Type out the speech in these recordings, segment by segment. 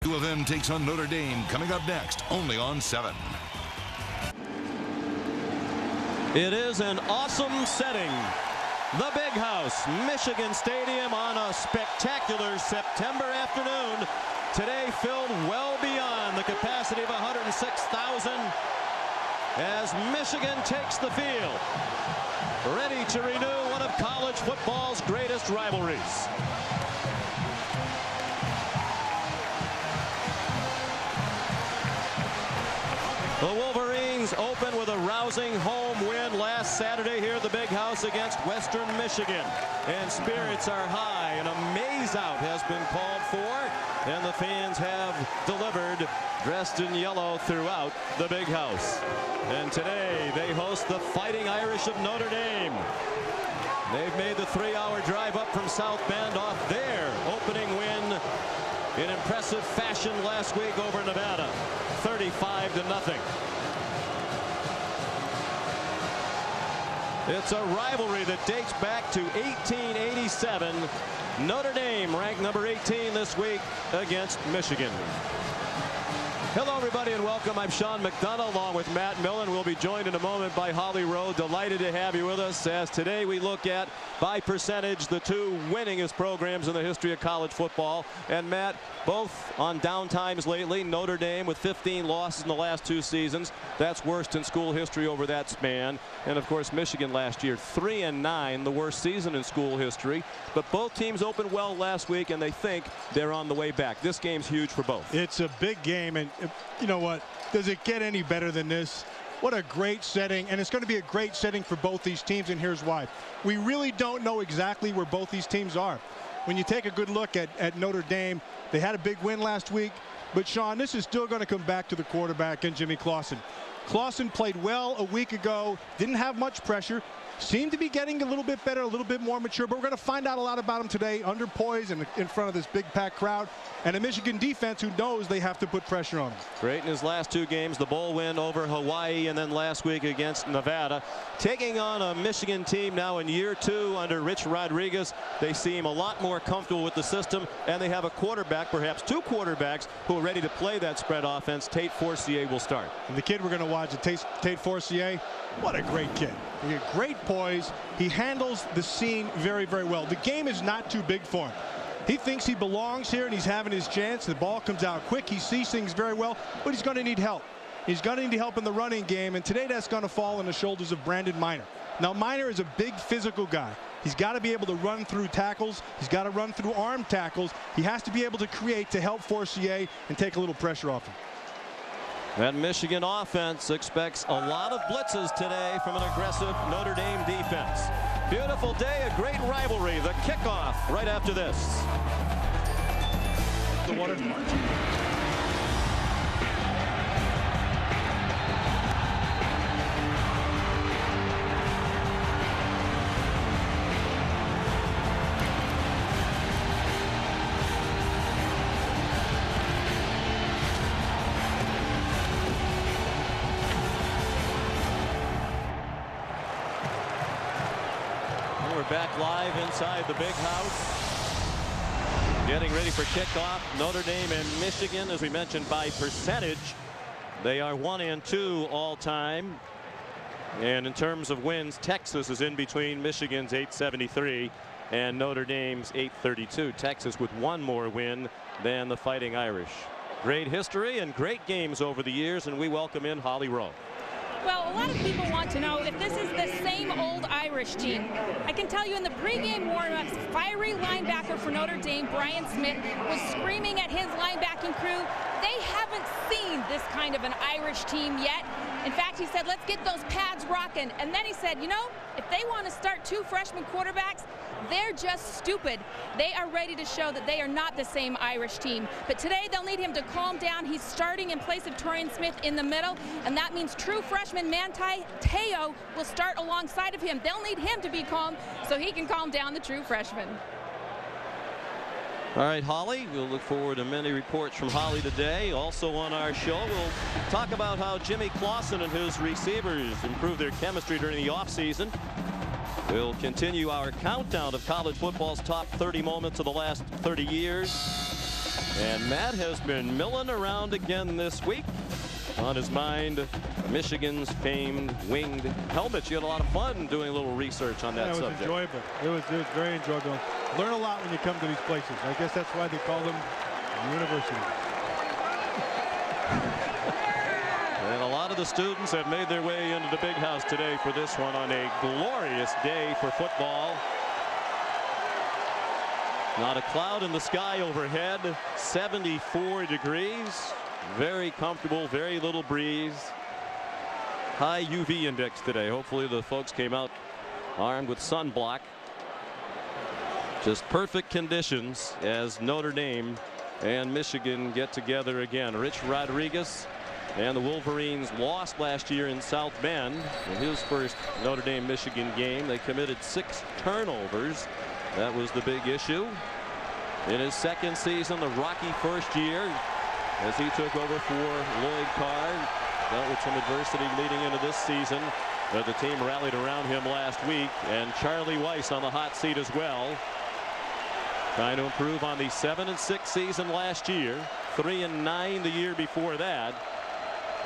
Two of them takes on Notre Dame coming up next, only on 7. It is an awesome setting. The Big House, Michigan Stadium, on a spectacular September afternoon. Today filled well beyond the capacity of 106,000 as Michigan takes the field, ready to renew one of college football's greatest rivalries. The Wolverines open with a rousing home win last Saturday here at the Big House against Western Michigan. And spirits are high, and a maze-out has been called for, and the fans have delivered, dressed in yellow throughout the Big House. And today they host the Fighting Irish of Notre Dame. They've made the 3-hour drive up from South Bend off their opening win in impressive fashion last week over Nevada, 35-0. It's a rivalry that dates back to 1887. Notre Dame ranked number 18 this week against Michigan. Hello, everybody, and welcome. I'm Sean McDonough along with Matt Millen. We'll be joined in a moment by Holly Rowe. Delighted to have you with us as today we look at, by percentage, the two winningest programs in the history of college football. And Matt, both on down times lately. Notre Dame with 15 losses in the last 2 seasons. That's worst in school history over that span. And of course, Michigan last year 3-9, the worst season in school history. But both teams opened well last week, and they think they're on the way back. This game's huge for both. It's a big game, and you know what? Does it get any better than this? What a great setting, and it's going to be a great setting for both these teams, and here's why. We really don't know exactly where both these teams are. When you take a good look at Notre Dame, they had a big win last week, but Sean, this is still going to come back to the quarterback and Jimmy Clausen. Clausen played well a week ago, didn't have much pressure, seemed to be getting a little bit better, a little bit more mature, but we're going to find out a lot about him today, under poise and in front of this big packed crowd, and a Michigan defense who knows they have to put pressure on him. Great in his last 2 games, the bowl win over Hawaii and then last week against Nevada. Taking on a Michigan team now in year 2 under Rich Rodriguez. They seem a lot more comfortable with the system, and they have a quarterback, perhaps 2 quarterbacks, who are ready to play that spread offense. Tate Forcier will start. And the kid we're going to watch, Tate Forcier, what a great kid. He had great poise. He handles the scene very, very well. The game is not too big for him. He thinks he belongs here, and he's having his chance. The ball comes out quick. He sees things very well, but he's going to need help. He's going to need help in the running game, and today that's going to fall on the shoulders of Brandon Minor. Now, Minor is a big physical guy. He's got to be able to run through tackles. He's got to run through arm tackles. He has to be able to create to help Forcier and take a little pressure off him. That Michigan offense expects a lot of blitzes today from an aggressive Notre Dame defense. Beautiful day, a great rivalry. The kickoff right after this. The water. Back live inside the Big House. Getting ready for kickoff. Notre Dame and Michigan, as we mentioned, by percentage, they are 1-2 all time. And in terms of wins, Texas is in between Michigan's 873 and Notre Dame's 832. Texas with 1 more win than the Fighting Irish. Great history and great games over the years, and we welcome in Holly Rowe. Well, a lot of people want to know if this is the same old Irish team. I can tell you in the pregame warm-ups, fiery linebacker for Notre Dame, Brian Smith, was screaming at his linebacking crew. They haven't seen this kind of an Irish team yet. In fact, he said, let's get those pads rocking. And then he said, you know, if they want to start 2 freshman quarterbacks, they're just stupid. They are ready to show that they are not the same Irish team. But today they'll need him to calm down. He's starting in place of Torian Smith in the middle, and that means true freshman Manti Te'o will start alongside of him. They'll need him to be calm so he can calm down the true freshman. All right, Holly, we'll look forward to many reports from Holly today. Also on our show, we'll talk about how Jimmy Clausen and his receivers improved their chemistry during the offseason. We'll continue our countdown of college football's top 30 moments of the last 30 years. And Matt has been milling around again this week. On his mind, Michigan's famed winged helmets. You had a lot of fun doing a little research on that subject. It was enjoyable. It was very enjoyable. Learn a lot when you come to these places. I guess that's why they call them universities. And a lot of the students have made their way into the big house today for this one on a glorious day for football. Not a cloud in the sky overhead. 74 degrees. Very comfortable, very little breeze. High UV index today. Hopefully the folks came out armed with sunblock. Just perfect conditions as Notre Dame and Michigan get together again. Rich Rodriguez and the Wolverines lost last year in South Bend in his first Notre Dame Michigan game. They committed 6 turnovers. That was the big issue. In his second season, the rocky first year, as he took over for Lloyd Carr, dealt with some adversity leading into this season, but the team rallied around him last week. And Charlie Weis on the hot seat as well, trying to improve on the 7-6 season last year, 3-9 the year before that.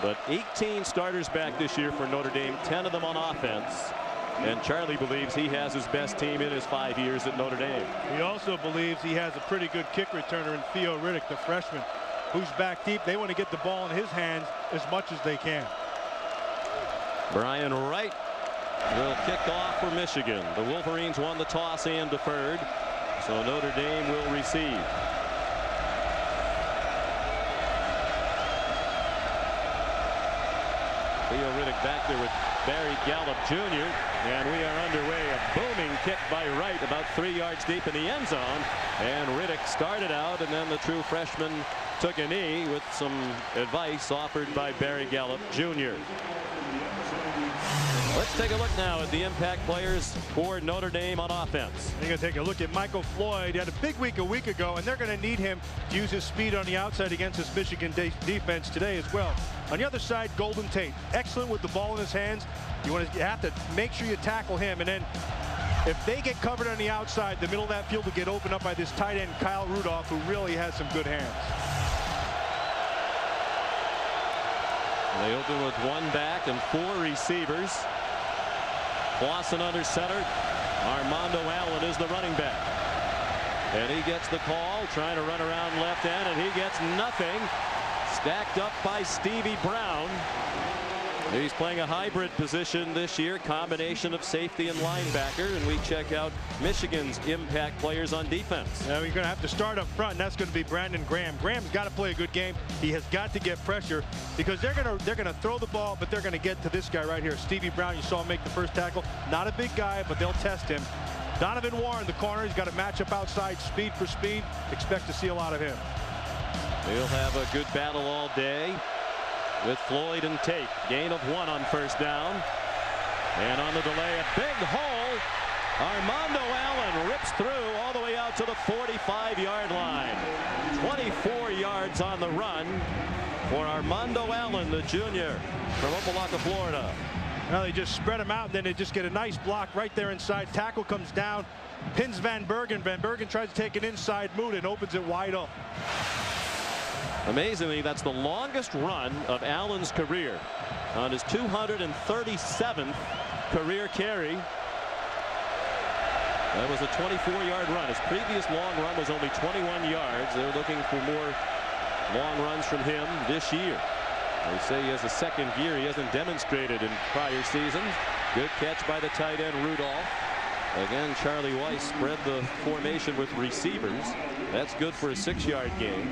But 18 starters back this year for Notre Dame, 10 of them on offense. And Charlie believes he has his best team in his 5 years at Notre Dame. He also believes he has a pretty good kick returner in Theo Riddick, the freshman, who's back deep. They want to get the ball in his hands as much as they can. Brian Wright will kick off for Michigan. The Wolverines won the toss and deferred, so Notre Dame will receive. Theo Riddick back there with Barry Gallup Jr. And we are underway. A booming kick by Wright about 3 yards deep in the end zone. And Riddick started out, and then the true freshman took a knee with some advice offered by Barry Gallup Jr. Let's take a look now at the impact players for Notre Dame on offense. You're going to take a look at Michael Floyd. He had a big week a week ago, and they're going to need him to use his speed on the outside against this Michigan defense today as well. On the other side, Golden Tate, excellent with the ball in his hands. You have to make sure you tackle him, and then if they get covered on the outside, the middle of that field will get opened up by this tight end Kyle Rudolph, who really has some good hands. They open with 1 back and 4 receivers. Clausen under center. Armando Allen is the running back. And he gets the call, trying to run around left end, and he gets nothing. Stacked up by Stevie Brown. He's playing a hybrid position this year, combination of safety and linebacker, and we check out Michigan's impact players on defense. Now you're going to have to start up front, and that's going to be Brandon Graham. Graham's got to play a good game. He has got to get pressure because they're going to throw the ball, but they're going to get to this guy right here, Stevie Brown. You saw him make the first tackle. Not a big guy, but they'll test him. Donovan Warren, the corner, he's got to match up outside, speed for speed. Expect to see a lot of him. He'll have a good battle all day with Floyd and Tate. Gain of 1 on first down. And on the delay, a big hole. Armando Allen rips through all the way out to the 45-yard line. 24 yards on the run for Armando Allen, the junior from Opa-locka, Florida. Now they just spread him out, and then they just get a nice block right there inside. Tackle comes down, pins Van Bergen. Van Bergen tries to take an inside move and opens it wide up. Amazingly, that's the longest run of Allen's career on his 237th career carry. That was a 24-yard run. His previous long run was only 21 yards. They're looking for more long runs from him this year. They say he has a second gear he hasn't demonstrated in prior seasons. Good catch by the tight end Rudolph. Again, Charlie Weis spread the formation with receivers. That's good for a 6-yard gain.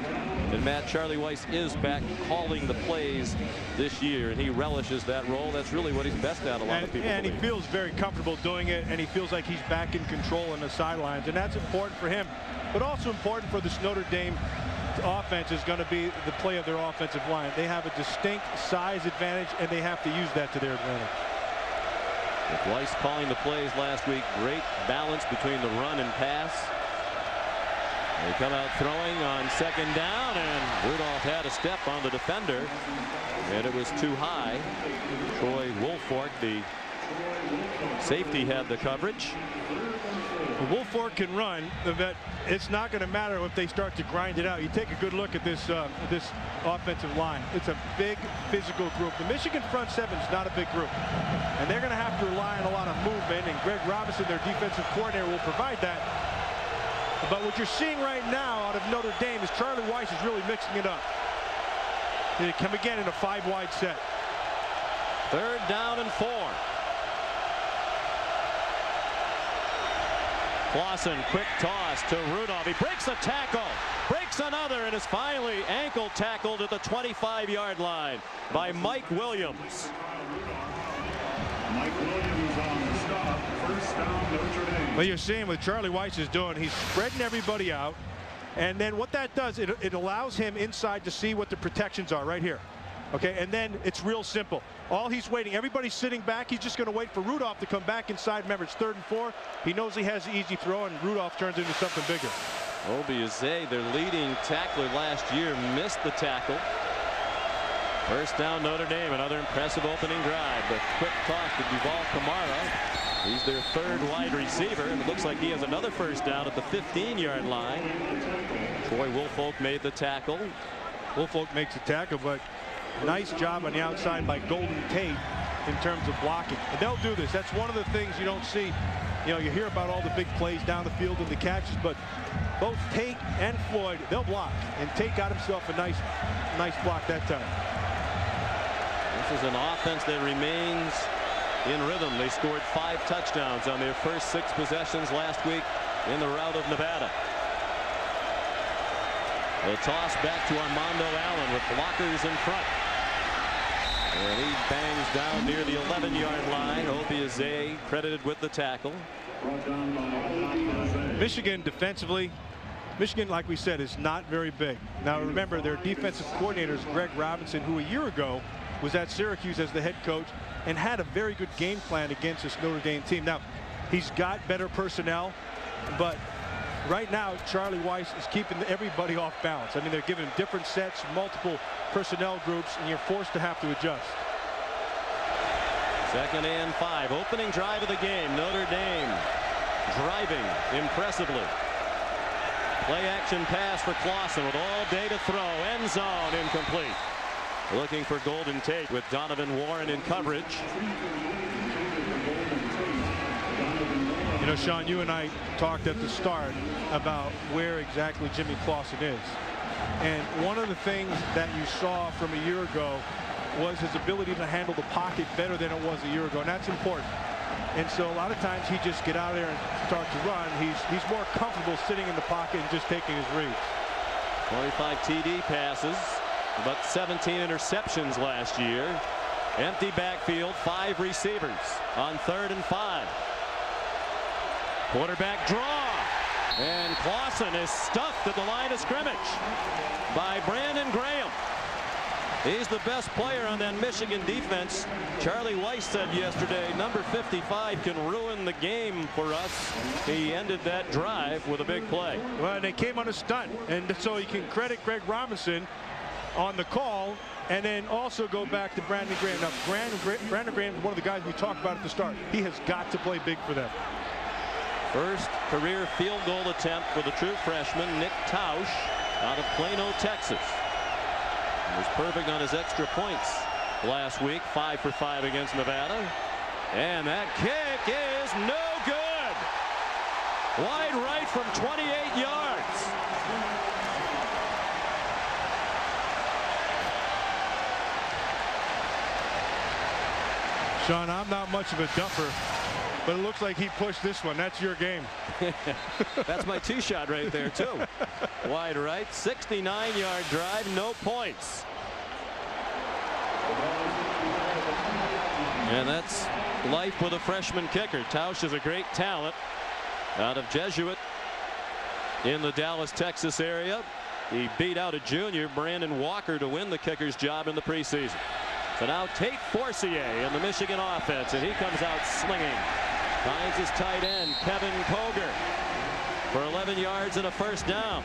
And Matt, Charlie Weis is back calling the plays this year, and he relishes that role. That's really what he's best at, a lot of people And believe. he feels very comfortable doing it, and he feels like he's back in control on the sidelines, and that's important for him. But also important for this Notre Dame offense is going to be the play of their offensive line. They have a distinct size advantage, and they have to use that to their advantage. With Weis calling the plays last week, great balance between the run and pass. They come out throwing on second down, and Rudolph had a step on the defender, and it was too high. Troy Woolfolk, the Safety had the coverage. Woolfolk can run, but it's not going to matter if they start to grind it out. You take a good look at this offensive line. It's a big physical group. The Michigan front seven is not a big group, and they're going to have to rely on a lot of movement, and Greg Robinson, their defensive coordinator, will provide that. But what you're seeing right now out of Notre Dame is Charlie Weiss is really mixing it up. They come again in a 5-wide set. 3rd down and 4. Clausen, quick toss to Rudolph. He breaks a tackle, breaks another, and is finally ankle tackled at the 25-yard line by Mike Williams. Mike Williams on the stop. 1st down, Notre Dame. Well, you're seeing what Charlie Weiss is doing. He's spreading everybody out. And then what that does, it allows him inside to see what the protections are right here. Okay, and then it's real simple. All he's waiting, everybody's sitting back. He's just going to wait for Rudolph to come back inside. Remember, it's 3rd and 4. He knows he has the easy throw, and Rudolph turns into something bigger. Obieze, their leading tackler last year, missed the tackle. 1st down, Notre Dame. Another impressive opening drive. The quick toss to Duval Kamara. He's their 3rd wide receiver, and it looks like he has another 1st down at the 15-yard line. Troy Woolfolk made the tackle. Woolfolk makes a tackle, but nice job on the outside by Golden Tate in terms of blocking. And they'll do this. That's one of the things you don't see. You know, you hear about all the big plays down the field and the catches, but both Tate and Floyd, they'll block. And Tate got himself a nice block that time. This is an offense that remains in rhythm. They scored 5 touchdowns on their first 6 possessions last week in the rout of Nevada. The toss back to Armando Allen with blockers in front. And he bangs down near the 11-yard line. Obieze credited with the tackle. Michigan defensively, like we said, is not very big. Now remember, their defensive coordinator is Greg Robinson, who a year ago was at Syracuse as the head coach and had a very good game plan against this Notre Dame team. Now, he's got better personnel, but right now, Charlie Weiss is keeping everybody off balance. I mean, they're giving different sets, multiple personnel groups, and you're forced to have to adjust. 2nd and 5. Opening drive of the game. Notre Dame driving impressively. Play action pass for Clausen with all day to throw. End zone incomplete. Looking for Golden Tate with Donovan Warren in coverage. You know, Sean, you and I talked at the start about where exactly Jimmy Clausen is. And one of the things that you saw from a year ago was his ability to handle the pocket better than it was a year ago. And that's important. And so a lot of times he just get out there and start to run. He's more comfortable sitting in the pocket and just taking his reads. 25 TD passes, but 17 interceptions last year. Empty backfield, 5 receivers on 3rd and 5. Quarterback draw, and Clausen is stuffed at the line of scrimmage by Brandon Graham. He's the best player on that Michigan defense. Charlie Weiss said yesterday, number 55 can ruin the game for us. He ended that drive with a big play. Well, they came on a stunt, and so you can credit Greg Robinson on the call, and then also go back to Brandon Graham. Now, Brandon Graham is one of the guys we talked about at the start. He has got to play big for them. First career field goal attempt for the true freshman, Nick Tausch, out of Plano, Texas. He was perfect on his extra points last week, 5 for 5 against Nevada. And that kick is no good. Wide right from 28 yards. Sean, I'm not much of a dumper, but it looks like he pushed this one. That's your game. That's my 2-shot right there, too. Wide right, 69-yard drive, no points. And that's life with a freshman kicker. Tausch is a great talent out of Jesuit in the Dallas, Texas area. He beat out a junior, Brandon Walker, to win the kicker's job in the preseason. So now Tate Forcier in the Michigan offense, and he comes out slinging. Finds his tight end, Kevin Koger, for 11 yards and a 1st down.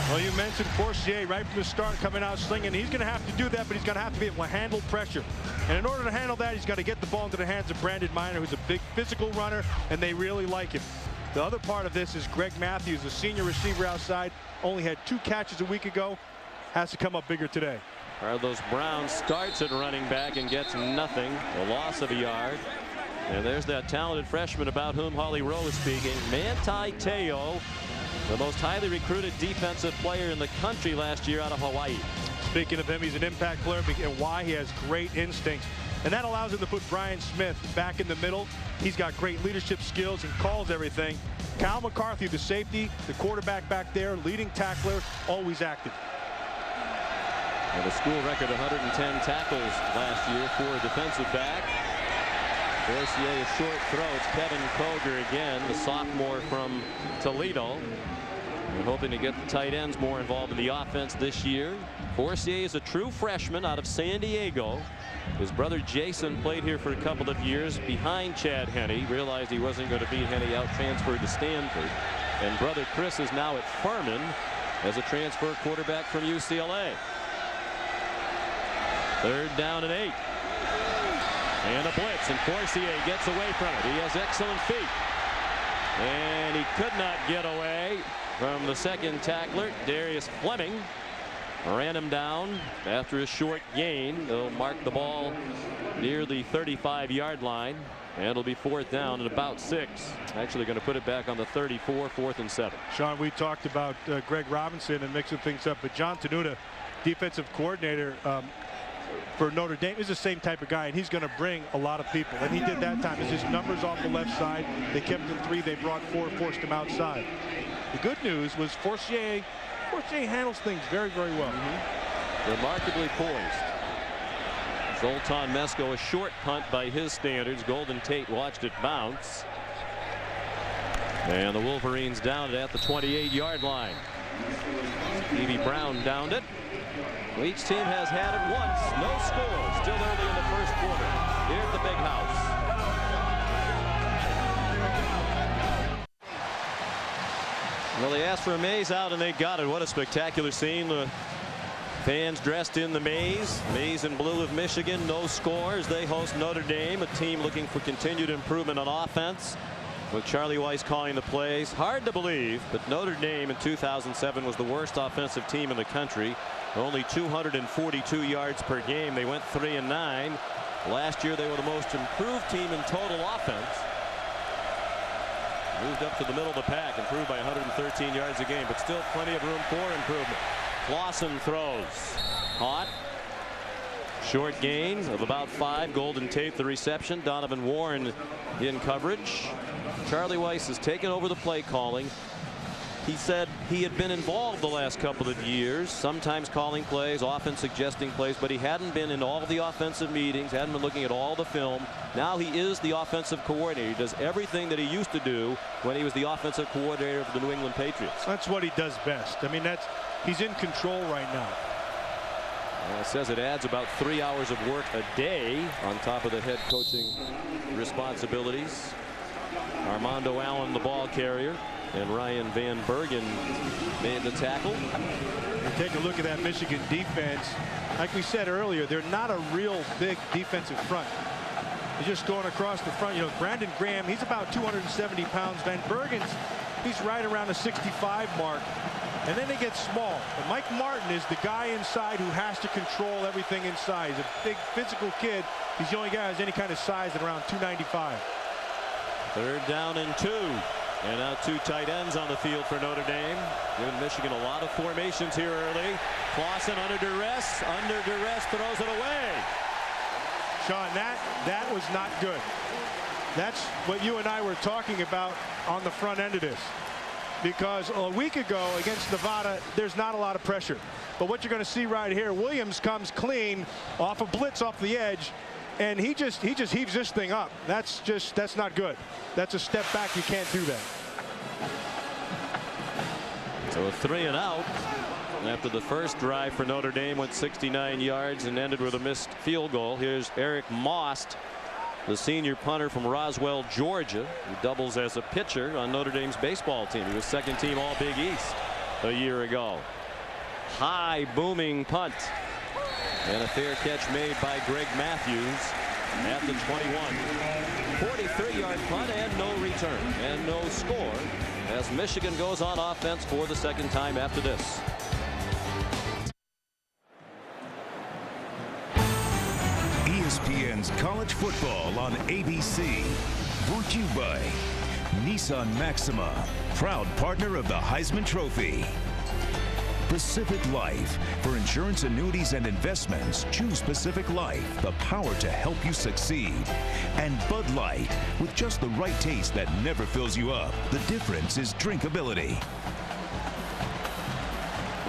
Well, you mentioned Forcier right from the start coming out slinging. He's going to have to do that, but he's going to have to be able to handle pressure. And in order to handle that, he's got to get the ball into the hands of Brandon Miner, who's a big physical runner, and they really like him. The other part of this is Greg Matthews, the senior receiver outside, only had 2 catches a week ago, has to come up bigger today. Carlos Brown starts at running back and gets nothing, a loss of a yard. And there's that talented freshman about whom Holly Rowe is speaking, Manti Te'o, the most highly recruited defensive player in the country last year out of Hawaii. Speaking of him, he's an impact player, and why he has great instincts. And that allows him to put Brian Smith back in the middle. He's got great leadership skills and calls everything. Kyle McCarthy, the safety, the quarterback back there, leading tackler, always active. And a school record 110 tackles last year for a defensive back. Forcier, a short throw. It's Kevin Koger again, the sophomore from Toledo. We're hoping to get the tight ends more involved in the offense this year. Forcier is a true freshman out of San Diego. His brother Jason played here for a couple of years behind Chad Henne. Realized he wasn't going to beat Henne out, transferred to Stanford. And brother Chris is now at Furman as a transfer quarterback from UCLA. 3rd down and 8. And a blitz, and Forcier gets away from it. He has excellent feet. And he could not get away from the second tackler, Darius Fleming. Ran him down after a short gain. They'll mark the ball near the 35-yard line. And it'll be 4th down and about 6. Actually going to put it back on the 34, 4th and 7. Sean, we talked about Greg Robinson and mixing things up, but John Tenuta, defensive coordinator for Notre Dame, is the same type of guy, and he's going to bring a lot of people. And he did that time. As his numbers off the left side, they kept him 3, they brought 4, forced him outside. The good news was Forcier handles things very, very well. Remarkably poised. Zoltan Mesko, a short punt by his standards. Golden Tate watched it bounce. And the Wolverines downed it at the 28-yard line. Stevie Brown downed it. Well, each team has had it once. No score. Still early in the first quarter here at the Big House. Well, they asked for a maize out and they got it. What a spectacular scene. The fans dressed in the maize and blue of Michigan. No scores. They host Notre Dame, a team looking for continued improvement on offense, with Charlie Weiss calling the plays. Hard to believe, but Notre Dame in 2007 was the worst offensive team in the country. Only 242 yards per game. They went 3-9. Last year they were the most improved team in total offense. Moved up to the middle of the pack, improved by 113 yards a game, but still plenty of room for improvement. Clausen throws. Caught. Short gain of about 5. Golden Tate the reception. Donovan Warren in coverage. Charlie Weiss has taken over the play calling. He said he had been involved the last couple of years, sometimes calling plays, often suggesting plays, but he hadn't been in all the offensive meetings, hadn't been looking at all the film. Now he is the offensive coordinator. He does everything that he used to do when he was the offensive coordinator of the New England Patriots. That's what he does best. I mean, he's in control right now. It says it adds about 3 hours of work a day on top of the head coaching responsibilities. Armando Allen, the ball carrier, and Ryan Van Bergen made the tackle. And take a look at that Michigan defense. Like we said earlier, they're not a real big defensive front. They're just going across the front. You know, Brandon Graham, he's about 270 pounds. Van Bergen's, he's right around the 65 mark. And then they get small. But Mike Martin is the guy inside who has to control everything inside. He's a big physical kid. He's the only guy who has any kind of size at around 295. 3rd down and 2. And now 2 tight ends on the field for Notre Dame. Giving Michigan a lot of formations here early. Clausen under duress, throws it away. Sean, that was not good. That's what you and I were talking about on the front end of this. Because a week ago against Nevada, there's not a lot of pressure. But what you're going to see right here, Williams comes clean off a blitz off the edge, and he just heaves this thing up. That's not good. That's a step back. You can't do that. So a 3 and out after the first drive for Notre Dame went 69 yards and ended with a missed field goal. Here's Eric Most, the senior punter from Roswell, Georgia, who doubles as a pitcher on Notre Dame's baseball team. He was second team All Big East a year ago. high booming punt. And a fair catch made by Greg Matthews at the 21. 43-yard punt and no return and no score as Michigan goes on offense for the second time after this. ESPN's College Football on ABC. Brought to you by Nissan Maxima, proud partner of the Heisman Trophy. Pacific Life. For insurance, annuities, and investments, choose Pacific Life, the power to help you succeed. And Bud Light, with just the right taste that never fills you up. The difference is drinkability.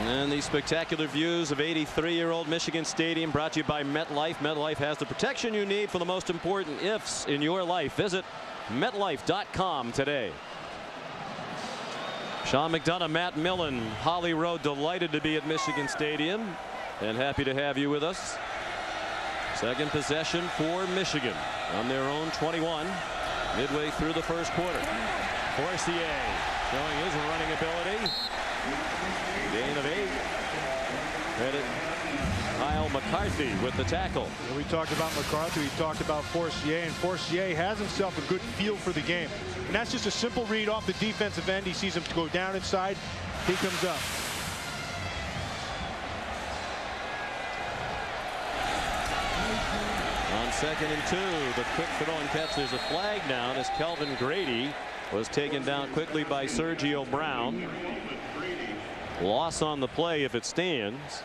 And these spectacular views of 83-year-old Michigan Stadium brought to you by MetLife. MetLife has the protection you need for the most important ifs in your life. Visit MetLife.com today. Sean McDonough, Matt Millen, Holly Rowe, delighted to be at Michigan Stadium and happy to have you with us. Second possession for Michigan on their own 21 midway through the first quarter. Forcier showing his running ability. Gain of 8. Credit Kyle McCarthy with the tackle. And we talked about McCarthy. We talked about Forcier, and Forcier has himself a good feel for the game. And that's just a simple read off the defensive end. He sees him go down inside. He comes up. On 2nd and 2, the quick throw and catch. There's a flag down as Kelvin Grady was taken down quickly by Sergio Brown. Loss on the play if it stands.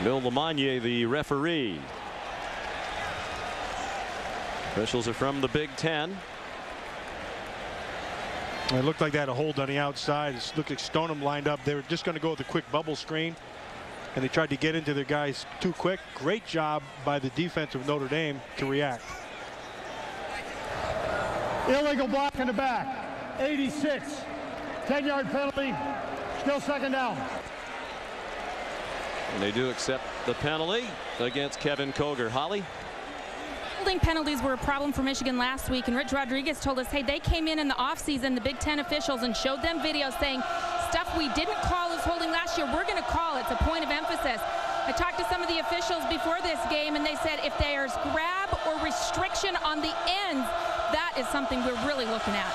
Bill Lamagna, the referee. Officials are from the Big Ten. It looked like they had a hold on the outside. It looked like Stoneham lined up. They were just going to go with a quick bubble screen, and they tried to get into their guys too quick. Great job by the defense of Notre Dame to react. Illegal block in the back. 86. 10-yard penalty. Still second down. And they do accept the penalty against Kevin Koger. Holly? Holding penalties were a problem for Michigan last week, and Rich Rodriguez told us, hey, they came in the offseason, the Big Ten officials, and showed them videos saying stuff we didn't call as holding last year, we're going to call. It's a point of emphasis. I talked to some of the officials before this game, and they said if there's grab or restriction on the ends, that is something we're really looking at.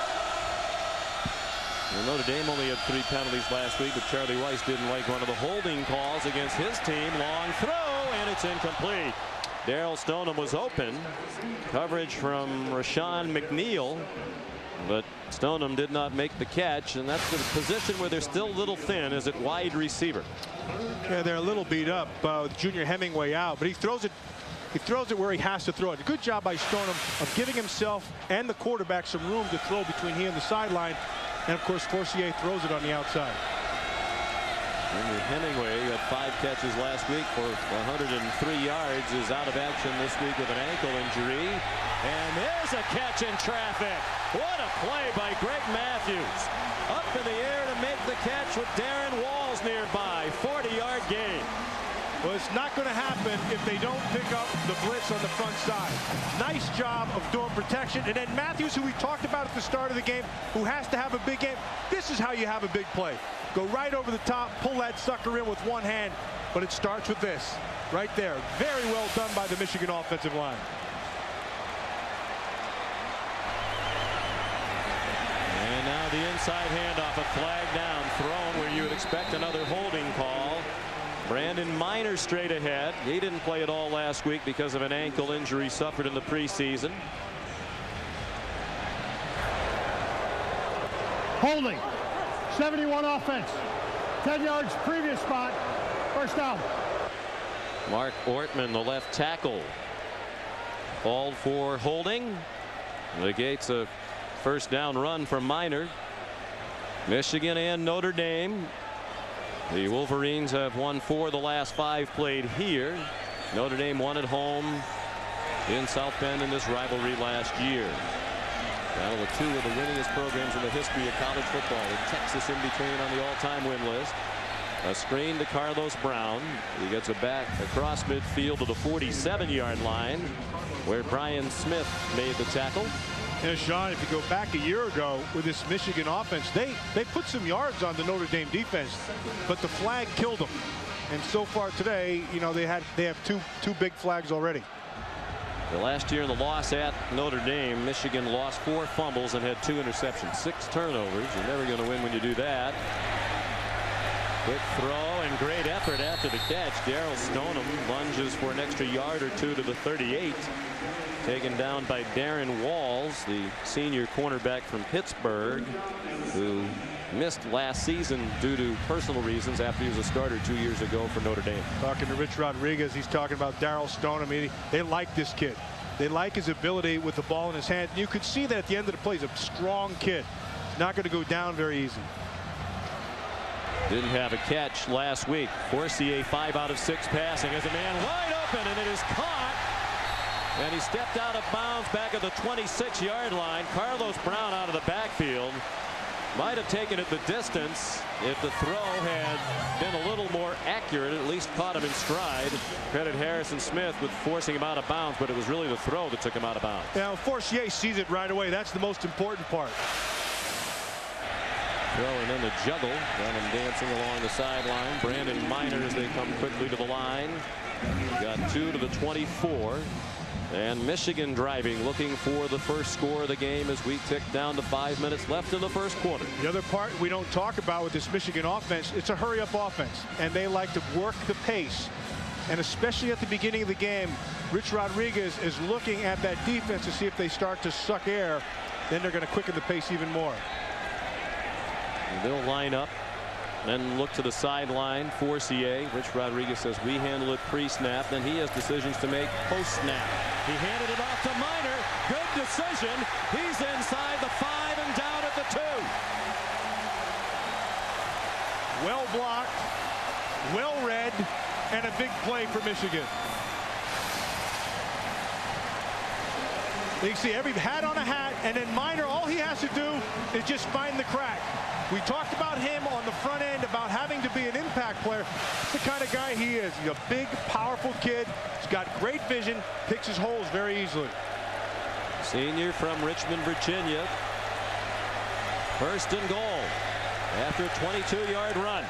Well, Notre Dame only had 3 penalties last week, but Charlie Weiss didn't like one of the holding calls against his team. Long throw, and it's incomplete. Daryl Stoneham was open. Coverage from Rashawn McNeil, but Stoneham did not make the catch, and that's the position where they're still a little thin as at wide receiver. Yeah, they're a little beat up with Junior Hemingway out, but he throws it. He throws it where he has to throw it. Good job by Stoneham of giving himself and the quarterback some room to throw between he and the sideline. And, of course, Forcier throws it on the outside. Junior Hemingway had 5 catches last week for 103 yards, is out of action this week with an ankle injury. And there's a catch in traffic. What a play by Greg Matthews. Up in the air to make the catch with Darren Walls nearby. 40-yard gain. Well, it's not going to happen if they don't pick up the blitz on the front side. Nice job of doing protection. And then Matthews, who we talked about at the start of the game, who has to have a big game. This is how you have a big play. Go right over the top, pull that sucker in with one hand. But it starts with this right there. Very well done by the Michigan offensive line. And now the inside handoff, a flag down, thrown where you would expect another holding call. Brandon Minor straight ahead. He didn't play at all last week because of an ankle injury suffered in the preseason. Holding. 71 offense. 10 yards previous spot. First down. Mark Ortman, the left tackle, called for holding. Negates a first down run from Minor. Michigan and Notre Dame. The Wolverines have won 4 of the last 5 played here. Notre Dame won at home in South Bend in this rivalry last year. Battle of 2 of the winningest programs in the history of college football, with Texas in between on the all-time win list. A screen to Carlos Brown. He gets it back across midfield to the 47-yard line, where Brian Smith made the tackle. Yeah, Sean, if you go back a year ago with this Michigan offense, they put some yards on the Notre Dame defense, but the flag killed them. And so far today, you know, they have two big flags already. The last year in the loss at Notre Dame, Michigan lost 4 fumbles and had 2 interceptions, 6 turnovers. You're never going to win when you do that. Quick throw and great effort after the catch. Darryl Stoneham lunges for an extra yard or 2 to the 38. Taken down by Darren Walls, the senior cornerback from Pittsburgh, who missed last season due to personal reasons after he was a starter 2 years ago for Notre Dame. Talking to Rich Rodriguez, he's talking about Darryl Stoneham. They like this kid. They like his ability with the ball in his hand. You could see that at the end of the play. He's a strong kid. He's not going to go down very easy. Didn't have a catch last week. Forcier 5 out of 6 passing as a man wide open, and it is caught. And he stepped out of bounds back at the 26-yard line. Carlos Brown out of the backfield. Might have taken it the distance if the throw had been a little more accurate, at least caught him in stride. Credit Harrison Smith with forcing him out of bounds, but it was really the throw that took him out of bounds. Now, Forcier sees it right away. That's the most important part. Throw and then the juggle. Got him dancing along the sideline. Brandon Minor as they come quickly to the line. Got 2 to the 24. And Michigan driving, looking for the first score of the game as we tick down to 5 minutes left in the first quarter. The other part we don't talk about with this Michigan offense, it's a hurry-up offense, and they like to work the pace. And especially at the beginning of the game, Rich Rodriguez is looking at that defense to see if they start to suck air. Then they're going to quicken the pace even more. And they'll line up, then look to the sideline. Forcier. Rich Rodriguez says we handle it pre-snap. Then he has decisions to make post-snap. He handed it off to Minor. Good decision. He's inside the 5 and down at the 2. Well blocked, well read, and a big play for Michigan. You see every hat on a hat, and then Minor, all he has to do is just find the crack. We talked about him on the front end about having to be an impact player. That's the kind of guy he is. He's a big, powerful kid. He's got great vision, picks his holes very easily. Senior from Richmond, Virginia. First and goal after a 22-yard run.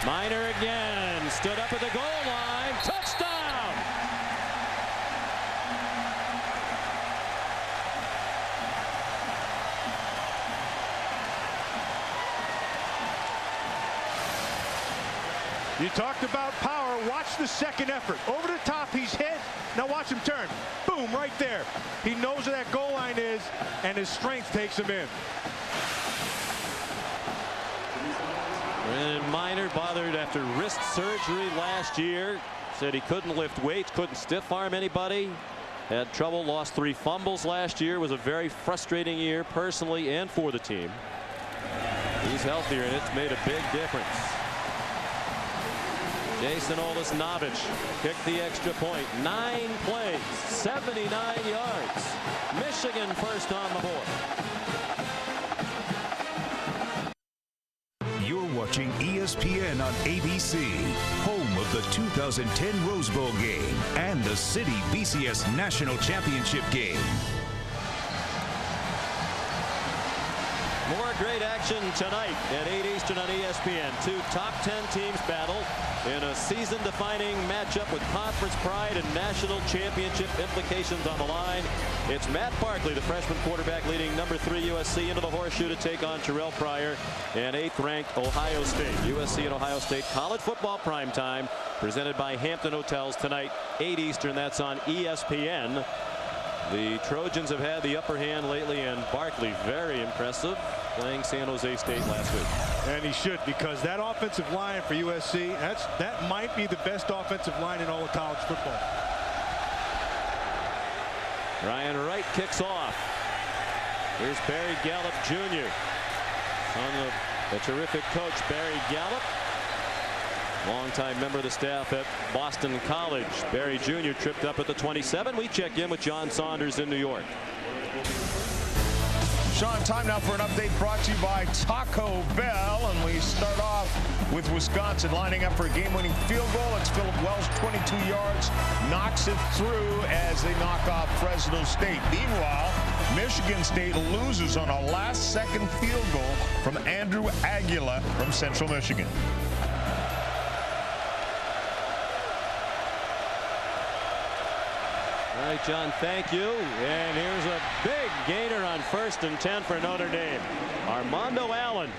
Minor again stood up at the goal line. Touchdown! You talked about power. Watch the second effort. Over the top, he's hit. Now watch him turn. Boom, right there. He knows where that goal line is, and his strength takes him in. And Minor bothered after wrist surgery last year. Said he couldn't lift weights, couldn't stiff arm anybody. Had trouble, lost 3 fumbles last year. Was a very frustrating year personally and for the team. He's healthier, and it's made a big difference. Jason Olesnovich kicked the extra point. 9 plays, 79 yards. Michigan first on the board. You're watching ESPN on ABC, home of the 2010 Rose Bowl game and the City BCS National Championship game. More great action tonight at 8 Eastern on ESPN. 2 top 10 teams battle in a season-defining matchup with conference pride and national championship implications on the line. It's Matt Barkley, the freshman quarterback, leading number 3 USC into the horseshoe to take on Terrell Pryor and 8th-ranked Ohio State. USC and Ohio State college football primetime presented by Hampton Hotels tonight, 8 Eastern. That's on ESPN. The Trojans have had the upper hand lately, and Barkley very impressive, playing San Jose State last week. And he should, because that offensive line for USC, that might be the best offensive line in all of college football. Ryan Wright kicks off. Here's Barry Gallup Jr. on the terrific coach Barry Gallup. Longtime member of the staff at Boston College. Barry Jr. tripped up at the 27. We check in with John Saunders in New York. Sean, time now for an update brought to you by Taco Bell. And we start off with Wisconsin lining up for a game-winning field goal. It's Phillip Wells, 22 yards, knocks it through as they knock off Fresno State. Meanwhile, Michigan State loses on a last-second field goal from Andrew Aguila from Central Michigan. All right, John, thank you. And here's a big gainer on 1st and 10 for Notre Dame. Armando Allen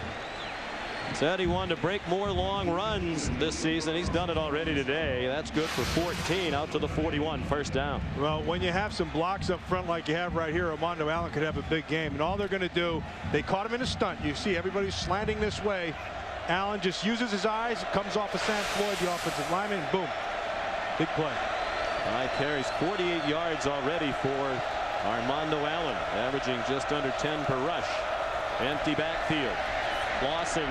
said he wanted to break more long runs this season. He's done it already today. That's good for 14 out to the 41, first down. Well, when you have some blocks up front like you have right here, Armando Allen could have a big game. And all they're going to do, they caught him in a stunt. You see everybody's slanting this way. Allen just uses his eyes, comes off of Sam Floyd, the offensive lineman, and boom, big play. All right, carries 48 yards already for Armando Allen, averaging just under 10 per rush. Empty backfield. Lawson,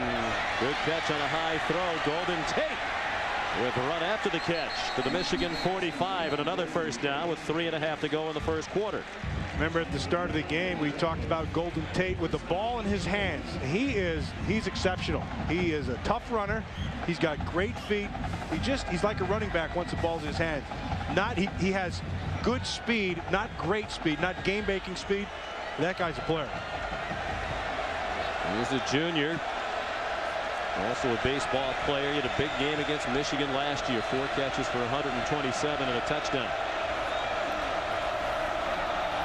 good catch on a high throw. Golden Tate with a run after the catch to the Michigan 45 and another first down with 3.5 to go in the first quarter. Remember at the start of the game we talked about Golden Tate with the ball in his hands. He's exceptional. He is a tough runner. He's got great feet. He's like a running back once the ball's in his hands. He has good speed, not great speed, not game-making speed. That guy's a player. He's a junior. Also a baseball player. He had a big game against Michigan last year. 4 catches for 127 and a touchdown.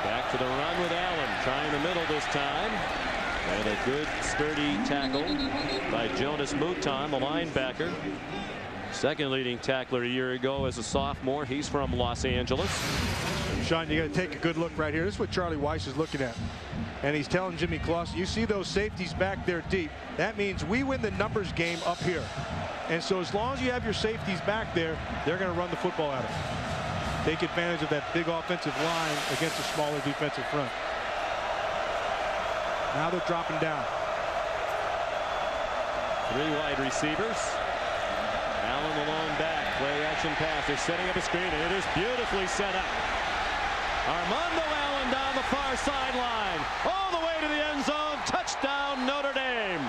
Back to the run with Allen. Trying the middle this time. And a good sturdy tackle by Jonas Mouton, the linebacker. Second leading tackler a year ago as a sophomore. He's from Los Angeles. Sean, you got to take a good look right here. This is what Charlie Weiss is looking at. And he's telling Jimmy Clausen, you see those safeties back there deep. That means we win the numbers game up here. And so as long as you have your safeties back there, they're going to run the football at them. Take advantage of that big offensive line against a smaller defensive front. Now they're dropping down. 3 wide receivers. Allen the lone back. Play action pass. They're setting up a screen, and it is beautifully set up. Armando Allen down the far sideline. All the way to the end zone. Touchdown, Notre Dame.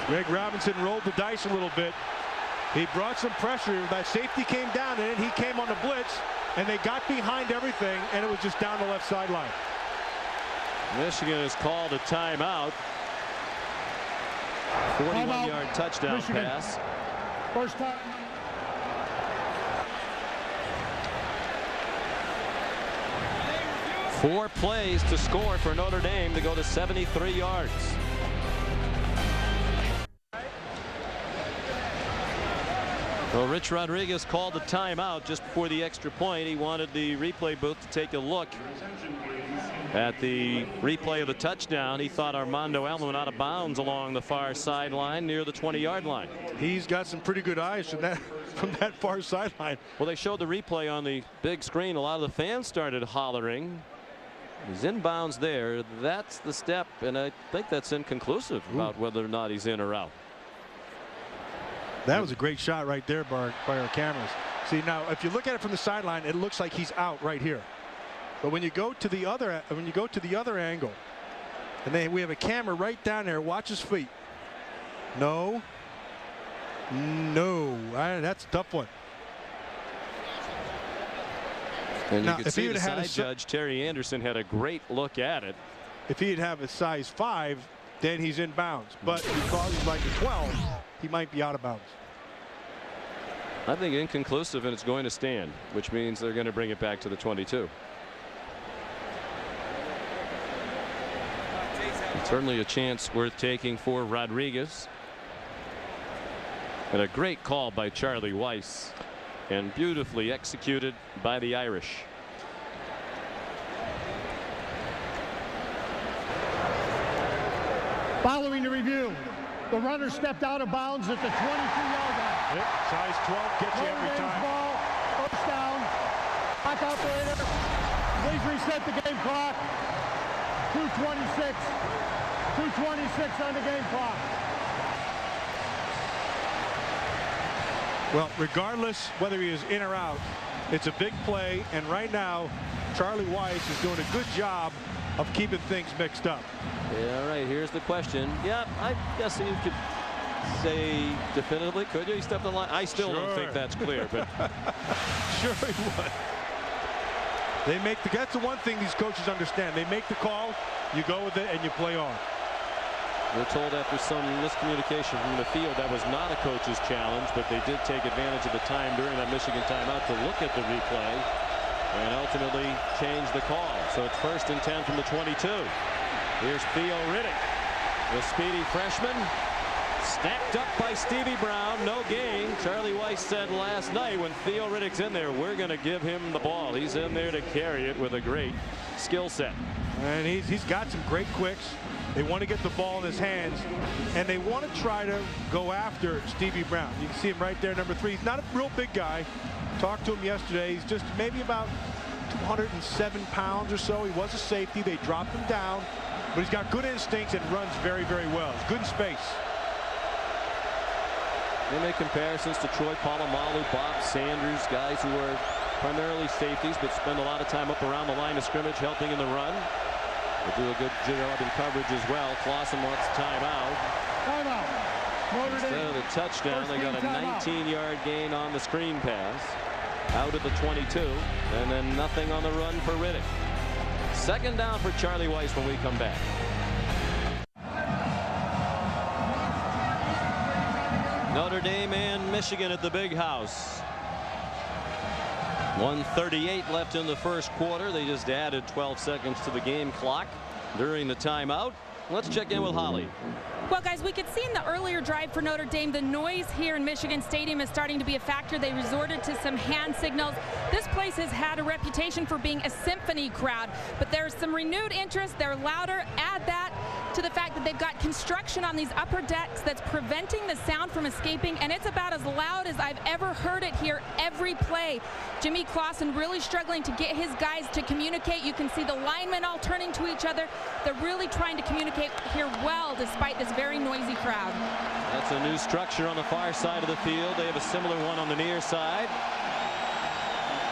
Greg Robinson rolled the dice a little bit. He brought some pressure. That safety came down and he came on the blitz and they got behind everything and it was just down the left sideline. Michigan has called a timeout. 41-yard touchdown Michigan. pass. First time. Four plays to score for Notre Dame to go to 73 yards. Well, Rich Rodriguez called a timeout just before the extra point. He wanted the replay booth to take a look at the replay of the touchdown. He thought Armando Allen went out of bounds along the far sideline near the 20-yard line. He's got some pretty good eyes from that far sideline. Well, they showed the replay on the big screen. A lot of the fans started hollering. He's in bounds there. That's the step, and I think that's inconclusive about whether or not he's in or out. That was a great shot right there by our cameras. See, now if you look at it from the sideline, it looks like he's out right here. But when you go to the other angle, and we have a camera right down there, watch his feet. No. That's a tough one. And now, you can see the side judge Terry Anderson had a great look at it. If he'd have a size 5, then he's in bounds. But because he's like a 12, he might be out of bounds. I think inconclusive, and it's going to stand, which means they're going to bring it back to the 22. Certainly a chance worth taking for Rodriguez. And a great call by Charlie Weiss, and beautifully executed by the Irish. Following the review, the runner stepped out of bounds at the 22-yard line. Yep, size 12 gets you Notre every Dame's time. ball, first down. Clock operator, please reset the game clock. 2:26. 2:26 on the game clock. Well, regardless whether he is in or out, it's a big play, and right now Charlie Weiss is doing a good job of keeping things mixed up. Yeah, right. Here's the question. Yeah, I guess you could say definitively, could you? He stepped on the line. I still don't think that's clear, but sure he would. That's the one thing these coaches understand. They make the call, you go with it, and you play on. We're told after some miscommunication from the field that was not a coach's challenge, but they did take advantage of the time during that Michigan timeout to look at the replay and ultimately change the call. So it's 1st and 10 from the 22. Here's Theo Riddick, the speedy freshman. Snapped up by Stevie Brown. No gain. Charlie Weiss said last night when Theo Riddick's in there, we're going to give him the ball. He's in there to carry it with a great skill set. And he's got some great quicks. They want to get the ball in his hands, and they want to try to go after Stevie Brown. You can see him right there, number 3. He's not a real big guy. Talked to him yesterday. He's just maybe about 207 pounds or so. He was a safety. They dropped him down, but he's got good instincts and runs very, very well. He's good in space. They make comparisons to Troy Polamalu, Bob Sanders, guys who are primarily safeties but spend a lot of time up around the line of scrimmage helping in the run. They do a good job in coverage as well. Clausen wants timeout. Timeout. Instead of the touchdown, they got a 19-yard gain on the screen pass out of the 22, and then nothing on the run for Riddick. 2nd down for Charlie Weiss when we come back. Notre Dame and Michigan at the Big House. 1:38 left in the first quarter. They just added 12 seconds to the game clock during the timeout. Let's check in with Holly. Well, guys, we could see in the earlier drive for Notre Dame, the noise here in Michigan Stadium is starting to be a factor. They resorted to some hand signals. This place has had a reputation for being a symphony crowd, but there's some renewed interest. They're louder. Add that to the fact that they've got construction on these upper decks that's preventing the sound from escaping, and it's about as loud as I've ever heard it here every play. Jimmy Clausen really struggling to get his guys to communicate. You can see the linemen all turning to each other. They're really trying to communicate here well despite this very noisy crowd. That's a new structure on the far side of the field. They have a similar one on the near side.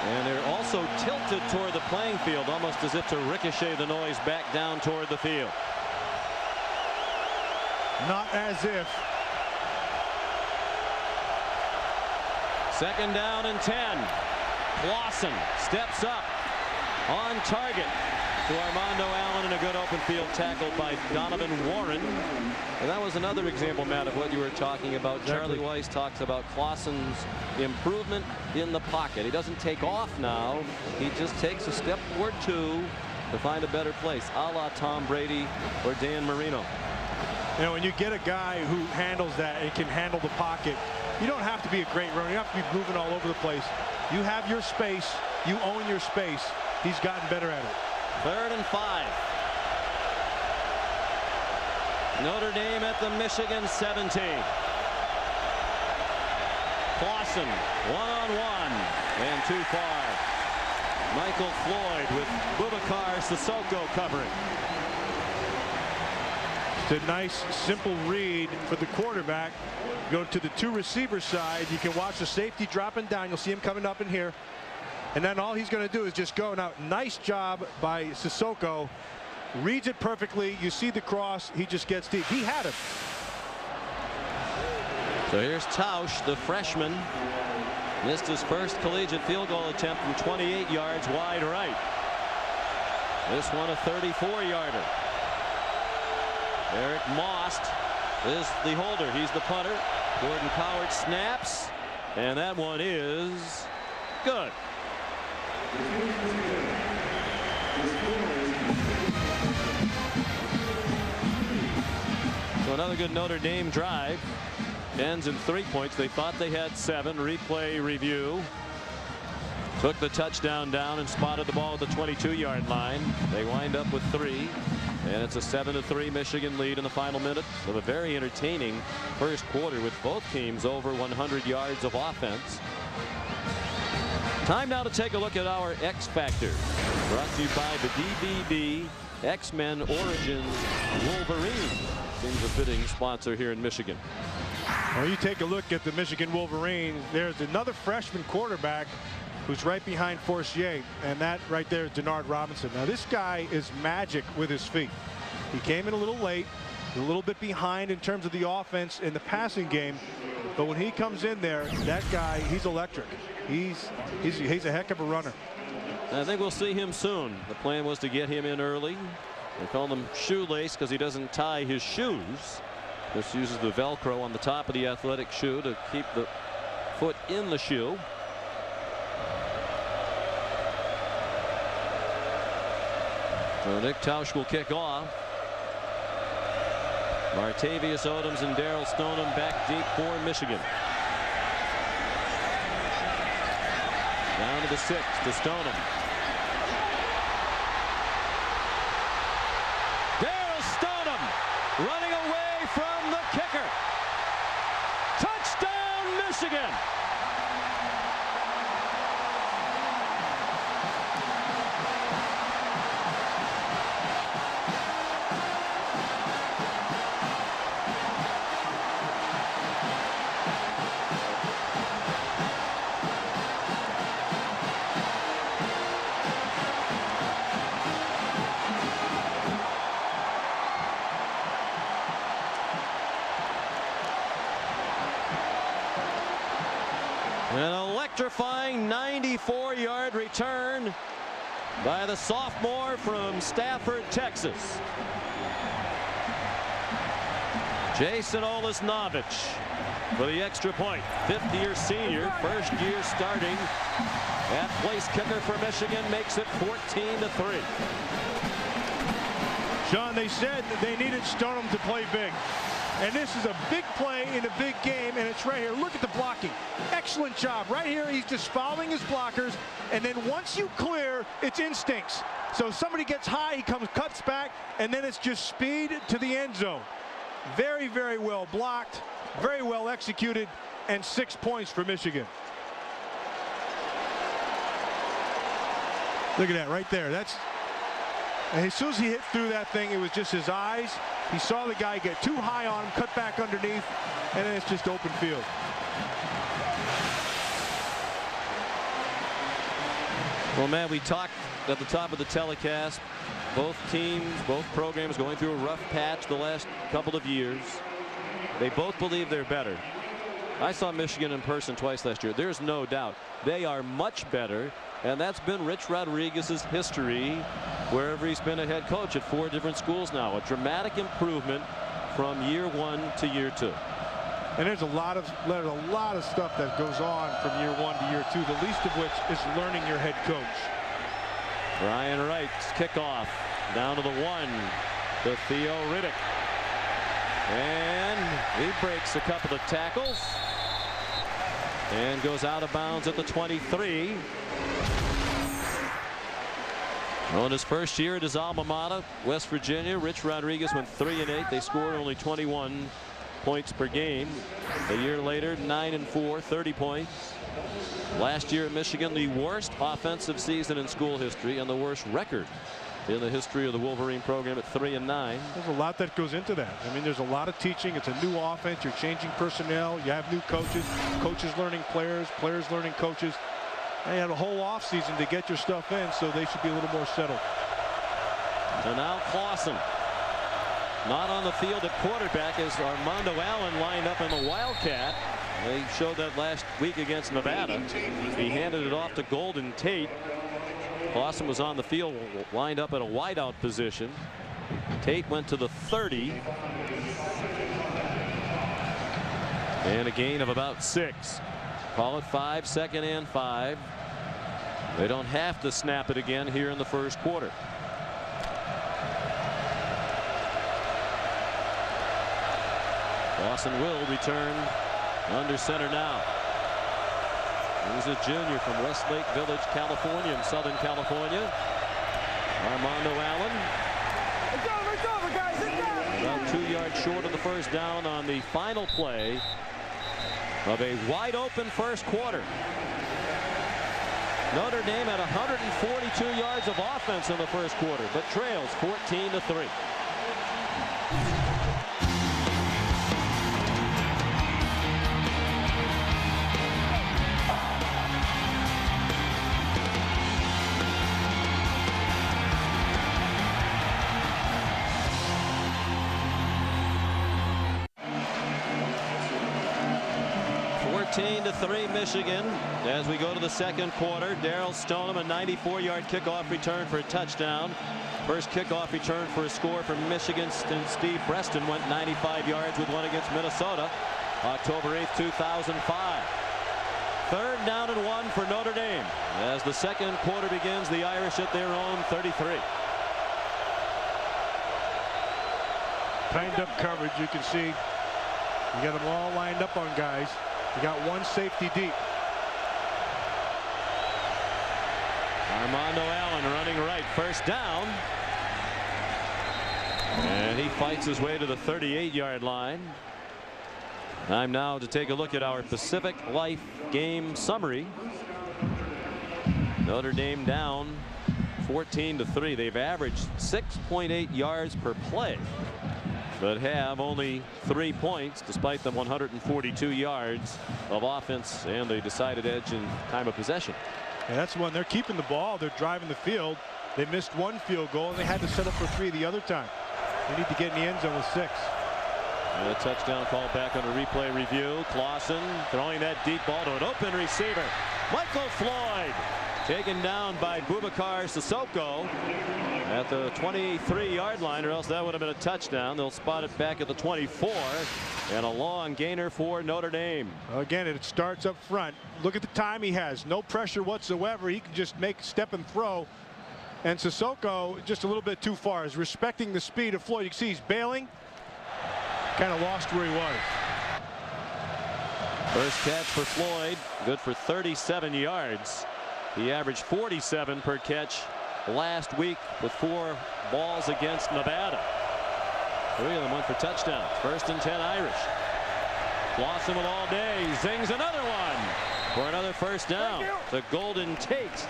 And they're also tilted toward the playing field, almost as if to ricochet the noise back down toward the field. Not as if. 2nd down and 10. Clausen steps up on target to Armando Allen, and a good open field tackle by Donovan Warren. And that was another example, Matt, of what you were talking about. Exactly. Charlie Weiss talks about Clausen's improvement in the pocket. He doesn't take off now. He just takes a step or two to find a better place, a la Tom Brady or Dan Marino. You know, when you get a guy who handles that and can handle the pocket, you don't have to be a great runner. You don't have to be moving all over the place. You have your space. You own your space. He's gotten better at it. 3rd and 5. Notre Dame at the Michigan 17. Clausen one-on-one and too far. Michael Floyd with Boubacar Sissoko covering. It's a nice simple read for the quarterback. Go to the 2 receiver side. You can watch the safety dropping down. You'll see him coming up in here. And then all he's going to do is just go. Now, nice job by Sissoko. Reads it perfectly. You see the cross. He just gets deep. He had him. So here's Tausch, the freshman. Missed his first collegiate field goal attempt from 28 yards wide right. This one a 34-yarder. Eric Most is the holder. He's the punter. Gordon Coward snaps, and that one is good. So another good Notre Dame drive. Ends in 3 points. They thought they had 7. Replay review. Took the touchdown down and spotted the ball at the 22-yard line. They wind up with 3. And it's a 7-3 Michigan lead in the final minute of a very entertaining first quarter with both teams over 100 yards of offense. Time now to take a look at our X Factor, brought to you by the DVB X-Men Origins Wolverine. Seems a fitting sponsor here in Michigan. Well, you take a look at the Michigan Wolverines. There's another freshman quarterback who's right behind Forcier, and that right there is Denard Robinson. Now this guy is magic with his feet. He came in a little late, a little bit behind in terms of the offense in the passing game, but when he comes in there, that guy, he's electric. He's a heck of a runner. I think we'll see him soon. The plan was to get him in early. They call him shoelace because he doesn't tie his shoes. Just uses the Velcro on the top of the athletic shoe to keep the foot in the shoe. So Nick Tausch will kick off. Martavius Odoms and Daryl Stoneham back deep for Michigan. Down to the 6 to Stoneham. Daryl Stoneham running away from the kicker. Touchdown, Michigan. An electrifying 94-yard return by the sophomore from Stafford, Texas. Jason Olesnovich for the extra point. Fifth-year senior, first year starting at place kicker for Michigan, makes it 14-3. Sean, they said that they needed Stoneham to play big. And this is a big play in a big game, and it's right here. Look at the blocking. Excellent job. Right here, he's just following his blockers, and then once you clear, it's instincts. So somebody gets high, he cuts back, and then it's just speed to the end zone. Very, very well blocked, very well executed, and 6 points for Michigan. Look at that right there. And as soon as he hit through that thing, it was just his eyes. He saw the guy get too high on him, cut back underneath, and then it's just open field. Well, Matt, we talked at the top of the telecast. Both teams, both programs going through a rough patch the last couple of years. They both believe they're better. I saw Michigan in person twice last year. There's no doubt they are much better. And that's been Rich Rodriguez's history wherever he's been a head coach at 4 different schools now. A dramatic improvement from year 1 to year 2. And there's a lot of stuff that goes on from year 1 to year 2, the least of which is learning your head coach. Brian Wright's kickoff down to the 1 to Theo Riddick. And he breaks a couple of tackles and goes out of bounds at the 23. Well, in his first year at his alma mater, West Virginia, Rich Rodriguez went 3-8. They scored only 21 points per game. A year later, 9-4, 30 points. Last year at Michigan, the worst offensive season in school history and the worst record in the history of the Wolverine program at 3-9. There's a lot that goes into that. I mean, there's a lot of teaching. It's a new offense. You're changing personnel. You have new coaches. Coaches learning players. Players learning coaches. They had a whole offseason to get your stuff in, so they should be a little more settled. And now Clausen not on the field at quarterback as Armando Allen lined up in the Wildcat. They showed that last week against Nevada. He handed it off to Golden Tate. Clausen was on the field, lined up at a wideout position. Tate went to the 30. And a gain of about 6. Call it 5, 2nd and 5. They don't have to snap it again here in the first quarter. Clausen will return under center now. He's a junior from Westlake Village, California, in Southern California. Armando Allen. About 2 yards short of the first down on the final play of a wide open first quarter. Notre Dame had 142 yards of offense in the first quarter, but trails 14-3. 14-3 Michigan as we go to the second quarter. Darrell Stoneham, a 94-yard kickoff return for a touchdown. First kickoff return for a score from Michigan. Steve Preston went 95 yards with one against Minnesota October 8th, 2005. Third down and 1 for Notre Dame. As the second quarter begins, the Irish at their own 33. Tightened up coverage. You can see you got them all lined up on guys. You got one safety deep. Armando Allen running right. First down. And he fights his way to the 38-yard line. Time now to take a look at our Pacific Life game summary. Notre Dame down 14-3. They've averaged 6.8 yards per play, but have only 3 points despite the 142 yards of offense and the decided edge in time of possession. And that's when they're keeping the ball. They're driving the field. They missed one field goal and they had to settle for 3 the other time. They need to get in the end zone with 6. And a touchdown called back on a replay review. Clausen throwing that deep ball to an open receiver. Michael Floyd taken down by Boubacar Sissoko at the 23-yard line, or else that would have been a touchdown. They'll spot it back at the 24, and a long gainer for Notre Dame. Again, it starts up front. Look at the time he has. No pressure whatsoever. He can just make step and throw. And Sissoko just a little bit too far. Is respecting the speed of Floyd. You can see he's bailing. Kind of lost where he was. First catch for Floyd, good for 37 yards. He averaged 47 per catch last week with 4 balls against Nevada. 3 of them went for touchdowns. First and 10 Irish. Clausen with all day. Zings another one for another first down. The Golden Tate.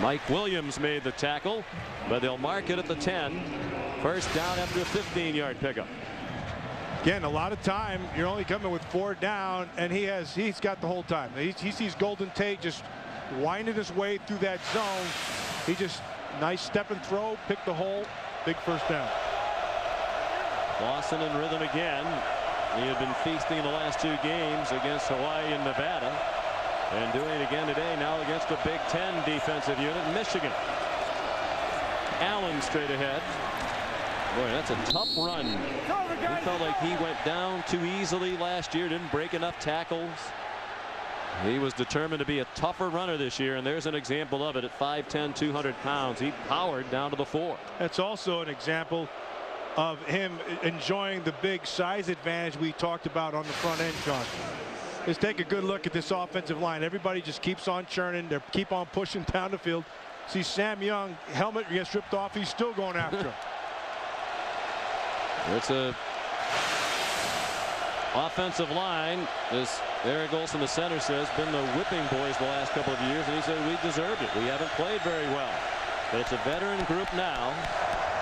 Mike Williams made the tackle, but they'll mark it at the 10. First down after a 15-yard pickup. Again, a lot of time. You're only coming with 4 down, and he's got the whole time. He sees Golden Tate just winding his way through that zone. He just nice step and throw, pick the hole, big first down. Clausen in rhythm again. He had been feasting the last 2 games against Hawaii and Nevada, and doing it again today now against a Big Ten defensive unit, Michigan. Allen straight ahead. Boy, that's a tough run. He felt like he went down too easily last year, didn't break enough tackles. He was determined to be a tougher runner this year, and there's an example of it at 5'10", 200 pounds. He powered down to the 4. That's also an example of him enjoying the big size advantage we talked about on the front end, Sean. Let's take a good look at this offensive line. Everybody just keeps on churning. They keep on pushing down the field. See Sam Young, helmet gets ripped off. He's still going after him. It's a offensive line, as Eric Olson, the center, says, been the whipping boys the last couple of years, and he said we deserved it. We haven't played very well, but it's a veteran group now,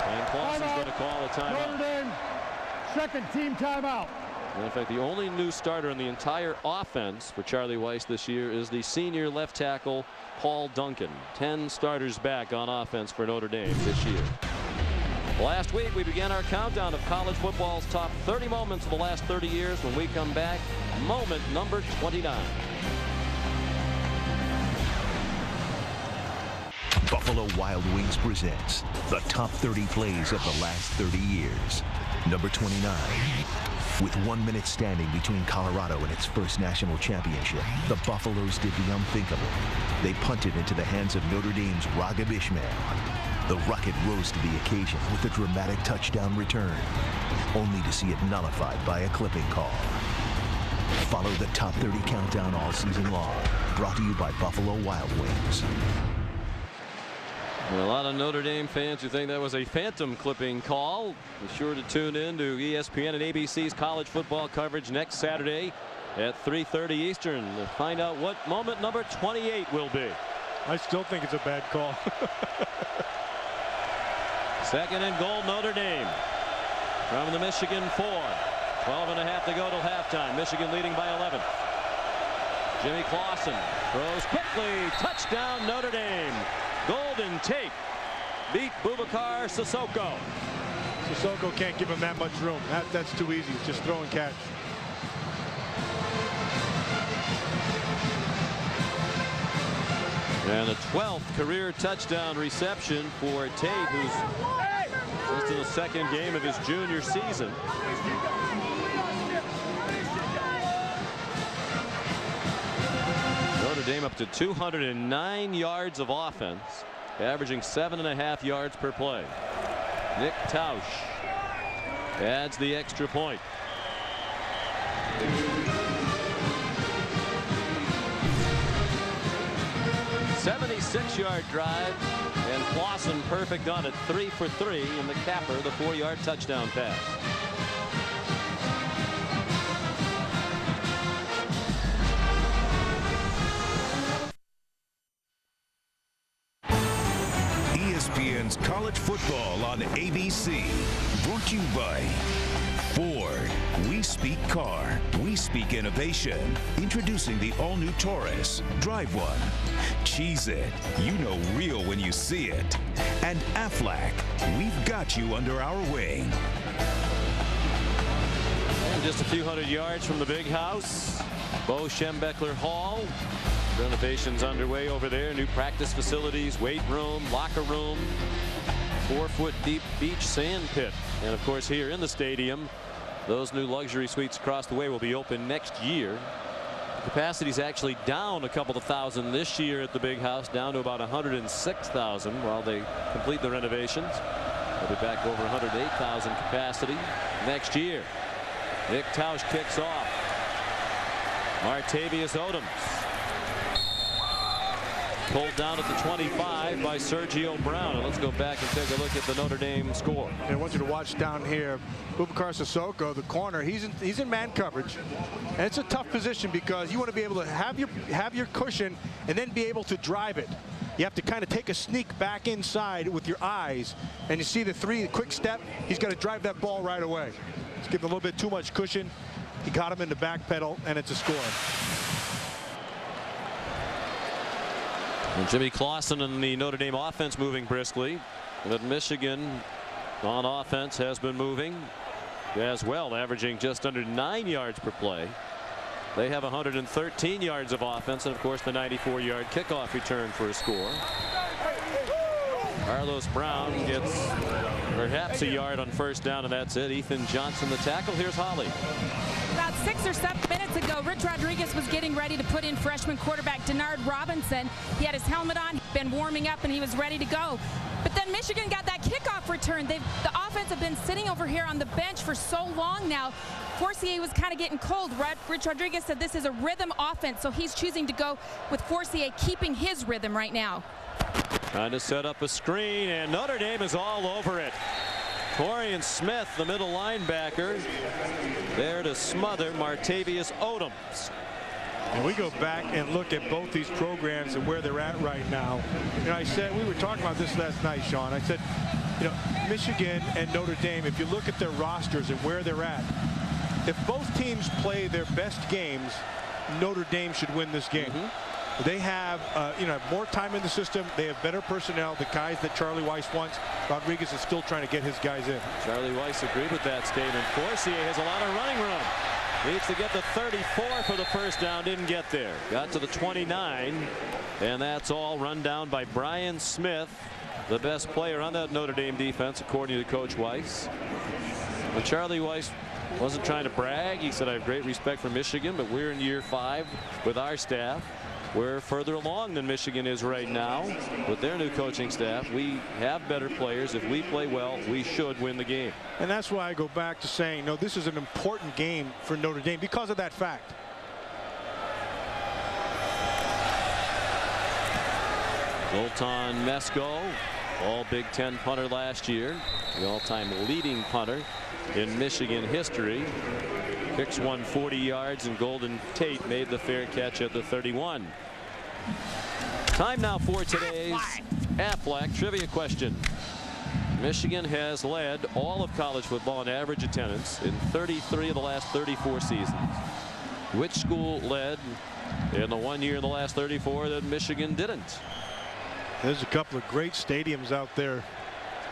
and Clausen's going to call a timeout. Notre Dame, second team timeout. And in fact, the only new starter in the entire offense for Charlie Weiss this year is the senior left tackle Paul Duncan. 10 starters back on offense for Notre Dame this year. Last week we began our countdown of college football's top 30 moments of the last 30 years. When we come back, moment number 29. Buffalo Wild Wings presents the top 30 plays of the last 30 years. Number 29. With 1 minute standing between Colorado and its first national championship, the Buffaloes did the unthinkable. They punted into the hands of Notre Dame's Raghib Ismail. The Rocket rose to the occasion with a dramatic touchdown return, only to see it nullified by a clipping call. Follow the top 30 countdown all season long. Brought to you by Buffalo Wild Wings. A lot of Notre Dame fans who think that was a phantom clipping call. Be sure to tune in to ESPN and ABC's college football coverage next Saturday at 3:30 Eastern to find out what moment number 28 will be. I still think it's a bad call. Second and goal, Notre Dame from the Michigan 4. 12.5 to go till halftime. Michigan leading by 11. Jimmy Clausen throws quickly. Touchdown, Notre Dame. Golden Tate beat Boubacar Sissoko. Sissoko can't give him that much room. That's too easy. It's just throw and catch. And a 12th career touchdown reception for Tate, who's just in the second game of his junior season. Notre Dame up to 209 yards of offense, averaging 7.5 yards per play. Nick Tausch adds the extra point. '76-yard drive, and Clausen perfect on it, 3 for 3 in the capper, the 4-yard touchdown pass. ESPN's college football on ABC, brought to you by Ford. We speak car. We speak innovation. Introducing the all-new Taurus. Drive one. Cheese it. You know real when you see it. And Aflac. We've got you under our wing. And just a few hundred yards from the big house, Bo Schembechler Hall. Renovations underway over there. New practice facilities, weight room, locker room, 4-foot deep beach sand pit. And of course, here in the stadium, those new luxury suites across the way will be open next year. Capacity is actually down a couple of thousand this year at the big house, down to about 106,000 while they complete the renovations. They'll be back over 108,000 capacity next year. Nick Tausch kicks off. Martavius Odoms pulled down at the 25 by Sergio Brown. And let's go back and take a look at the Notre Dame score. I want you to watch down here. Boubacar Sissoko, the corner, he's in man coverage, and it's a tough position because you want to be able to have your cushion and then be able to drive it. You have to kind of take a sneak back inside with your eyes, and you see the quick step. He's got to drive that ball right away. He's giving a little bit too much cushion. He got him in the back pedal, and it's a score. And Jimmy Clausen and the Notre Dame offense moving briskly. But Michigan on offense has been moving as well, averaging just under 9 yards per play. They have 113 yards of offense, and of course the 94-yard kickoff return for a score. Carlos Brown gets perhaps a yard on first down, and that's it. Ethan Johnson the tackle. Here's Holly. About 6 or 7 minutes ago, Rich Rodriguez was getting ready to put in freshman quarterback Denard Robinson. He had his helmet on, been warming up, and he was ready to go. But then Michigan got that kickoff return. The offense have been sitting over here on the bench for so long now. Forcier was kind of getting cold. Rich Rodriguez said this is a rhythm offense, so he's choosing to go with Forcier keeping his rhythm right now. Trying to set up a screen, and Notre Dame is all over it. Torian Smith, the middle linebacker, there to smother Martavius Odoms. And we go back and look at both these programs and where they're at right now. You know, I said, we were talking about this last night, Sean. I said, you know, Michigan and Notre Dame, if you look at their rosters and where they're at, if both teams play their best games, Notre Dame should win this game. They have, you know, more time in the system. They have better personnel. The guys that Charlie Weiss wants, Rodriguez is still trying to get his guys in. Charlie Weiss agreed with that statement. Forcier has a lot of running room. Needs to get the 34 for the first down. Didn't get there. Got to the 29. And that's all run down by Brian Smith, the best player on that Notre Dame defense, according to Coach Weiss. And Charlie Weiss wasn't trying to brag. He said, I have great respect for Michigan, but we're in year 5 with our staff. We're further along than Michigan is right now with their new coaching staff. We have better players. If we play well, we should win the game. And that's why I go back to saying, no, this is an important game for Notre Dame because of that fact. Zoltan Mesko, all Big Ten punter last year, the all-time leading punter in Michigan history. Kicks one 40 yards, and Golden Tate made the fair catch at the 31. Time now for today's Aflac trivia question. Michigan has led all of college football in average attendance in 33 of the last 34 seasons. Which school led in the 1 year in the last 34 that Michigan didn't? There's a couple of great stadiums out there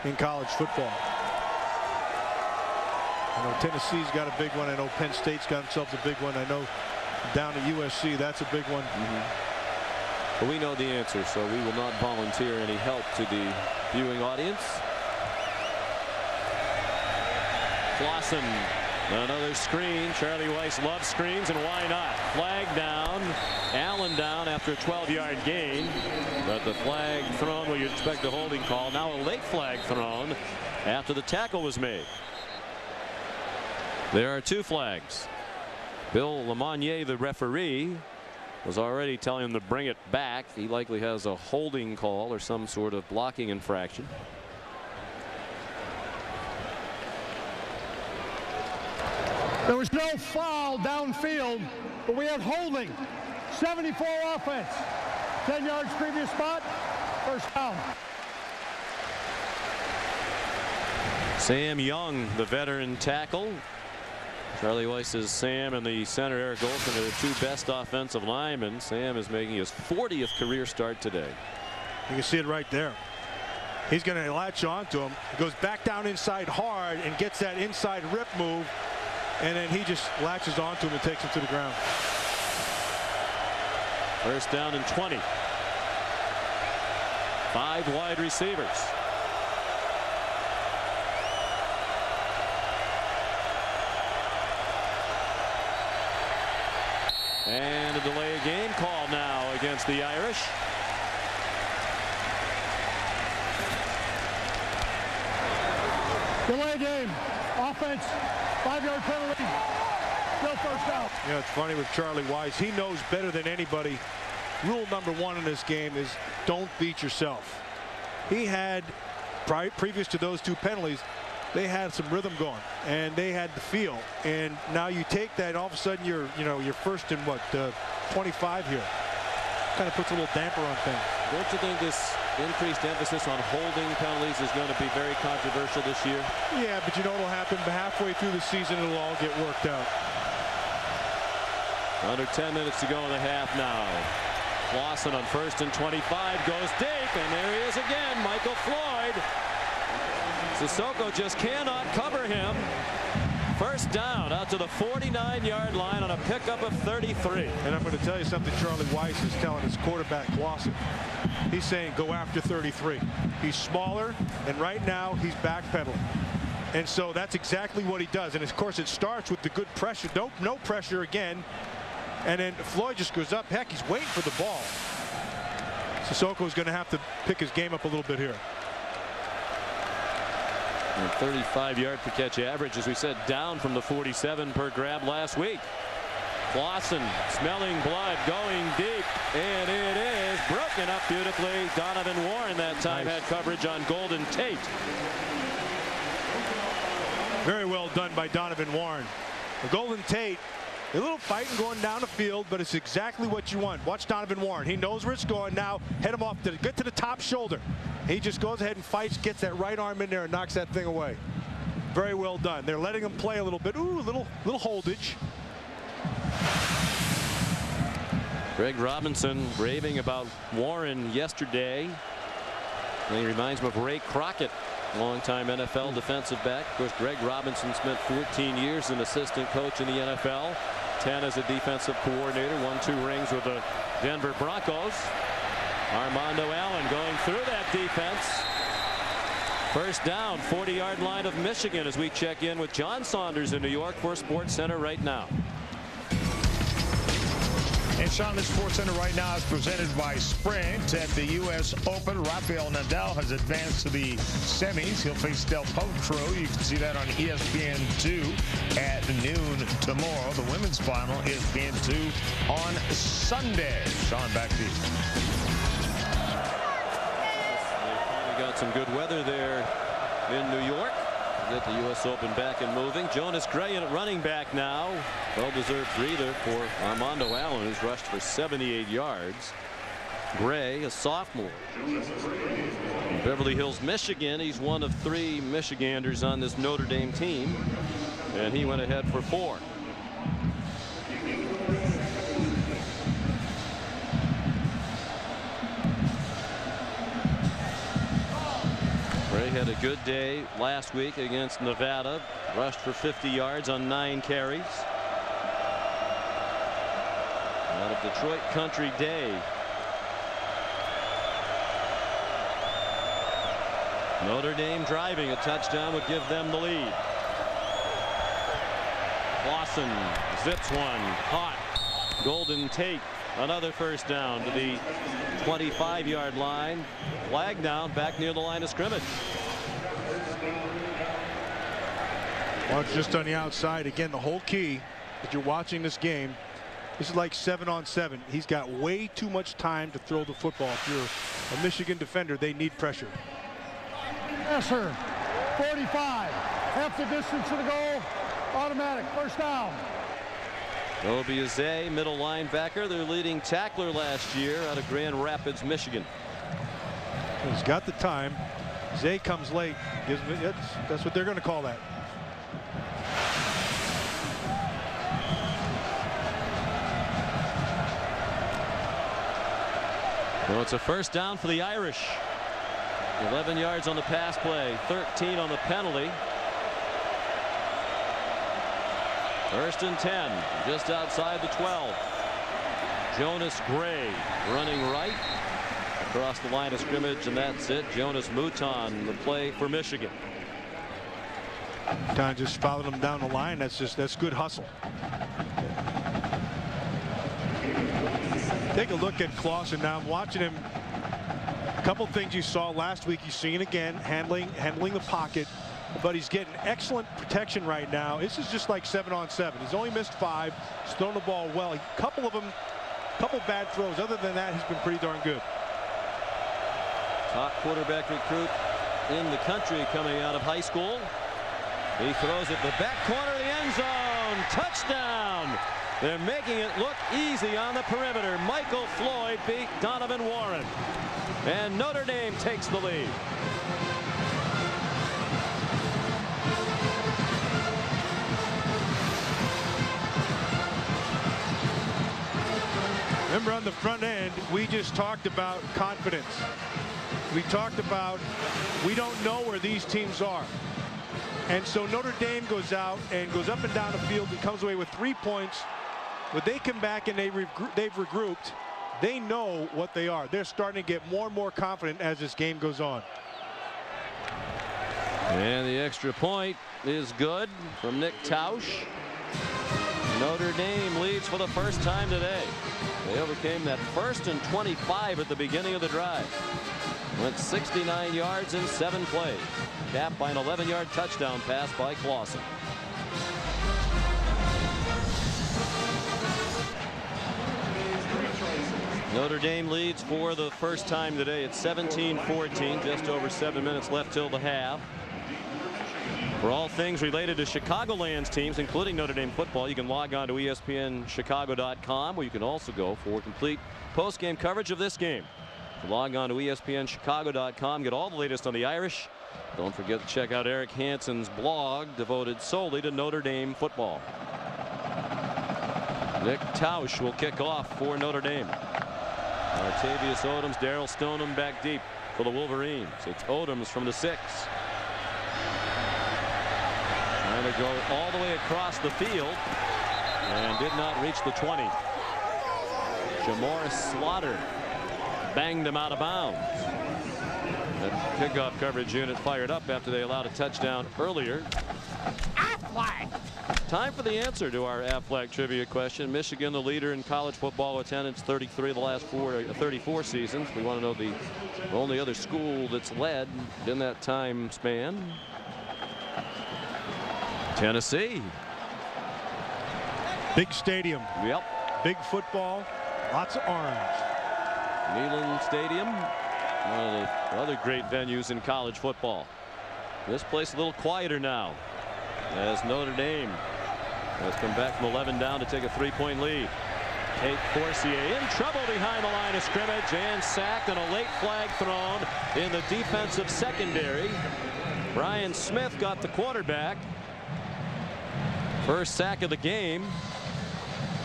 in college football. I know Tennessee's got a big one. I know Penn State's got themselves a big one. I know down at USC, that's a big one. But we know the answer, so we will not volunteer any help to the viewing audience. Clausen, another screen. Charlie Weiss loves screens, and why not? Flag down. Allen down after a 12-yard gain. But the flag thrown where you'd expect a holding call. Now a late flag thrown after the tackle was made. There are two flags. Bill Lemonnier, the referee, was already telling him to bring it back. He likely has a holding call or some sort of blocking infraction. There was no foul downfield, but we had holding. 74 offense. 10 yards previous spot. First down. Sam Young, the veteran tackle. Charlie Weiss says Sam and the center Eric Olson are the two best offensive linemen. Sam is making his 40th career start today. You can see it right there. He's going to latch on to him. He goes back down inside hard and gets that inside rip move. And then he just latches onto him and takes him to the ground. First down and 20. 5 wide receivers. And a delay of game call now against the Irish. Delay game. Offense. 5-yard penalty. Still first down. You know, it's funny with Charlie Weiss. He knows better than anybody. Rule number 1 in this game is don't beat yourself. He had, previous to those 2 penalties, they had some rhythm going and they had the feel. And now you take that, all of a sudden you're first in what, 25 here. Kind of puts a little damper on things. Don't you think this increased emphasis on holding penalties is going to be very controversial this year? Yeah, but you know what'll happen? Halfway through the season, it'll all get worked out. Under 10 minutes to go in the half now. Clausen on 1st and 25 goes deep, and there he is again, Michael Floyd. Sissoko just cannot cover him. First down out to the 49-yard line on a pickup of 33. And I'm going to tell you something Charlie Weiss is telling his quarterback Clausen. He's saying go after 33. He's smaller, and right now he's backpedaling. And so that's exactly what he does. And of course it starts with the good pressure. No pressure again. And then Floyd just goes up. Heck, he's waiting for the ball. Sissoko's going to have to pick his game up a little bit here. And 35-yard per catch average, as we said, down from the 47 per grab last week. Clausen smelling blood, going deep, and it is broken up beautifully. Donovan Warren that time had coverage on Golden Tate. Very well done by Donovan Warren. The Golden Tate, a little fighting going down the field, but it's exactly what you want. Watch Donovan Warren. He knows where it's going now. Head him off to get to the top shoulder. He just goes ahead and fights, gets that right arm in there and knocks that thing away. Very well done. They're letting him play a little bit. Ooh, little holdage. Greg Robinson raving about Warren yesterday. And he reminds me of Ray Crockett, longtime NFL defensive back. Of course, Greg Robinson spent 14 years as an assistant coach in the NFL, 10 as a defensive coordinator, won 2 rings with the Denver Broncos. Armando Allen going through that defense. First down, 40-yard line of Michigan as we check in with John Saunders in New York for Sports Center right now. And Sean, this Sports Center right now is presented by Sprint at the U.S. Open. Rafael Nadal has advanced to the semis. He'll face Del Potro. You can see that on ESPN2 at noon tomorrow. The women's final, ESPN2 on Sunday. Sean, back to you. Got some good weather there in New York. Get the U.S. Open back and moving. Jonas Gray in at running back now. Well-deserved breather for Armando Allen, who's rushed for 78 yards. Gray, a sophomore. In Beverly Hills, Michigan. He's one of 3 Michiganders on this Notre Dame team, and he went ahead for 4. Gray had a good day last week against Nevada. Rushed for 50 yards on 9 carries. Out of Detroit Country Day. Notre Dame driving. A touchdown would give them the lead. Clausen zips one. Caught. Golden Tate. Another first down to the 25-yard line. Flag down back near the line of scrimmage. Well, it's just on the outside. Again, the whole key, if you're watching this game, this is like 7-on-7. He's got way too much time to throw the football. If you're a Michigan defender, they need pressure. Esser, 45. Half the distance to the goal. Automatic. First down. Obieze, middle linebacker, their leading tackler last year out of Grand Rapids, Michigan. He's got the time. Zay comes late. That's what they're going to call that. Well, it's a first down for the Irish. 11 yards on the pass play, 13 on the penalty. First and 10, just outside the 12. Jonas Gray running right across the line of scrimmage, and that's it. Jonas Mouton, the play for Michigan. Mouton just followed him down the line. That's good hustle. Take a look at Clausen now. I'm watching him. A couple things you saw last week, you've seen again, handling the pocket, but he's getting excellent protection right now. This is just like 7-on-7. He's only missed 5. He's thrown the ball well. A couple bad throws. Other than that, he's been pretty darn good. Top quarterback recruit in the country coming out of high school. He throws it the back corner of the end zone. Touchdown. They're making it look easy on the perimeter. Michael Floyd beat Donovan Warren. And Notre Dame takes the lead. Remember, on the front end, we just talked about confidence. We talked about we don't know where these teams are. And so Notre Dame goes out and goes up and down the field and comes away with 3 points. But they come back and they've regrouped. They know what they are. They're starting to get more and more confident as this game goes on. And the extra point is good from Nick Tausch. Notre Dame leads for the first time today. They overcame that 1st and 25 at the beginning of the drive. Went 69 yards in 7 plays. Capped by an 11-yard touchdown pass by Clausen. Notre Dame leads for the first time today. It's 17-14, just over 7 minutes left till the half. For all things related to Chicagoland's teams, including Notre Dame football, you can log on to ESPNChicago.com, where you can also go for complete post-game coverage of this game. Log on to ESPNChicago.com, get all the latest on the Irish. Don't forget to check out Eric Hansen's blog devoted solely to Notre Dame football. Nick Tausch will kick off for Notre Dame. Artavius Odoms, Darrell Stoneham back deep for the Wolverines. It's Odoms from the 6. Trying to go all the way across the field and did not reach the 20. Jamar Slaughter banged him out of bounds. That kickoff coverage unit fired up after they allowed a touchdown earlier. Aflac. Time for the answer to our Aflac trivia question. Michigan, the leader in college football attendance, 33 of the last 34 seasons. We want to know the only other school that's led in that time span. Tennessee. Big stadium. Yep. Big football. Lots of orange. Neyland Stadium. One of the other great venues in college football. This place a little quieter now as Notre Dame has come back from 11 down to take a 3-point lead. Tate Forcier in trouble behind the line of scrimmage and sacked, and a late flag thrown in the defensive secondary. Brian Smith got the quarterback. First sack of the game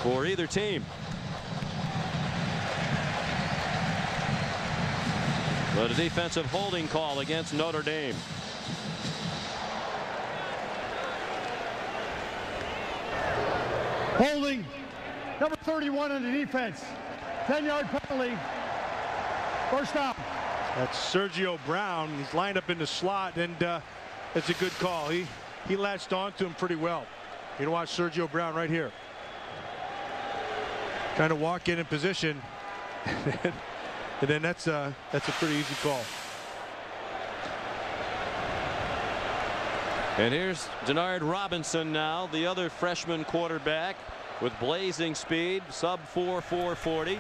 for either team. But a defensive holding call against Notre Dame. Holding number 31 on the defense. 10-yard penalty. First down. That's Sergio Brown. He's lined up in the slot, and it's a good call. He latched onto him pretty well. You know, watch Sergio Brown right here. Trying to walk in position. And then that's a pretty easy call. And here's Denard Robinson now, the other freshman quarterback with blazing speed, sub 4.40. And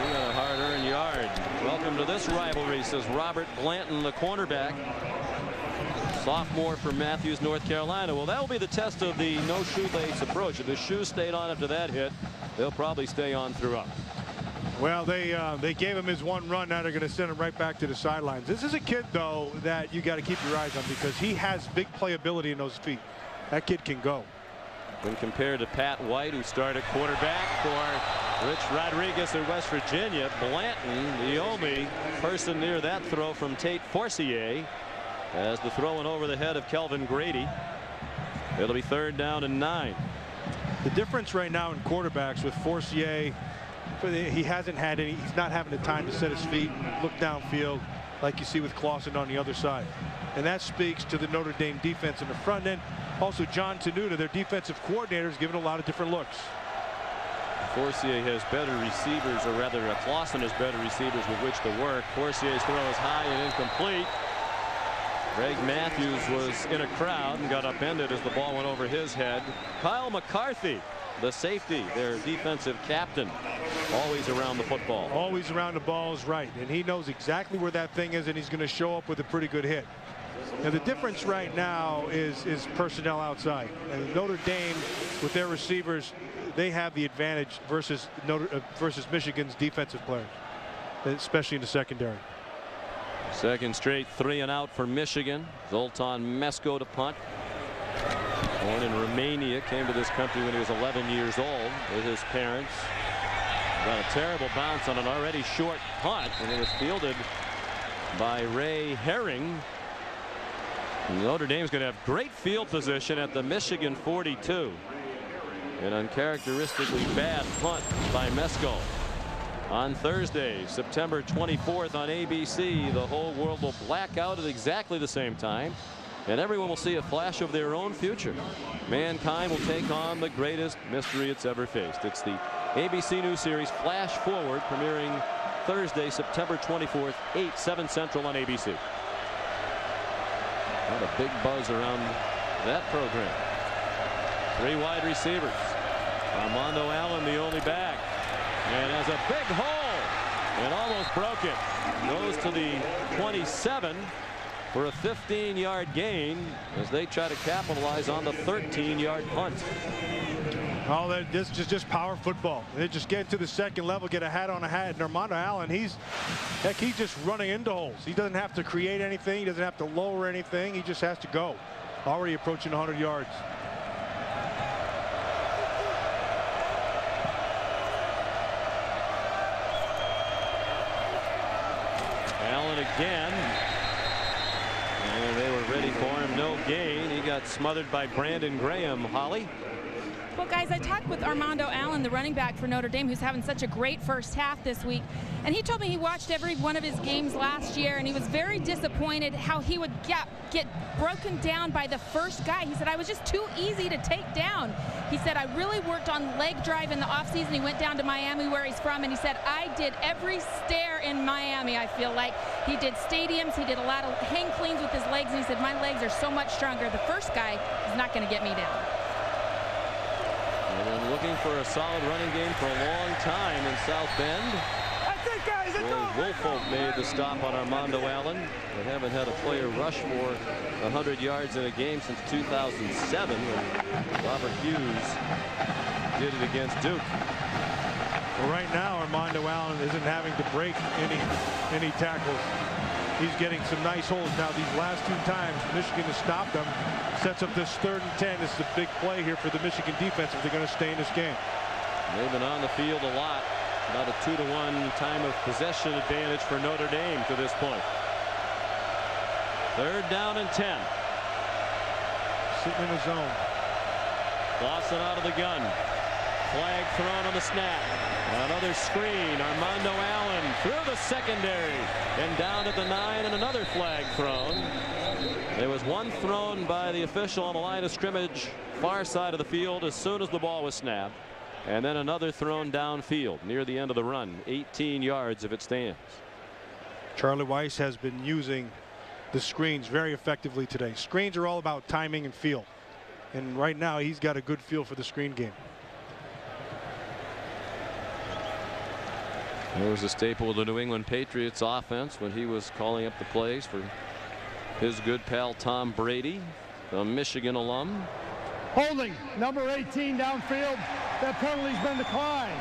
we got a hard-earned yard. Welcome to this rivalry, says Robert Blanton, the cornerback. Sophomore from Matthews, North Carolina. Well, that will be the test of the no shoelace approach. If the shoes stayed on after that hit, they'll probably stay on throughout. Well, they gave him his one run. Now they're going to send him right back to the sidelines. This is a kid, though, that you got to keep your eyes on because he has big playability in those feet. That kid can go. When compared to Pat White, who started quarterback for Rich Rodriguez in West Virginia, Blanton, the only person near that throw from Tate Forcier, as the throwing over the head of Kelvin Grady. It'll be 3rd down and 9. The difference right now in quarterbacks with Forcier, he hasn't had any. He's not having the time to set his feet and look downfield like you see with Clausen on the other side. And that speaks to the Notre Dame defense in the front end. Also, John Tenuta, their defensive coordinator, is giving a lot of different looks. Forcier has better receivers, or rather Clausen has better receivers with which to work. Forcier's throw is high and incomplete. Greg Matthews was in a crowd and got upended as the ball went over his head. Kyle McCarthy, the safety, their defensive captain, always around the football. Always around the ball is right, and he knows exactly where that thing is, and he's going to show up with a pretty good hit. And the difference right now is personnel outside. And Notre Dame, with their receivers, they have the advantage versus Michigan's defensive players, especially in the secondary. Second straight 3 and out for Michigan. Zoltan Mesko to punt. Born in Romania, came to this country when he was 11 years old with his parents. Got a terrible bounce on an already short punt, and it was fielded by Ray Herring. Notre Dame's going to have great field position at the Michigan 42. An uncharacteristically bad punt by Mesko. On Thursday, September 24th on ABC, the whole world will black out at exactly the same time, and everyone will see a flash of their own future. Mankind will take on the greatest mystery it's ever faced. It's the ABC News series Flash Forward, premiering Thursday, September 24th, 7 Central on ABC. What a big buzz around that program. 3 wide receivers. Armando Allen, the only back. And has a big hole and almost broke it. Goes to the 27 for a 15-yard gain as they try to capitalize on the 13-yard punt. Oh, this is just power football. They just get to the second level, get a hat on a hat. And Armando Allen, he's just running into holes. He doesn't have to create anything. He doesn't have to lower anything. He just has to go. Already approaching 100 yards. Allen again. And they were ready for him. No gain. He got smothered by Brandon Graham. Holly? Well, guys, I talked with Armando Allen, the running back for Notre Dame, who's having such a great first half this week. And he told me he watched every one of his games last year, and he was very disappointed how he would get broken down by the first guy. He said, I was just too easy to take down. He said, I really worked on leg drive in the offseason. He went down to Miami, where he's from, and he said, I did every stair in Miami, I feel like. He did stadiums. He did a lot of hang cleans with his legs, and he said, my legs are so much stronger. The first guy is not going to get me down. been looking for a solid running game for a long time in South Bend. Wolfolk made the stop on Armando Allen. They haven't had a player rush for 100 yards in a game since 2007 when Robert Hughes did it against Duke. Well, right now Armando Allen isn't having to break any tackles. He's getting some nice holds. Now these last 2 times Michigan has stopped them. Sets up this 3rd and 10. This is a big play here for the Michigan defense if they're going to stay in this game. They've been on the field a lot. About a 2-to-1 time of possession advantage for Notre Dame to this point. 3rd down and 10. Sitting in the zone. Lawson out of the gun. Flag thrown on the snap. Another screen. Armando Allen through the secondary and down at the 9, and another flag thrown. There was one thrown by the official on the line of scrimmage, far side of the field, as soon as the ball was snapped. And then another thrown downfield near the end of the run. 18 yards if it stands. Charlie Weiss has been using the screens very effectively today. Screens are all about timing and feel. And right now he's got a good feel for the screen game. There was a staple of the New England Patriots offense when he was calling up the plays for his good pal Tom Brady, the Michigan alum. Holding number 18 downfield. That penalty's been declined.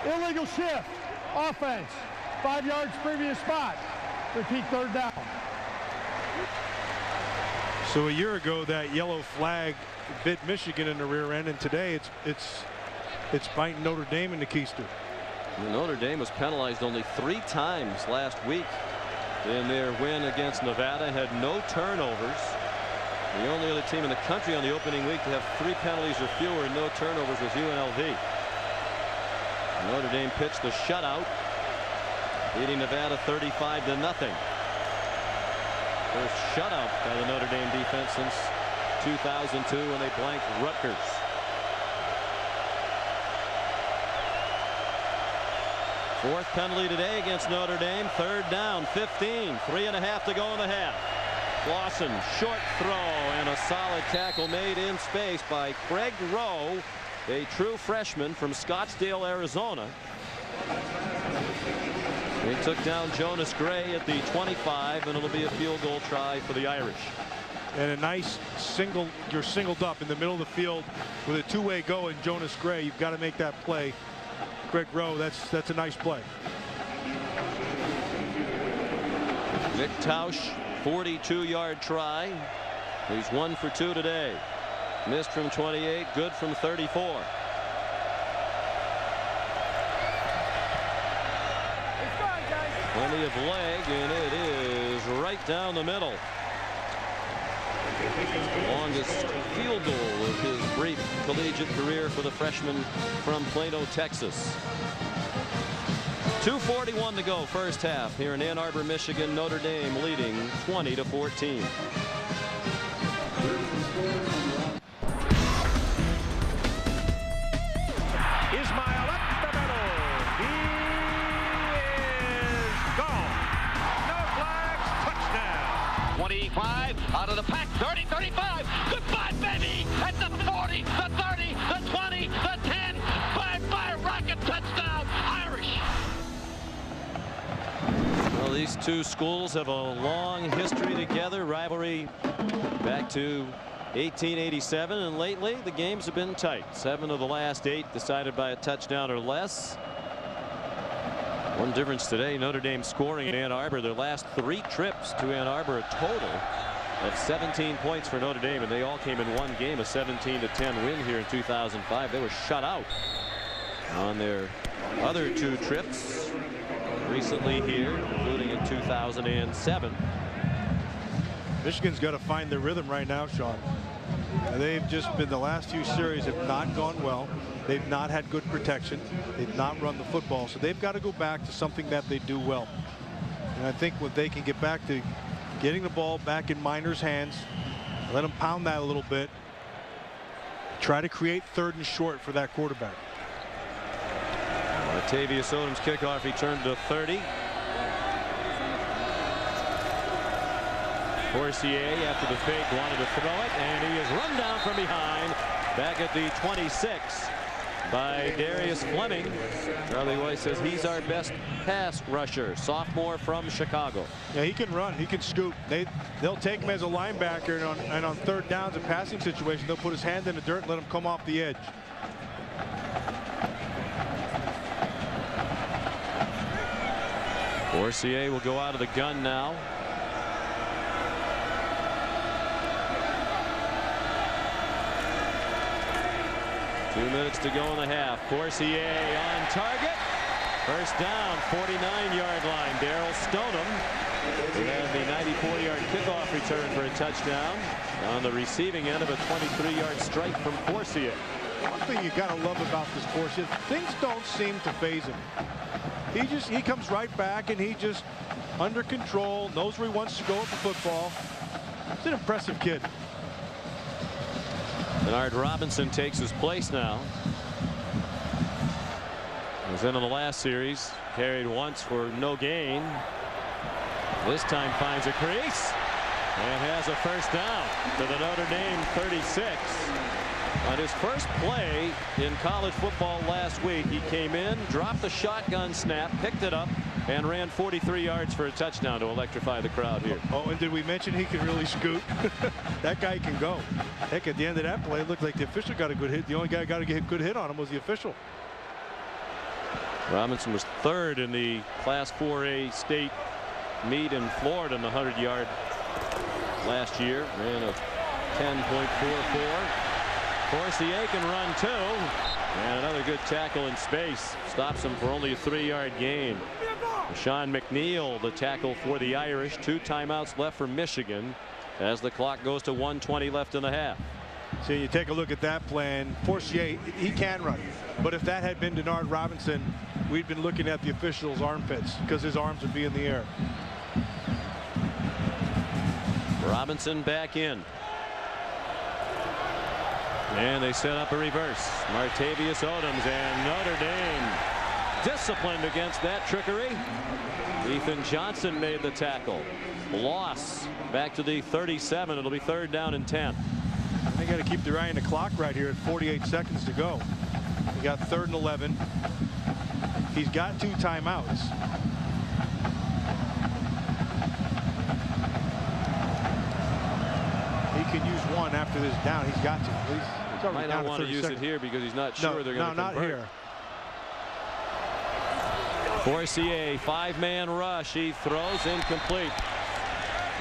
Illegal shift. Offense. 5 yards previous spot. Repeat 3rd down. So a year ago that yellow flag bit Michigan in the rear end, and today it's biting Notre Dame in the keister. Notre Dame was penalized only 3 times last week in their win against Nevada. Had no turnovers. The only other team in the country on the opening week to have 3 penalties or fewer and no turnovers was UNLV. Notre Dame pitched the shutout, beating Nevada 35-0. First shutout by the Notre Dame defense since 2002 when they blanked Rutgers. Fourth penalty today against Notre Dame. 3rd down, 15, 3.5 to go in the half. Lawson, short throw, and a solid tackle made in space by Craig Rowe, a true freshman from Scottsdale, Arizona. He took down Jonas Gray at the 25, and it'll be a field goal try for the Irish. And a nice single. You're singled up in the middle of the field with a 2-way go, and Jonas Gray, you've got to make that play. Craig Rowe, that's a nice play. Nick Tausch, 42-yard try. He's 1 for 2 today. Missed from 28, good from 34. Plenty of leg, and it is right down the middle. Longest field goal of his brief collegiate career for the freshman from Plano, Texas. 2:41 to go, first half here in Ann Arbor, Michigan. Notre Dame leading 20-14. Ismail up the middle. He is gone. No flags. Touchdown. 25 out of the pack. 30, 35. Goodbye, baby. At the 40, the 30, the 20, the 10. Bye-bye, rocket touchdown. Irish. Well, these two schools have a long history together. Rivalry back to 1887, and lately the games have been tight. 7 of the last 8 decided by a touchdown or less. One difference today, Notre Dame scoring in Ann Arbor. Their last 3 trips to Ann Arbor, a total of 17 points for Notre Dame, and they all came in one game, a 17-10 win here in 2005. They were shut out on their other 2 trips recently here, including in 2007. Michigan's got to find their rhythm right now, Sean. They've just been, the last few series have not gone well. They've not had good protection. They've not run the football. So they've got to go back to something that they do well. And I think when they can get back to getting the ball back in Miner's hands, let them pound that a little bit, try to create 3rd and short for that quarterback. Latavius Odom's kickoff returned to 30. Forcier, after the fake, wanted to throw it, and he is run down from behind back at the 26. by Darius Fleming. Charlie Weiss says he's our best pass rusher, sophomore from Chicago. Yeah, he can run, he can scoop. They'll take him as a linebacker, and on third downs, a passing situation, they'll put his hand in the dirt and let him come off the edge. Forcier will go out of the gun now. Two minutes to go in the half. Forcier on target. First down, 49-yard line. Darryl Stoneham. He had the 94-yard kickoff return for a touchdown on the receiving end of a 23-yard strike from Forcier. One thing you gotta love about this Forcier, things don't seem to faze him. He comes right back, and he just under control, knows where he wants to go with the football. It's an impressive kid. Bernard Robinson takes his place now. He was in on the last series, carried once for no gain. This time finds a crease and has a first down to the Notre Dame 36. On his first play in college football last week, he came in, dropped the shotgun snap, picked it up, and ran 43 yards for a touchdown to electrify the crowd here. Oh, and did we mention he can really scoot? That guy can go. Heck, at the end of that play, it looked like the official got a good hit. The only guy who got a good hit on him was the official. Robinson was third in the Class 4A state meet in Florida in the 100-yard last year. Ran a 10.44. Forcier can run too. And another good tackle in space. Stops him for only a 3-yard gain. Sean McNeil, the tackle for the Irish. 2 timeouts left for Michigan as the clock goes to 1:20 left in the half. So you take a look at that plan. Forcier, he can run. But if that had been Bernard Robinson, we'd been looking at the official's armpits because his arms would be in the air. Robinson back in. And they set up a reverse. Martavius Odoms, and Notre Dame disciplined against that trickery. Ethan Johnson made the tackle. Loss back to the 37. It'll be 3rd down and 10. They got to keep their eye on the clock right here at 48 seconds to go. He got 3rd and 11. He's got 2 timeouts. He can use one after this down. He's got to. He might not want to use it here because he's not sure they're going to convert. No, not here. Forcier, 5-man rush. He throws incomplete.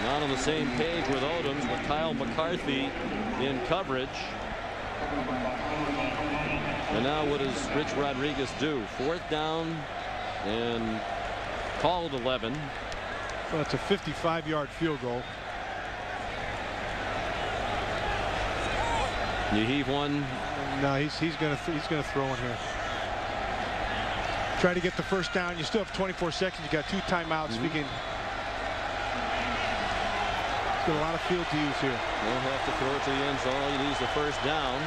Not on the same page with Odoms, with Kyle McCarthy in coverage. And now what does Rich Rodriguez do? 4th down and called 11. Well, it's a 55-yard field goal. You heave one. No, he's gonna throw in here. Try to get the first down. You still have 24 seconds. You got 2 timeouts. We can. He's got a lot of field to use here. He'll have to throw it to the end zone. All he needs the first down.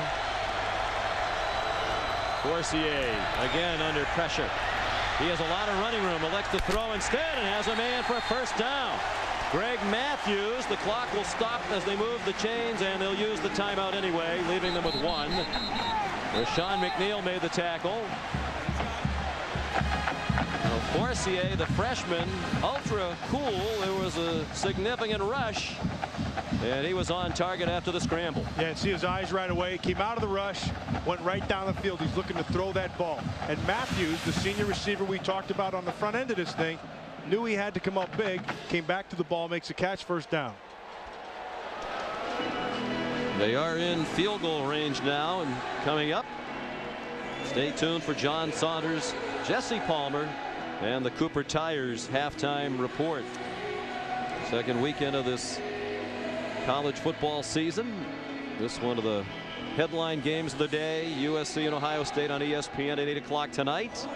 Forcier again under pressure. He has a lot of running room. Elects to throw instead and has a man for a first down. Greg Matthews. The clock will stop as they move the chains, and they'll use the timeout anyway, leaving them with 1. Sean McNeil made the tackle. Forcier, the freshman, ultra cool. There was a significant rush, and he was on target after the scramble. Yeah, and see his eyes right away. Came out of the rush, went right down the field. He's looking to throw that ball. And Matthews, the senior receiver we talked about on the front end of this thing, knew he had to come up big, came back to the ball, makes a catch, first down. They are in field goal range now, and coming up, stay tuned for John Saunders, Jesse Palmer, and the Cooper Tires halftime report. Second weekend of this college football season. This one of the headline games of the day. USC and Ohio State on ESPN at 8 o'clock tonight.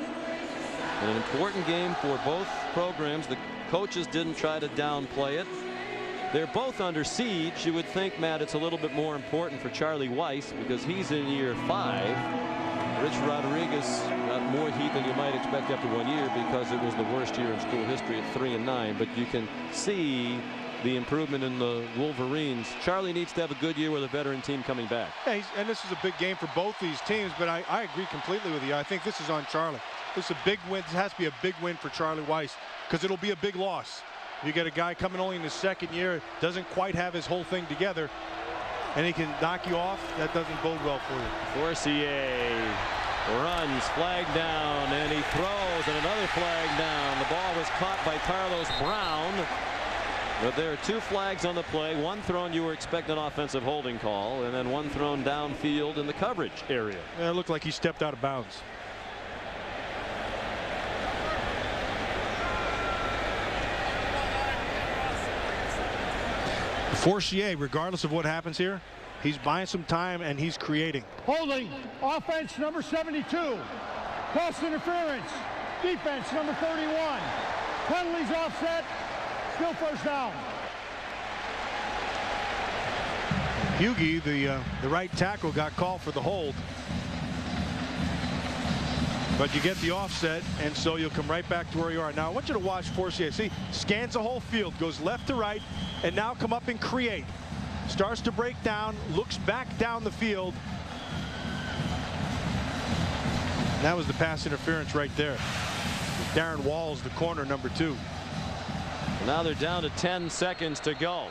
And an important game for both programs. The coaches didn't try to downplay it. They're both under siege. You would think, Matt, it's a little bit more important for Charlie Weiss because he's in year 5. Rich Rodriguez got more heat than you might expect after 1 year because it was the worst year in school history at 3-9. But you can see the improvement in the Wolverines. Charlie needs to have a good year with a veteran team coming back. Yeah, and this is a big game for both these teams, but I agree completely with you. I think this is on Charlie. This is a big win. This has to be a big win for Charlie Weiss because it'll be a big loss. You get a guy coming only in his second year, doesn't quite have his whole thing together, and he can knock you off. That doesn't bode well for you. Forcier runs, flag down, and he throws, and another flag down. The ball was caught by Carlos Brown. But there are 2 flags on the play. One thrown, you were expecting an offensive holding call, and then one thrown downfield in the coverage area. Yeah, it looked like he stepped out of bounds. Forcier, regardless of what happens here, he's buying some time and he's creating. Holding, offense number 72. Pass interference, defense number 31. Penalties offset, still first down. Hughie, the right tackle, got called for the hold. But you get the offset, and so you'll come right back to where you are. Now, I want you to watch Forcier. See, scans the whole field, goes left to right, and now come up and create. Starts to break down, looks back down the field. That was the pass interference right there. Darren Walls, the corner, number 2. Now they're down to 10 seconds to go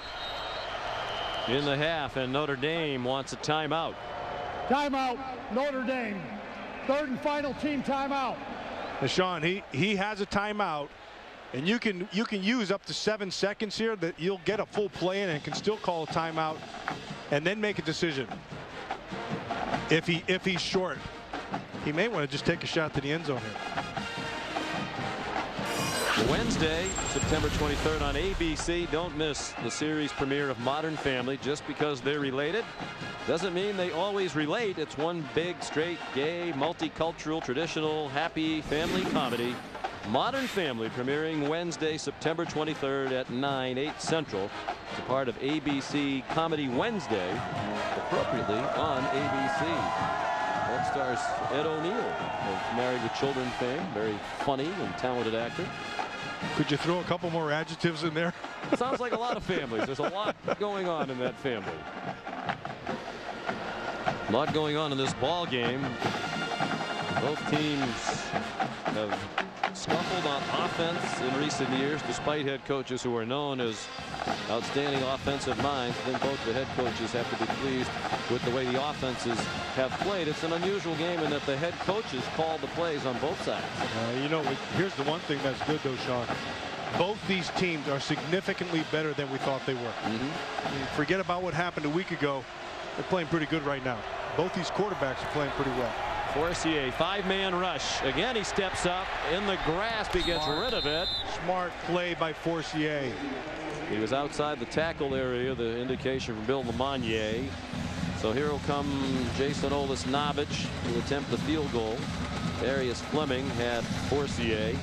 in the half, and Notre Dame wants a timeout. Timeout, Notre Dame. 3rd and final team timeout. Now, Sean, he has a timeout, and you can use up to 7 seconds here. That you'll get a full play in and can still call a timeout, and then make a decision. If he's short, he may want to just take a shot to the end zone here. Wednesday, September 23rd on ABC. Don't miss the series premiere of Modern Family. Just because they're related doesn't mean they always relate. It's one big, straight, gay, multicultural, traditional, happy family comedy. Modern Family premiering Wednesday, September 23rd at 9/8 Central. It's a part of ABC Comedy Wednesday, appropriately on ABC. That stars Ed O'Neill of Married with Children fame. Very funny and talented actor. Could you throw a couple more adjectives in there? Sounds like a lot of families. There's a lot going on in that family. A lot going on in this ball game. Both teams have scuffled on offense in recent years, despite head coaches who are known as outstanding offensive minds. I think both the head coaches have to be pleased with the way the offenses have played. It's an unusual game in that the head coaches call the plays on both sides. You know, here's the one thing that's good, though, Sean. Both these teams are significantly better than we thought they were. I mean, forget about what happened a week ago. They're playing pretty good right now. Both these quarterbacks are playing pretty well. Forcier, 5-man rush. Again, he steps up in the grasp. He gets rid of it. Smart play by Forcier. He was outside the tackle area, the indication from Bill Lamagnier. So here will come Jason Olisnovich to attempt the field goal. Darius Fleming had Forcier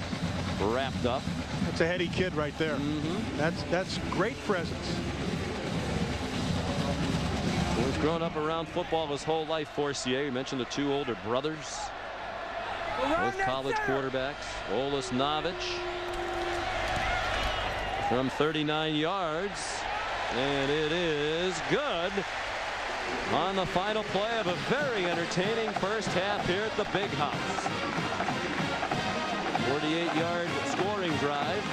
wrapped up. That's a heady kid right there. That's great presence. He's grown up around football his whole life. Forcier, you mentioned the 2 older brothers, both college quarterbacks. Olisnovich from 39 yards, and it is good on the final play of a very entertaining first half here at the Big House. 48-yard scoring drive.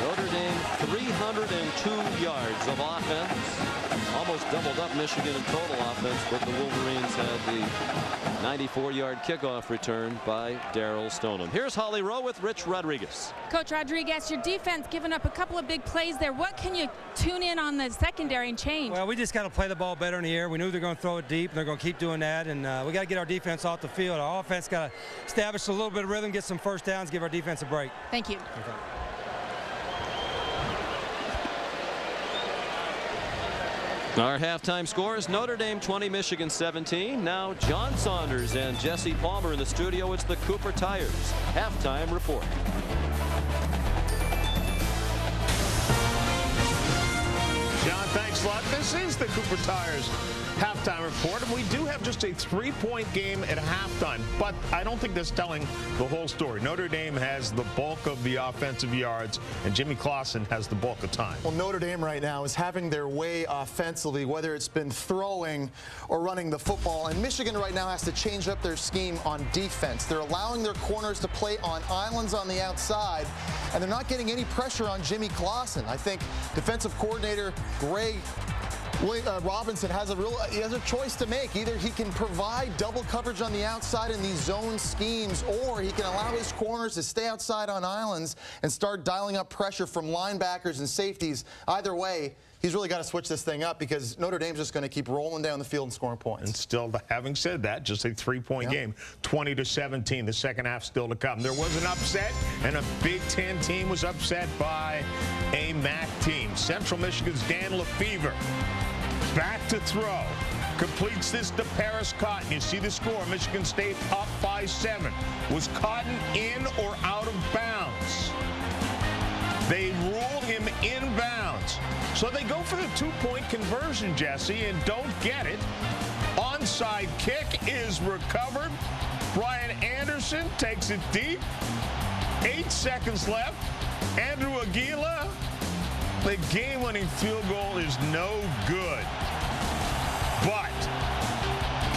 Notre Dame 302 yards of offense. Almost doubled up Michigan in total offense, but the Wolverines had the 94-yard kickoff return by Darrell Stoneham. Here's Holly Rowe with Rich Rodriguez. Coach Rodriguez, your defense giving up a couple of big plays there. What can you tune in on the secondary and change? Well, we just got to play the ball better in the air. We knew they're going to throw it deep, and they're going to keep doing that. And we got to get our defense off the field. Our offense got to establish a little bit of rhythm, get some first downs, give our defense a break. Thank you. Okay. Our halftime scores: Notre Dame 20, Michigan 17. Now John Saunders and Jesse Palmer in the studio. It's the Cooper Tires halftime report. John Thanks a lot. This is the Cooper Tires halftime report, and we do have just a 3-point game at halftime, but I don't think that's telling the whole story. Notre Dame has the bulk of the offensive yards, and Jimmy Clausen has the bulk of time. Well, Notre Dame right now is having their way offensively, whether it's been throwing or running the football, and Michigan right now has to change up their scheme on defense. They're allowing their corners to play on islands on the outside, and they're not getting any pressure on Jimmy Clausen. I think defensive coordinator Greg Robinson has a choice to make. Either he can provide double coverage on the outside in these zone schemes, or he can allow his corners to stay outside on islands and start dialing up pressure from linebackers and safeties. Either way, he's really got to switch this thing up because Notre Dame's just going to keep rolling down the field and scoring points. And still, having said that, just a 3-point game, 20-17. The second half still to come. There was an upset, and a Big Ten team was upset by a MAC team. Central Michigan's Dan Lefevre back to throw. Completes this to Paris Cotton. You see the score. Michigan State up by 7. Was Cotton in or out of bounds? They ruled him inbounds. So they go for the 2-point conversion, Jesse, and don't get it. Onside kick is recovered. Brian Anderson takes it deep. 8 seconds left. Andrew Aguila, the game-winning field goal is no good. But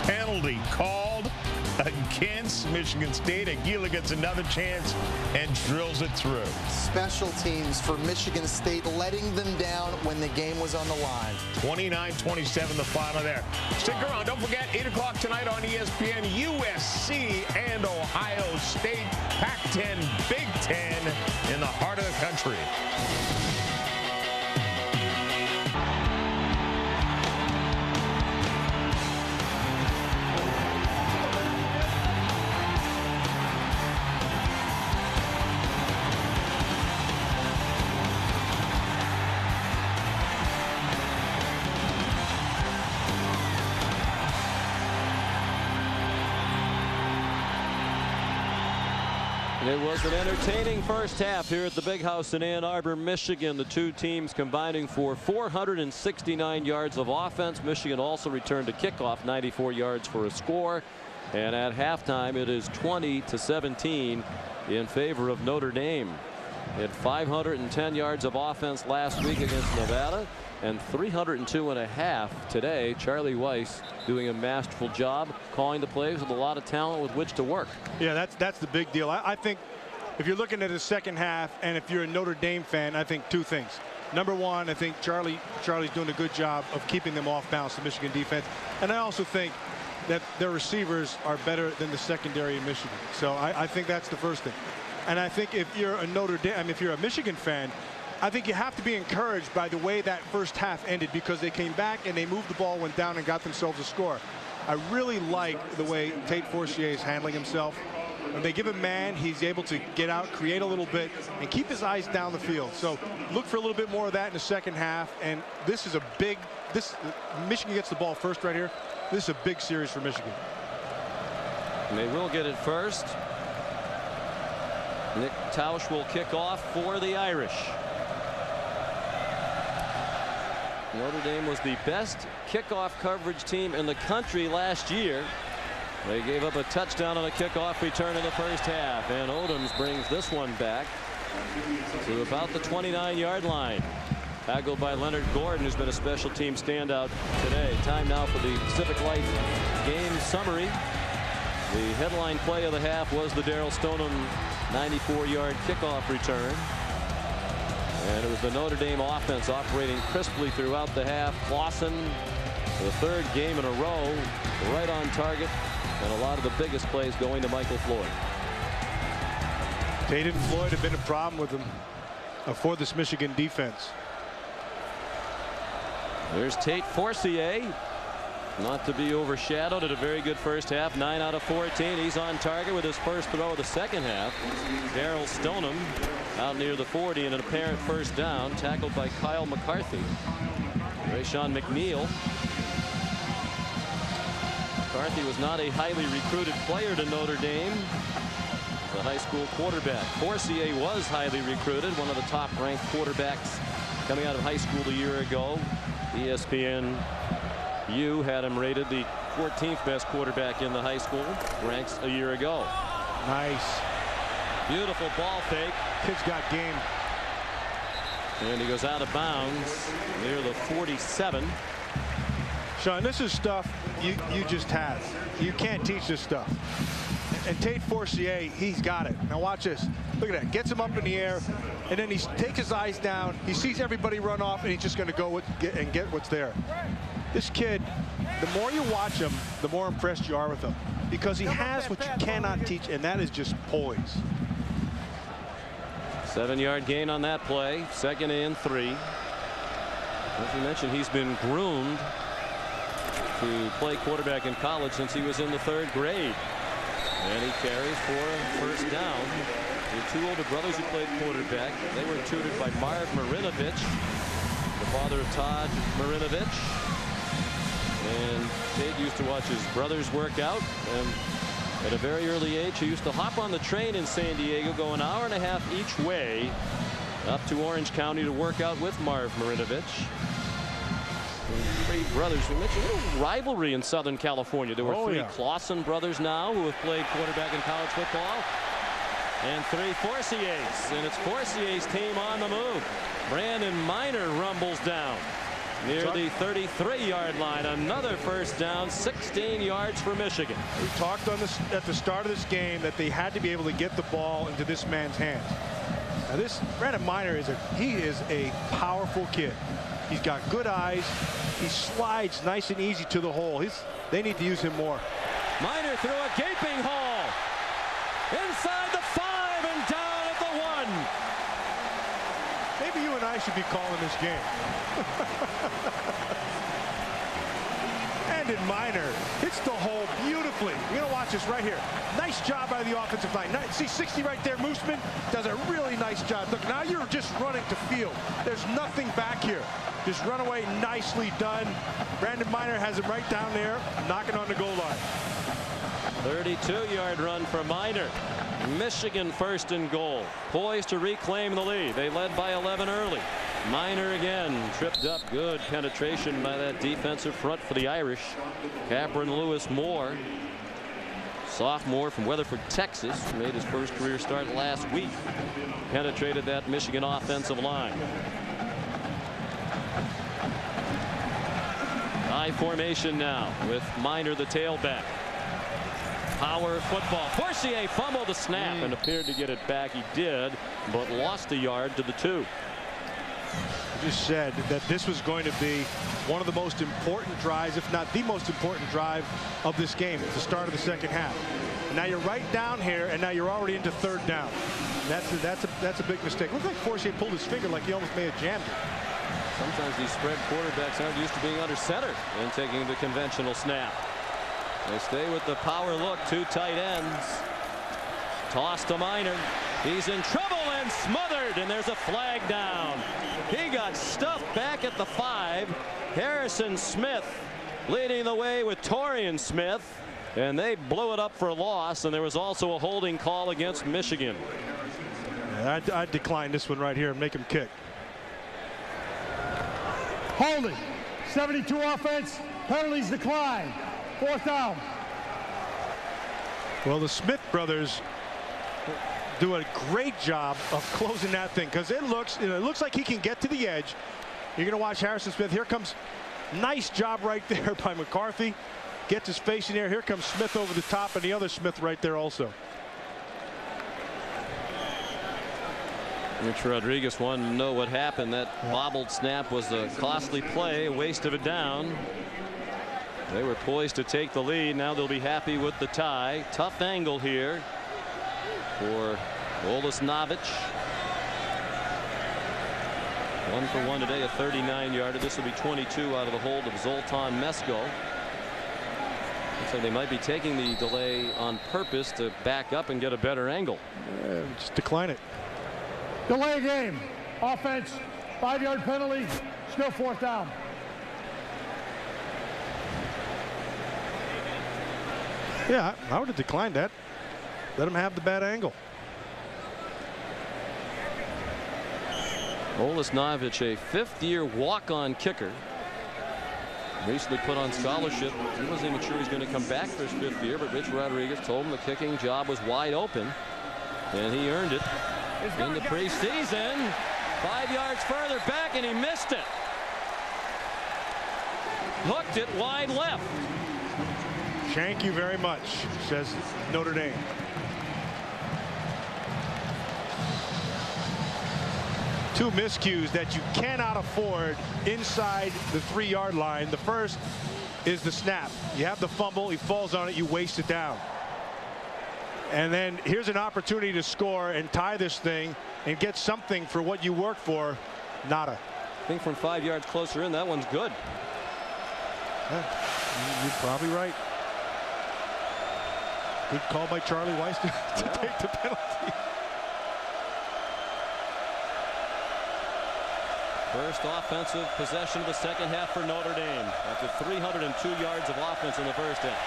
penalty called against Michigan State. Aguila gets another chance and drills it through. Special teams for Michigan State, letting them down when the game was on the line. 29-27 the final there. Stick around. Don't forget, 8 o'clock tonight on ESPN, USC and Ohio State. Pac-10, Big Ten in the heart of the country. It was an entertaining first half here at the Big House in Ann Arbor, Michigan. The two teams combining for 469 yards of offense. Michigan also returned a kickoff, 94 yards for a score. And at halftime, it is 20-17 in favor of Notre Dame. They had 510 yards of offense last week against Nevada and 302.5 today. Charlie Weiss doing a masterful job calling the plays with a lot of talent with which to work. Yeah, that's the big deal. I think if you're looking at the second half, and if you're a Notre Dame fan, I think two things. Number one, I think Charlie's doing a good job of keeping them off balance, the Michigan defense. And I also think that their receivers are better than the secondary in Michigan. So I think that's the first thing. And I think if you're a Notre Dame, I mean, if you're a Michigan fan, I think you have to be encouraged by the way that first half ended, because they came back and they moved the ball, went down, and got themselves a score. I really like the way Tate Forcier is handling himself. When they give him man, he's able to get out, create a little bit, and keep his eyes down the field. So look for a little bit more of that in the second half. And this is Michigan gets the ball first right here. This is a big series for Michigan. And they will get it first. Nick Tausch will kick off for the Irish. Notre Dame was the best kickoff coverage team in the country last year. They gave up a touchdown on a kickoff return in the first half, and Odoms brings this one back to about the 29-yard line. Tackled by Leonard Gordon, who's been a special team standout today. Time now for the Pacific Life game summary. The headline play of the half was the Darrell Stoneham 94-yard kickoff return. And it was the Notre Dame offense operating crisply throughout the half. Clausen, the third game in a row, right on target, and a lot of the biggest plays going to Michael Floyd. Tate and Floyd have been a problem with him for this Michigan defense. There's Tate Forcier, not to be overshadowed, at a very good first half. 9 out of 14. He's on target with his first throw of the second half. Darrell Stoneham out near the 40 and an apparent first down, tackled by Kyle McCarthy. Rayshawn McNeil. McCarthy was not a highly recruited player to Notre Dame. The high school quarterback. Forcier was highly recruited, one of the top ranked quarterbacks coming out of high school a year ago. ESPN-U had him rated the 14th best quarterback in the high school ranks a year ago. Nice. Beautiful ball fake. Kid's got game. And he goes out of bounds near the 47. Sean, this is stuff you just have. You can't teach this stuff. And Tate Forcier, he's got it. Now watch this. Look at that. Gets him up in the air, and then he takes his eyes down. He sees everybody run off, and he's just going to go and get what's there. This kid, the more you watch him, the more impressed you are with him, because he has what you cannot teach, and that is just poise. 7-yard gain on that play. 2nd and 3. As you mentioned, he's been groomed to play quarterback in college since he was in the 3rd grade. And he carries for a first down. The 2 older brothers who played quarterback, they were tutored by Marv Marinovich, the father of Todd Marinovich. And Tate used to watch his brothers work out, and at a very early age he used to hop on the train in San Diego, go an hour and a half each way up to Orange County to work out with Marv Marinovich. 3 brothers. We mentioned a little rivalry in Southern California. There were 3 Clausen brothers now who have played quarterback in college football, and 3 Forciers, and it's Forcier's team on the move. Brandon Miner rumbles down near the 33-yard line. Another first down, 16 yards for Michigan. We talked on this at the start of this game that they had to be able to get the ball into this man's hands. Now this Brandon Miner is a powerful kid. He's got good eyes. He slides nice and easy to the hole. They need to use him more. Miner through a gaping hole. Inside the 5 and down at the 1. Maybe you and I should be calling this game. Brandon Miner hits the hole beautifully. You're going to watch this right here. Nice job by the offensive line. See 60 right there. Mooseman does a really nice job. Look, now you're just running to field. There's nothing back here. Just run away, nicely done. Brandon Miner has him right down there, knocking on the goal line. 32-yard run for Miner. Michigan 1st and goal. Poised to reclaim the lead. They led by 11 early. Miner again tripped up. Good penetration by that defensive front for the Irish. Capron Lewis Moore, sophomore from Weatherford, Texas, made his first career start last week. Penetrated that Michigan offensive line. High formation now with Miner the tailback. Power football. Forcier fumbled the snap and appeared to get it back. He did, but lost a yard to the 2. I just said that this was going to be one of the most important drives, if not the most important drive of this game. It's the start of the 2nd half. And now you're right down here, and now you're already into 3rd down. That's a big mistake. Looks like Forcier pulled his finger like he almost may have jammed it. Sometimes these spread quarterbacks aren't used to being under center and taking the conventional snap. They stay with the power look. 2 tight ends. Toss to Miner. He's in trouble and smothered, and there's a flag down. He got stuffed back at the 5. Harrison Smith leading the way with Torian Smith, and they blew it up for a loss, and there was also a holding call against Michigan. Yeah, I'd decline this one right here and make him kick. Holding. 72 offense. Penalties decline. 4th down. Well, the Smith brothers do a great job of closing that thing, because it looks like he can get to the edge. You're going to watch Harrison Smith. Here comes, nice job right there by McCarthy. Gets his face in there. Here comes Smith over the top, and the other Smith right there also. Rich Rodriguez wanted to know what happened. That bobbled snap was a costly play, a waste of a down. They were poised to take the lead. Now they'll be happy with the tie. Tough angle here for Olisnovich. 1 for 1 today, a 39-yarder. This will be 22 out of the hold of Zoltan Mesko. So they might be taking the delay on purpose to back up and get a better angle. Just decline it. Delay game. Offense. 5-yard penalty. Still 4th down. Yeah, I would have declined that. Let him have the bad angle. Olisnovich, a 5th-year walk-on kicker. recently put on scholarship. He wasn't even sure he was going to come back for his 5th year, but Rich Rodriguez told him the kicking job was wide open, and he earned it in the preseason. 5 yards further back, and he missed it. Hooked it wide left. Thank you very much, says Notre Dame. Two miscues that you cannot afford inside the 3-yard line. The first is the snap. You have the fumble, he falls on it, you waste it down. And then here's an opportunity to score and tie this thing and get something for what you work for. Nada. I think from 5 yards closer in, that one's good. Yeah, you're probably right. Good call by Charlie Weiss to take the penalty. First offensive possession of the second half for Notre Dame after 302 yards of offense in the first half.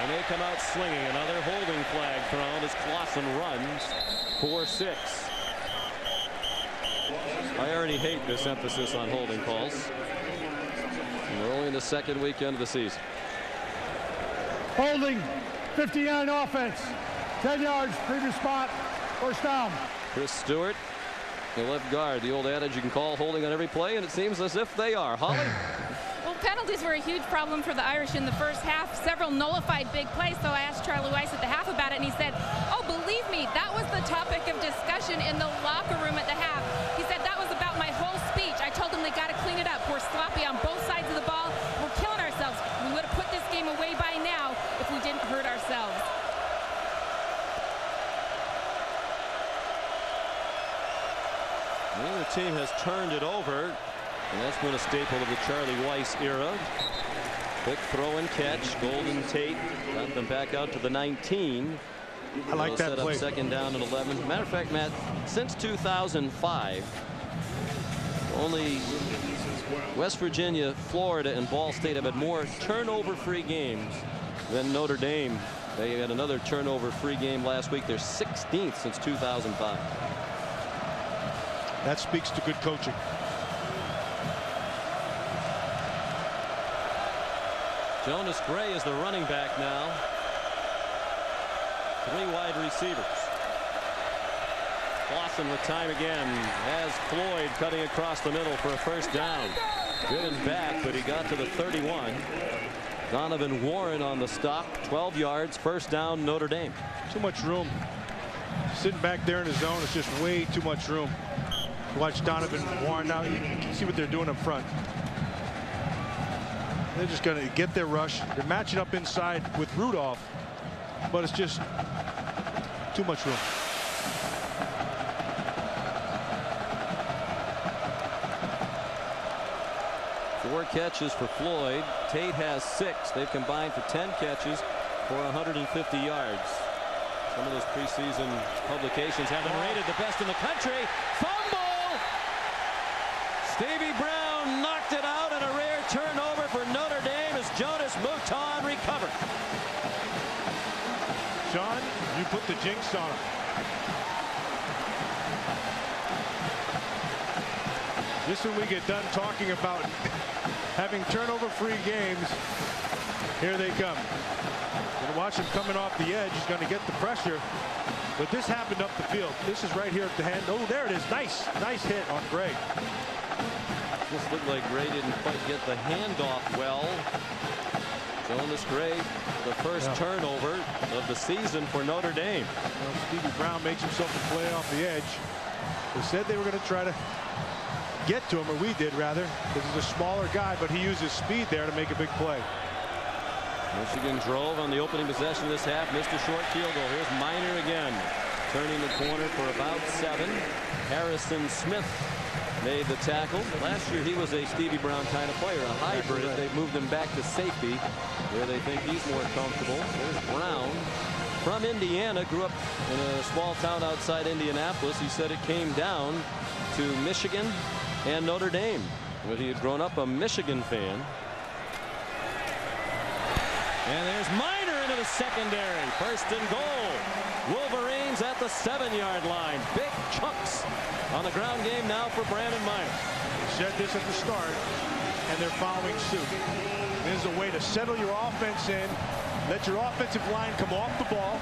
And they come out slinging. Another holding flag thrown as Clausen runs. 4-6. I already hate this emphasis on holding calls. And we're only in the second weekend of the season. Holding, 59 offense, 10 yards, previous spot, first down. Chris Stewart, the left guard. The old adage, you can call holding on every play, and it seems as if they are. Holly? Well, penalties were a huge problem for the Irish in the first half. Several nullified big plays, so I asked Charlie Weiss at the half about it, and he said, oh, believe me, that was the topic of discussion in the locker room at the half. He said that was about my whole speech. I told them they got to clean it up. We're sloppy on both sides of the ball. We're killing ourselves. We would have put this game away by now if we didn't hurt ourselves. The other team has turned it over, and that's been a staple of the Charlie Weiss era. Quick throw and catch. Golden Tate got them back out to the 19. I like that set play. Up second down and 11. Matter of fact, Matt, since 2005, only West Virginia, Florida, and Ball State have had more turnover-free games than Notre Dame. They had another turnover-free game last week. They're 16th since 2005. That speaks to good coaching. Jonas Gray is the running back now. 3 wide receivers. Clausen with time again has Floyd cutting across the middle for a first down. Driven back, but he got to the 31. Donovan Warren on the stop. 12 yards, first down, Notre Dame. Too much room. Sitting back there in the zone, it's just way too much room. Watch Donovan Warren now. You can see what they're doing up front. They're just going to get their rush. They're matching up inside with Rudolph, but it's just too much room. Four catches for Floyd. Tate has 6. They've combined for 10 catches for 150 yards. Some of those preseason publications have them rated the best in the country. Fumble! Stevie Brown knocked it out, and a rare turnover for Notre Dame as Jonas Mouton recovered. Sean, you put the jinx on him. Just when we get done talking about having turnover-free games, here they come. Gonna watch him coming off the edge. He's going to get the pressure, but this happened up the field. This is right here at the hand. Oh, there it is. Nice hit on Gray. This looked like Gray didn't quite get the handoff well. Jonas Gray, the first turnover of the season for Notre Dame. Well, Stevie Brown makes himself a play off the edge. They said they were going to try to get to him, or we did rather, because he's a smaller guy, but he used his speed there to make a big play. Michigan drove on the opening possession this half, missed a short field goal. Here's Miner again, turning the corner for about 7. Harrison Smith made the tackle. Last year he was a Stevie Brown kind of player, a hybrid. They've moved him back to safety where they think he's more comfortable. There's Brown from Indiana, grew up in a small town outside Indianapolis. He said it came down to Michigan and Notre Dame, but he had grown up a Michigan fan. And there's Miner into the secondary. First and goal. Wolverines at the 7-yard line. Big chunks on the ground game now for Brandon Minor. Said this at the start, and they're following suit. This is a way to settle your offense in, let your offensive line come off the ball,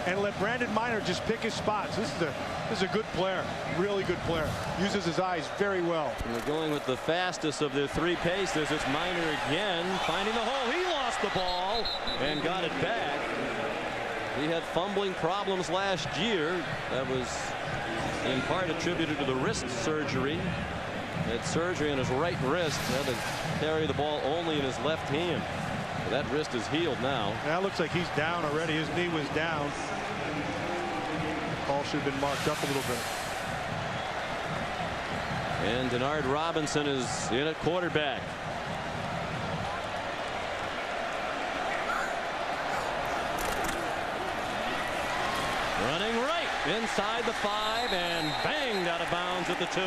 and let Brandon Minor just pick his spots. This is a good player, really good player. Uses his eyes very well. And they're going with the fastest of their 3 paces. It's Minor again, finding the hole. He lost the ball and got it back. He had fumbling problems last year. That was in part attributed to the wrist surgery. Had surgery on his right wrist. Had to carry the ball only in his left hand. That wrist is healed now. That looks like he's down already. His knee was down. Ball should have been marked up a little bit. And Denard Robinson is in at quarterback. Running right inside the 5 and banged out of bounds at the 2.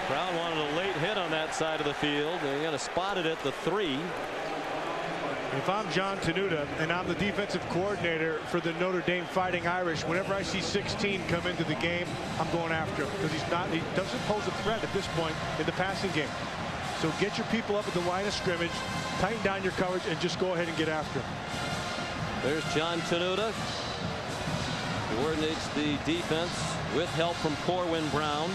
Crowd wanted a late hit on that side of the field. They're going to spot it at the 3. If I'm John Tenuta and I'm the defensive coordinator for the Notre Dame Fighting Irish, whenever I see 16 come into the game, I'm going after him because he doesn't pose a threat at this point in the passing game. So get your people up at the line of scrimmage, tighten down your coverage, and just go ahead and get after him. There's John Tenuta. Coordinates the defense with help from Corwin Brown.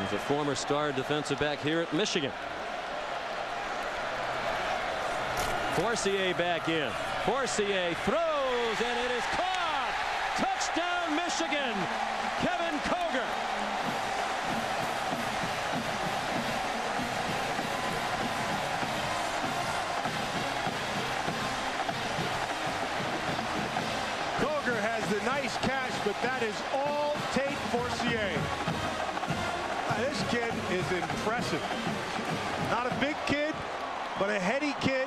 He's a former star defensive back here at Michigan. Forcier back in. Forcier throws, and it is caught. Touchdown, Michigan. Kevin Koger. Koger has the nice catch, but that is all Tate Forcier. This kid is impressive. Not a big kid, but a heady kid.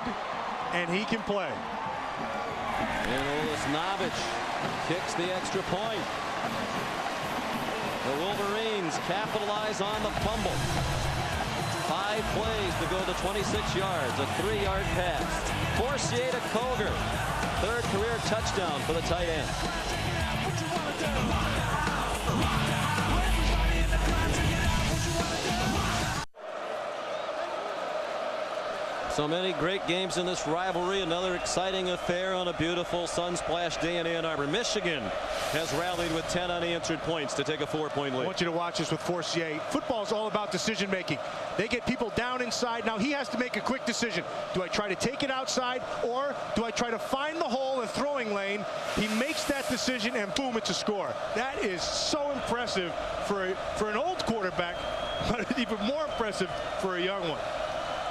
And he can play. And Olasnovich kicks the extra point. The Wolverines capitalize on the fumble. 5 plays to go to 26 yards. A 3-yard pass. Forcier to Koger. 3rd career touchdown for the tight end. So many great games in this rivalry. Another exciting affair on a beautiful sun-splashed day in Ann Arbor. Michigan has rallied with 10 unanswered points to take a 4-point lead. I want you to watch this with Forcier. Football is all about decision making. They get people down inside. Now he has to make a quick decision. Do I try to take it outside, or do I try to find the hole in throwing lane? He makes that decision, and boom, it's a score. That is so impressive for an old quarterback, but even more impressive for a young one.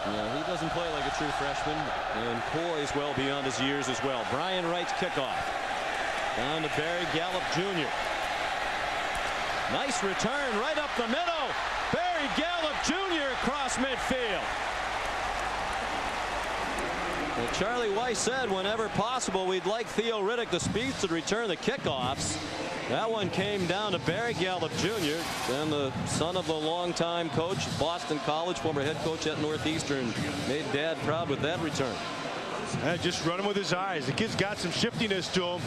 Yeah, he doesn't play like a true freshman, and poised well beyond his years as well. Brian Wright's kickoff. Down to Barry Gallup Jr. Nice return right up the middle. Barry Gallup Jr. across midfield. Well, Charlie Weiss said whenever possible we'd like Theo Riddick, the speedster, to return the kickoffs. That one came down to Barry Gallup Jr., then the son of the longtime coach, Boston College, former head coach at Northeastern. Made Dad proud with that return. Just running with his eyes. The kid's got some shiftiness to him.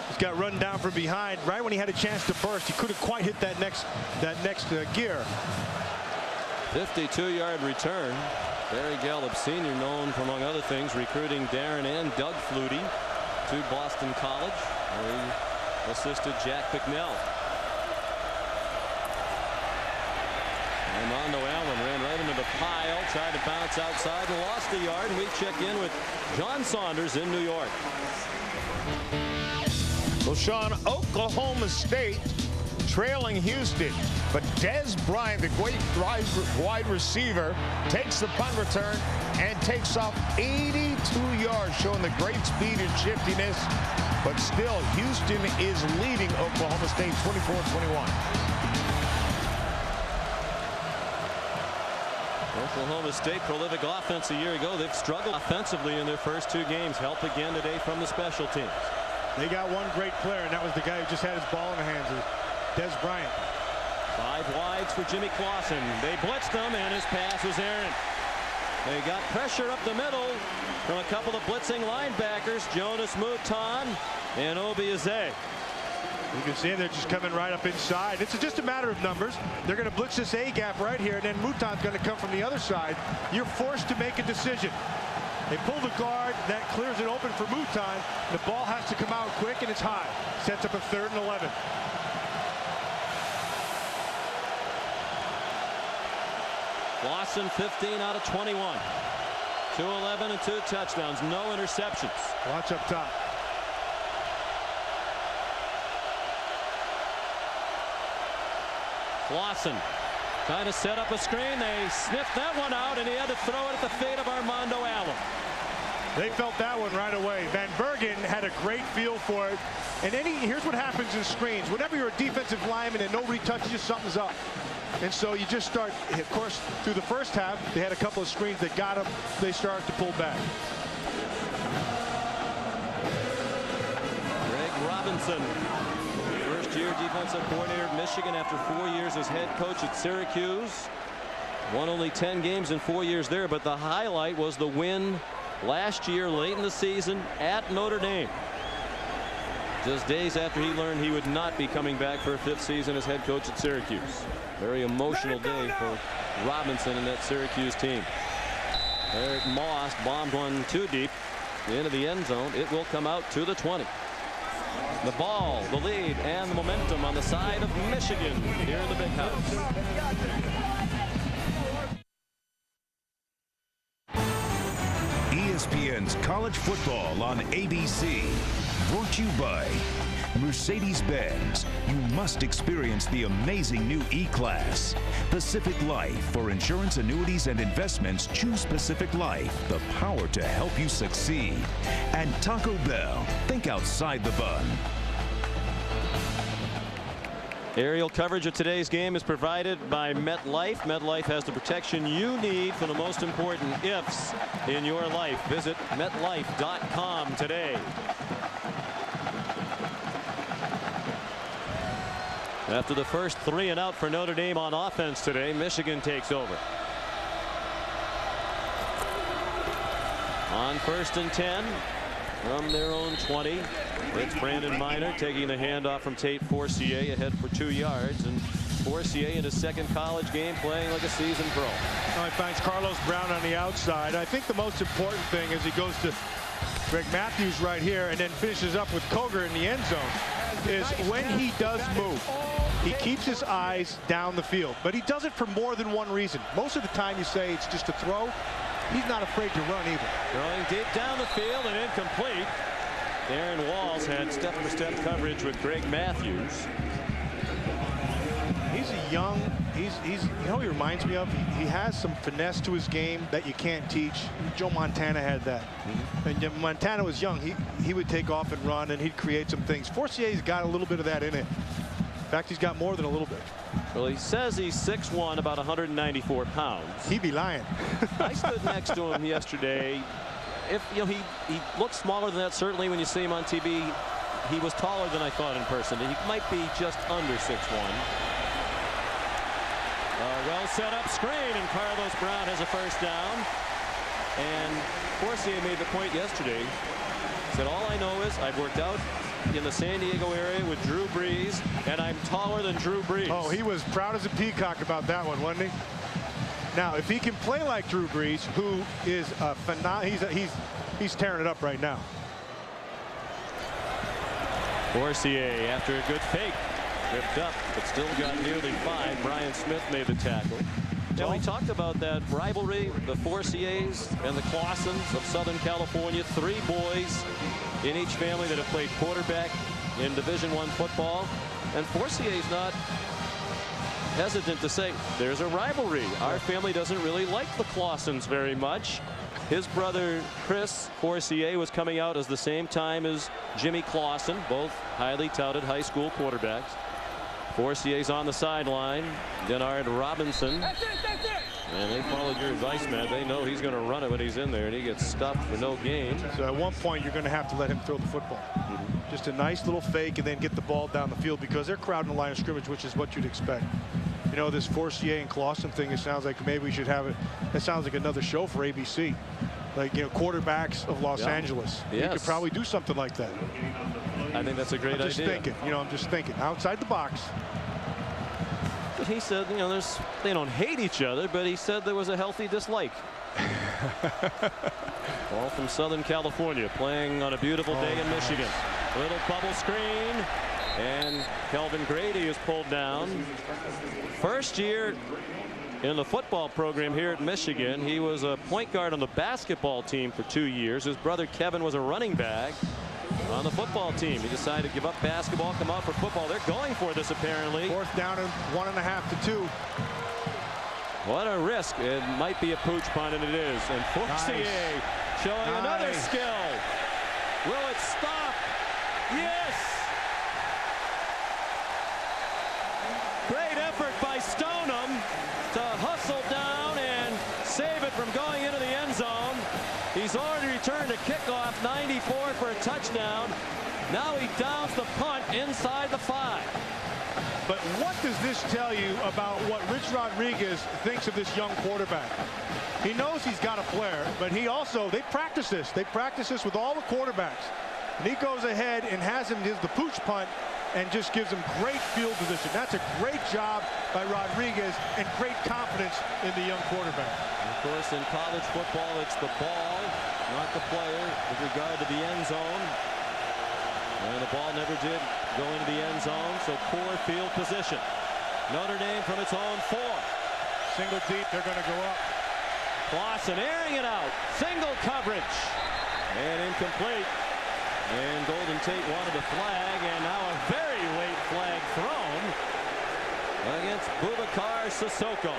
He's got run down from behind. Right when he had a chance to burst, he couldn't quite hit that next gear. 52-yard return. Barry Gallup Sr., known for, among other things, recruiting Darren and Doug Flutie to Boston College, where he assisted Jack Bicknell. Armando Allen ran right into the pile, tried to bounce outside and lost the yard. And we check in with John Saunders in New York. Well, Sean, Oklahoma State trailing Houston, but Dez Bryant, the great wide receiver, takes the punt return and takes off 82 yards, showing the great speed and shiftiness. But still, Houston is leading Oklahoma State 24-21. Oklahoma State, prolific offense a year ago. They've struggled offensively in their first 2 games. Help again today from the special teams. They got one great player, and that was the guy who just had his ball in the hands of Dez Bryant. 5 wides for Jimmy Clausen. They blitzed him, and his pass was errant. They got pressure up the middle from a couple of blitzing linebackers. Jonas Mouton and Obieze. You can see they're just coming right up inside. It's just a matter of numbers. They're going to blitz this A gap right here, and then Mouton's going to come from the other side. You're forced to make a decision. They pull the guard, that clears it open for Mouton. The ball has to come out quick, and it's high. Sets up a 3rd and 11. Lawson 15 out of 21. 211 and 2 touchdowns. No interceptions. Watch up top. Lawson trying to set up a screen. They sniffed that one out, and he had to throw it at the feet of Armando Allen. They felt that one right away. Van Bergen had a great feel for it. And here's what happens in screens. Whenever you're a defensive lineman and nobody touches you, something's up. And so you just start, of course, through the first half, they had a couple of screens that got them. They started to pull back. Greg Robinson, first-year defensive coordinator of Michigan after 4 years as head coach at Syracuse. Won only 10 games in 4 years there, but the highlight was the win last year late in the season at Notre Dame. Just days after he learned he would not be coming back for a 5th season as head coach at Syracuse. Very emotional day for Robinson and that Syracuse team. Eric Moss bombed one too deep into the end zone. It will come out to the 20. The ball, the lead, and the momentum on the side of Michigan here in the Big House. ESPN's College Football on ABC. Brought to you by Mercedes-Benz. You must experience the amazing new E-Class. Pacific Life. For insurance, annuities, and investments, choose Pacific Life. The power to help you succeed. And Taco Bell. Think outside the bun. Aerial coverage of today's game is provided by MetLife. MetLife has the protection you need for the most important ifs in your life. Visit MetLife.com today. After the first 3 and out for Notre Dame on offense today, Michigan takes over. On 1st and 10 from their own 20. It's Brandon Minor taking the handoff from Tate Forcier ahead for 2 yards. And Forcier in his 2nd college game playing like a seasoned pro. He finds Carlos Brown on the outside. I think the most important thing is he goes to Greg Matthews right here and then finishes up with Koger in the end zone is when he does move, he keeps his eyes down the field. But he does it for more than one reason. Most of the time you say it's just a throw. He's not afraid to run either. Throwing deep down the field and incomplete. Darren Walls had step-for-step coverage with Greg Matthews. He's a young, you know, he reminds me of, he has some finesse to his game that you can't teach. Joe Montana had that. And Montana was young. He would take off and run, and he'd create some things. Forcier's got a little bit of that in it. In fact, he's got more than a little bit. Well, he says he's 6'1", about 194 pounds. He'd be lying. I stood next to him yesterday. If you know, he looks smaller than that. Certainly when you see him on TV, he was taller than I thought in person. He might be just under 6'1". Well set up screen, and Carlos Brown has a first down. And Forcier made the point yesterday. He said, all I know is I've worked out in the San Diego area with Drew Brees, and I'm taller than Drew Brees. Oh, he was proud as a peacock about that one, wasn't he? Now, if he can play like Drew Brees, who is a phenomenal, he's tearing it up right now. Forcier, after a good fake, tripped up, but still got nearly 5. Brian Smith made the tackle. Now, we talked about that rivalry, the Forciers and the Clausens of Southern California. 3 boys in each family that have played quarterback in Division I football. And Forcier's not hesitant to say there's a rivalry. Our family doesn't really like the Clausens very much. His brother Chris Forcier was coming out as the same time as Jimmy Clausen, both highly touted high school quarterbacks. Forcier's on the sideline. Denard Robinson. That's it. And they followed your advice, man. They know he's going to run it when he's in there, and he gets stuffed for no gain. So at one point, you're going to have to let him throw the football. Just a nice little fake and then get the ball down the field because they're crowding the line of scrimmage, which is what you'd expect. You know, this Forcier and Clausen thing, it sounds like maybe we should have it. It sounds like another show for ABC. Like, you know, quarterbacks of Los Angeles. Yes. You could probably do something like that. think that's a great idea. I'm just thinking, I'm just thinking outside the box. But he said, they don't hate each other, but he said there was a healthy dislike. All from Southern California, playing on a beautiful day in Michigan. Little bubble screen, and Kelvin Grady is pulled down. First year in the football program here at Michigan. He was a point guard on the basketball team for 2 years. His brother Kevin was a running back on the football team. He decided to give up basketball, come out for football. They're going for this apparently. Fourth down and 1.5 to 2. What a risk. It might be a pooch punt, and it is. And Forcier showing another skill. Will it stop? Yes! Great effort by Stoneham to hustle down and save it from going into the end zone. He's already returned a kickoff, 94 for a touchdown. Now he downs the punt inside the 5. But what does this tell you about what Rich Rodriguez thinks of this young quarterback? He knows he's got a flair, but they practice this. They practice this with all the quarterbacks. And he goes ahead and has him the pooch punt and just gives him great field position. That's a great job by Rodriguez and great confidence in the young quarterback. And of course, in college football, it's the ball, not the player, with regard to the end zone. And the ball never did go into the end zone, so poor field position. Notre Dame from its own 4. Single deep, they're going to go up. Clausen airing it out. Single coverage. And incomplete. And Golden Tate wanted a flag, and now a very late flag thrown against Boubacar Sissoko.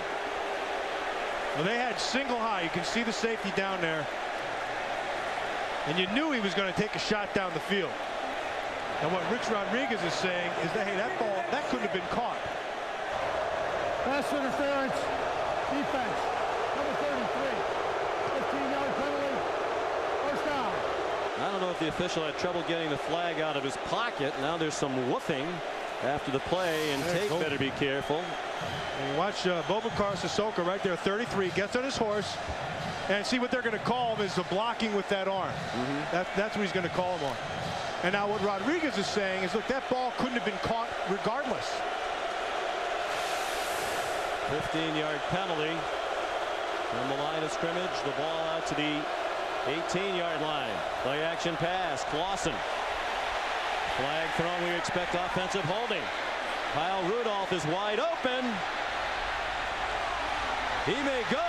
Well, they had single high. You can see the safety down there. And you knew he was going to take a shot down the field. And what Rich Rodriguez is saying is that, hey, that ball, that couldn't have been caught. Pass interference, defense, number 33, 15-yard penalty, first down. I don't know if the official had trouble getting the flag out of his pocket. Now there's some woofing after the play, and Tate better be careful. And you watch Boubacar Sissoko right there, 33, gets on his horse, and see what they're going to call him is the blocking with that arm. That's what he's going to call him on. And now what Rodriguez is saying is, look, that ball couldn't have been caught regardless. 15-yard penalty from the line of scrimmage. The ball out to the 18-yard line. Play action pass. Clausen. Flag thrown. We expect offensive holding. Kyle Rudolph is wide open. He may go.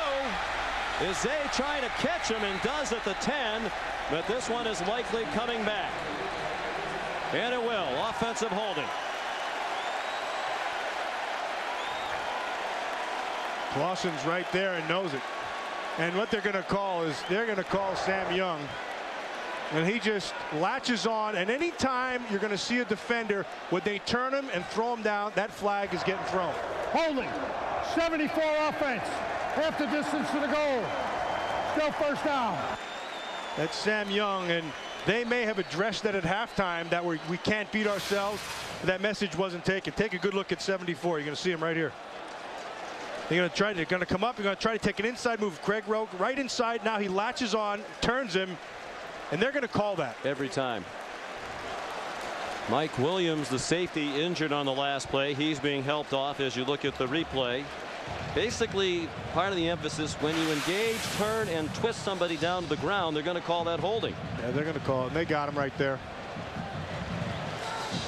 Izay trying to catch him and does at the 10, but this one is likely coming back. And it will. Offensive holding. Clausen's right there and knows it. And what they're going to call is they're going to call Sam Young. And he just latches on. And anytime you're going to see a defender, when they turn him and throw him down, that flag is getting thrown. Holding. 74 offense. Half the distance to the goal. Still first down. That's Sam Young, and they may have addressed that at halftime, that we can't beat ourselves. That message wasn't taken. Take a good look at 74. You're going to see him right here. They're going to come up. They're going to try to take an inside move. Craig Rowe right inside. Now he latches on, turns him, and they're going to call that. Every time. Mike Williams, the safety, injured on the last play. He's being helped off as you look at the replay. Basically, part of the emphasis, when you engage, turn, and twist somebody down to the ground, they're going to call that holding. Yeah, they're going to call it. And they got him right there.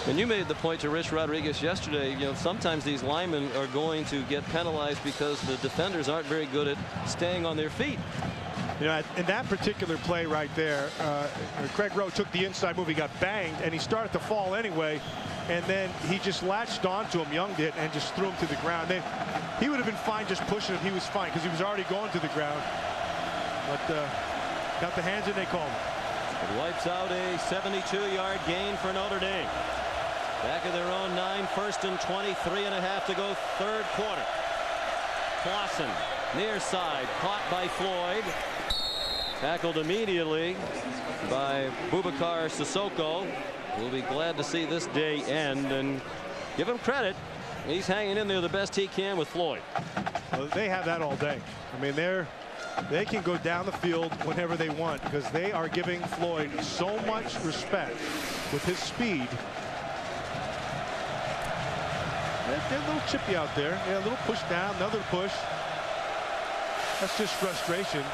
And you made the point to Rich Rodriguez yesterday, sometimes these linemen are going to get penalized because the defenders aren't very good at staying on their feet. In that particular play right there, Craig Rowe took the inside move. He got banged, and he started to fall anyway. And then he just latched onto him, Young did, and just threw him to the ground. He would have been fine just pushing him. He was fine because he was already going to the ground. But got the hands in, they called him. It wipes out a 72-yard gain for Notre Dame. Back of their own 9, 1st and 20, 3.5 to go, third quarter. Clausen, near side, caught by Floyd. Tackled immediately by Boubacar Sissoko. We'll be glad to see this day end, and give him credit. He's hanging in there the best he can with Floyd. Well, they have that all day. I mean, they can go down the field whenever they want because they are giving Floyd so much respect. with his speed. They're a little chippy out there. Yeah, a little push down, another push. That's just frustration.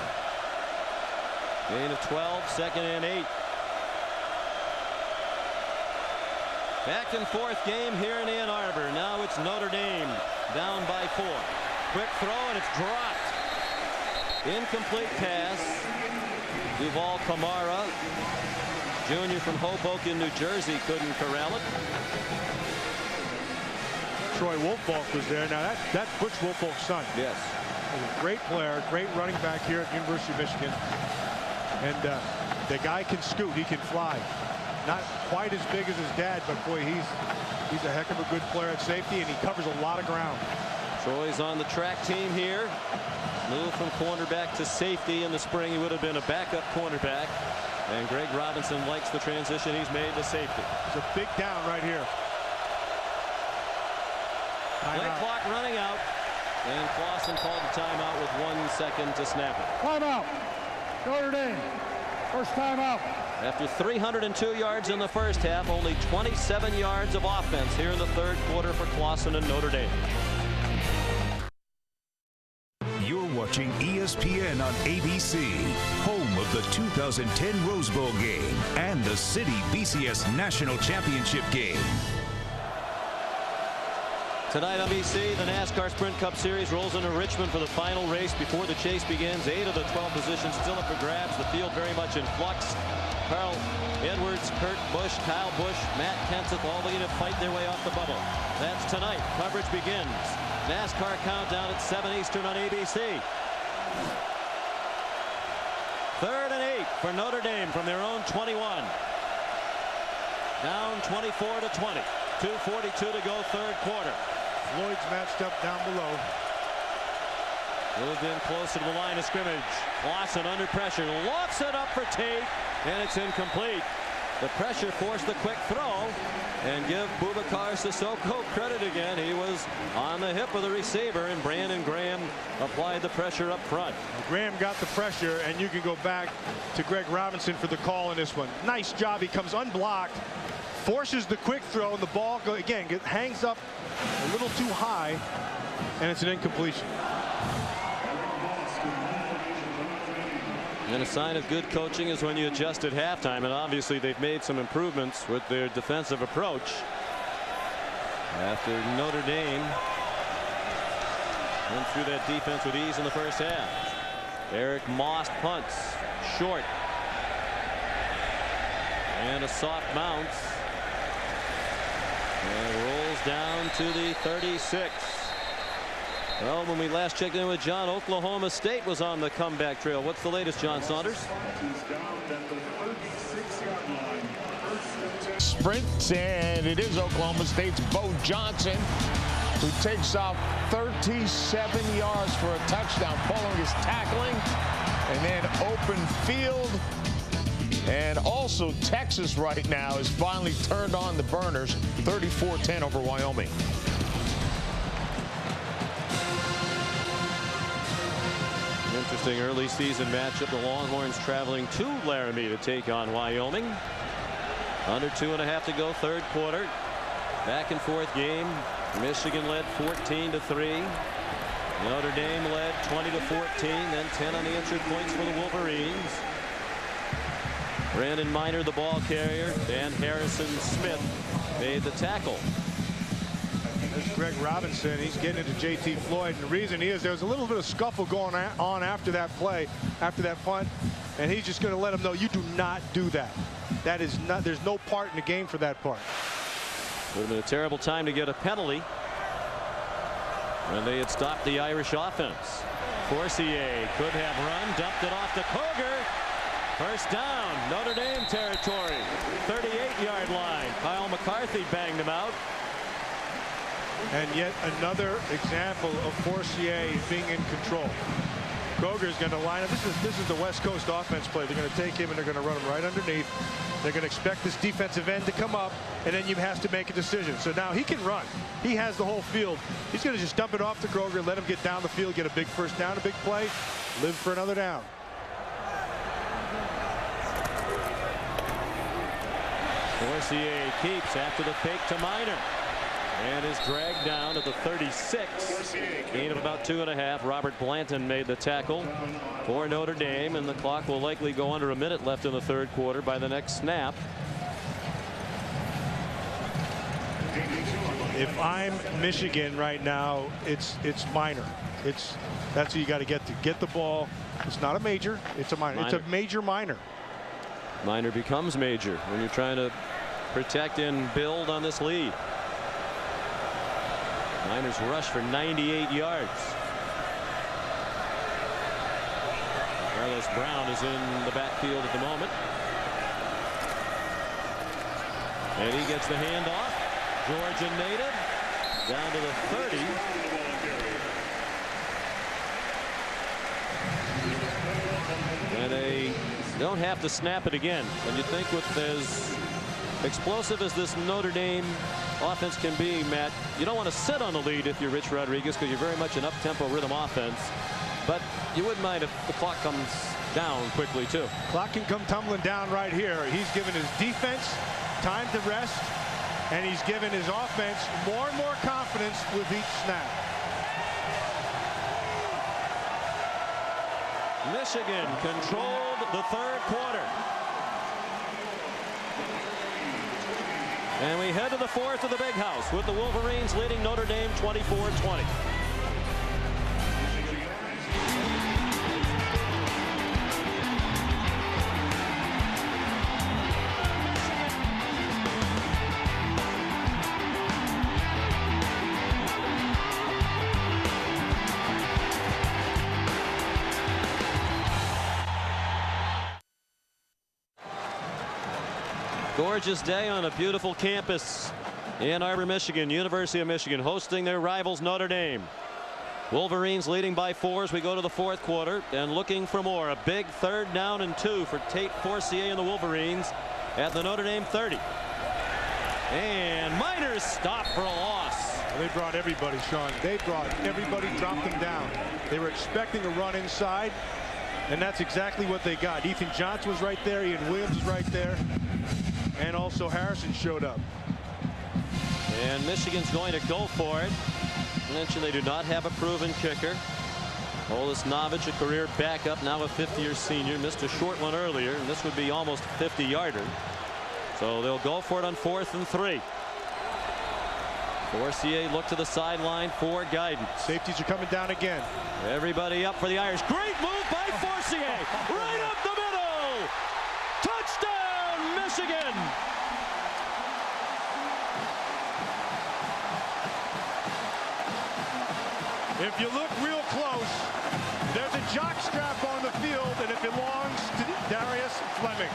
Gain of 12, 2nd and 8. Back and forth game here in Ann Arbor. Now it's Notre Dame down by 4. Quick throw and it's dropped. Incomplete pass. Duval Kamara, junior from Hoboken, New Jersey, couldn't corral it. Troy Wolfolk was there. Now that's Butch Wolfolk's son. Yes. He's a great player, great running back here at the University of Michigan. And the guy can scoot, he can fly. Not quite as big as his dad, but boy, he's a heck of a good player at safety, and he covers a lot of ground. Troy's on the track team here. Moved from cornerback to safety in the spring. He would have been a backup cornerback. And Greg Robinson likes the transition he's made to safety. It's a big down right here. Play clock running out. And Clausen called the timeout with 1 second to snap it. Timeout. Notre Dame. First timeout. After 302 yards in the first half, only 27 yards of offense here in the third quarter for Clausen and Notre Dame. You're watching ESPN on ABC, home of the 2010 Rose Bowl game and the City BCS National Championship game. Tonight on BC, the NASCAR Sprint Cup Series rolls into Richmond for the final race before the chase begins. 8 of the 12 positions still up for grabs. The field very much in flux. Carl Edwards, Kurt Busch, Kyle Busch, Matt Kenseth, all looking to fight their way off the bubble. That's tonight. Coverage begins. NASCAR countdown at 7 Eastern on ABC. 3rd and 8 for Notre Dame from their own 21. Down 24-20. 2:42 to go, third quarter. Floyd's matched up down below. Moved in closer to the line of scrimmage. Clausen under pressure. Lofts it up for Tate, and it's incomplete. The pressure forced the quick throw, and give Boubacar Sissoko credit again. He was on the hip of the receiver, and Brandon Graham applied the pressure up front. Graham got the pressure, and you can go back to Greg Robinson for the call in this one. Nice job. He comes unblocked, forces the quick throw, and the ball hangs up a little too high, and it's an incompletion. And a sign of good coaching is when you adjust at halftime, and obviously they've made some improvements with their defensive approach after Notre Dame went through that defense with ease in the first half. Eric Moss punts short, and a soft bounce, and rolls down to the 36. Well, when we last checked in with John, Oklahoma State was on the comeback trail. What's the latest, John Saunders? Sprint, and it is Oklahoma State's Bo Johnson, who takes off 37 yards for a touchdown following his tackling, and then open field. And also Texas right now is finally turned on the burners, 34-10 over Wyoming. Interesting early season matchup. The Longhorns traveling to Laramie to take on Wyoming. Under 2.5 to go, third quarter. Back and forth game. Michigan led 14-3. Notre Dame led 20-14. Then 10 unanswered points for the Wolverines. Brandon Miner, the ball carrier. Dan Harrison Smith made the tackle. There's Greg Robinson. He's getting into J.T. Floyd. And the reason is there was a little bit of scuffle going on after that play, after that punt. And he's just going to let him know, you do not do that. That is not, there's no part in the game for that part. Would have been a terrible time to get a penalty when they had stopped the Irish offense. Forcier could have run, dumped it off to Koger. First down, Notre Dame territory, 38-yard line. Kyle McCarthy banged him out. And yet another example of Forcier being in control. Koger's going to line up. This is the West Coast offense play. They're going to take him and they're going to run him right underneath. They're going to expect this defensive end to come up, and then you have to make a decision. So now he can run. He has the whole field. He's going to just dump it off to Koger, let him get down the field, get a big first down, a big play, live for another down. Forcier keeps after the fake to Minor. And is dragged down at the 36. Gain of about 2.5. Robert Blanton made the tackle for Notre Dame, and the clock will likely go under a minute left in the third quarter by the next snap. If I'm Michigan right now, it's minor. That's who you got to get the ball. It's not a major. It's a minor. It's a major minor. Minor becomes major when you're trying to protect and build on this lead. Miners rush for 98 yards. Carlos Brown is in the backfield at the moment. And he gets the handoff. Georgia native down to the 30. And they don't have to snap it again. And you think with as explosive as this Notre Dame offense can be, Matt, you don't want to sit on the lead if you're Rich Rodriguez, because you're very much an up-tempo rhythm offense. But you wouldn't mind if the clock comes down quickly, too. Clock can come tumbling down right here. He's given his defense time to rest, and he's given his offense more and more confidence with each snap. Michigan controlled the third quarter. And we head to the fourth of the Big House with the Wolverines leading Notre Dame 24-20. Gorgeous day on a beautiful campus in Ann Arbor, Michigan. University of Michigan hosting their rivals Notre Dame. Wolverines leading by 4 as we go to the fourth quarter and looking for more. A big 3rd down and 2 for Tate Forcier and the Wolverines at the Notre Dame 30. And Miners stopped for a loss. Well, they brought everybody, Sean. They brought everybody, dropped them down. They were expecting a run inside, and that's exactly what they got. Ethan Johnson was right there. Ian Williams was right there. And also Harrison showed up. And Michigan's going to go for it. I mentioned they do not have a proven kicker. Oldest Novich, a career backup, now a 5th-year senior, missed a short one earlier, and this would be almost a 50-yarder. So they'll go for it on 4th and 3. Forcier looked to the sideline for guidance. Safeties are coming down again. Everybody up for the Irish. Great move by Forcier. Right up the middle. Touchdown, Michigan. If you look real close, there's a jock strap on the field, and it belongs to Darius Fleming.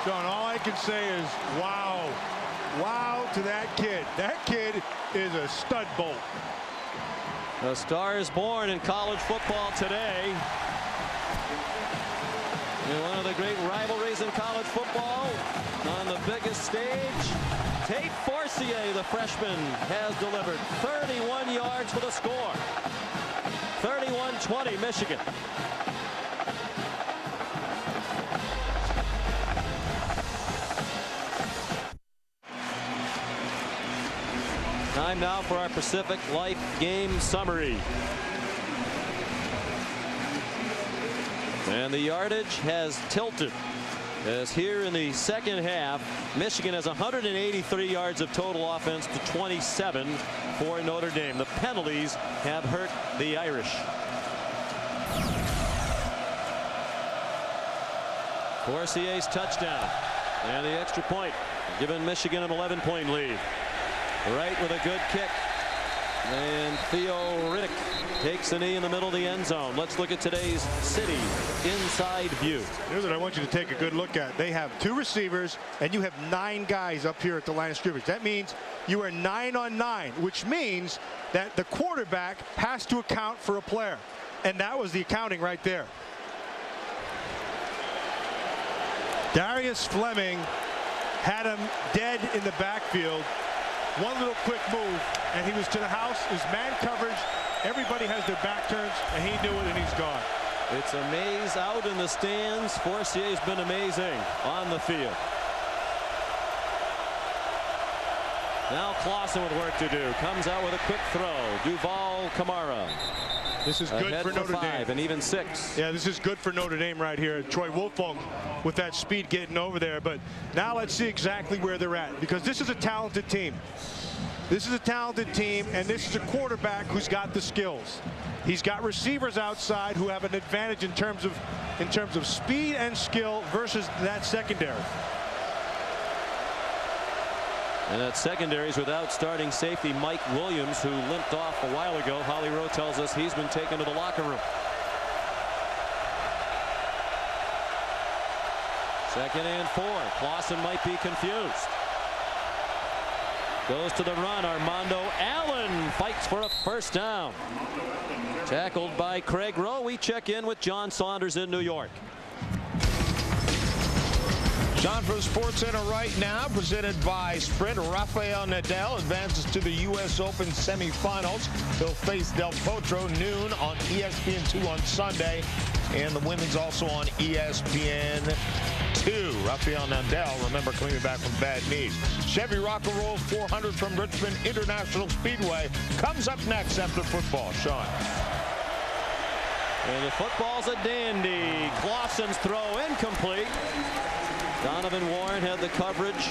Sean, all I can say is wow. Wow to that kid. That kid is a stud bolt. A star is born in college football today. In one of the great rivalries in college football, on the biggest stage, Tate Forcier, the freshman, has delivered 31 yards for the score. 31-20 Michigan. Time now for our Pacific Life game summary. And the yardage has tilted, as here in the second half, Michigan has 183 yards of total offense to 27 for Notre Dame. The penalties have hurt the Irish. Forcier's touchdown and the extra point, giving Michigan an 11-point lead. Right with a good kick. And Theo Riddick takes the knee in the middle of the end zone. Let's look at today's City inside view. Here's what I want you to take a good look at. They have 2 receivers, and you have 9 guys up here at the line of scrimmage. That means you are 9 on 9, which means that the quarterback has to account for a player. And that was the accounting right there. Darius Fleming had him dead in the backfield. One little quick move, and he was to the house. His man coverage Everybody has their back turns, and he knew it, and he's gone. It's a maze out in the stands. Forcier's been amazing on the field. Now Clausen with work to do. Comes out with a quick throw. Duval Kamara. This is good for Notre Dame. And even 6. Yeah, this is good for Notre Dame right here. Troy Woolfolk with that speed getting over there. But now let's see exactly where they're at, because this is a talented team. This is a talented team, and this is a quarterback who's got the skills. He's got receivers outside who have an advantage in terms of speed and skill versus that secondary. And that secondary is without starting safety Mike Williams, who limped off a while ago. Holly Rowe tells us he's been taken to the locker room. 2nd and 4. Clausen might be confused. Goes to the run. Armando Allen fights for a first down. Tackled by Craig Rowe. We check in with John Saunders in New York. John, for the Sports Center right now, presented by Sprint. Rafael Nadal advances to the U.S. Open semifinals. He'll face Del Potro noon on ESPN2 on Sunday, and the women's also on ESPN2. Rafael Nadal, remember, coming back from bad knees. Chevy Rock and Roll 400 from Richmond International Speedway comes up next after football. Sean. And the football's a dandy. Clausen's throw incomplete. Donovan Warren had the coverage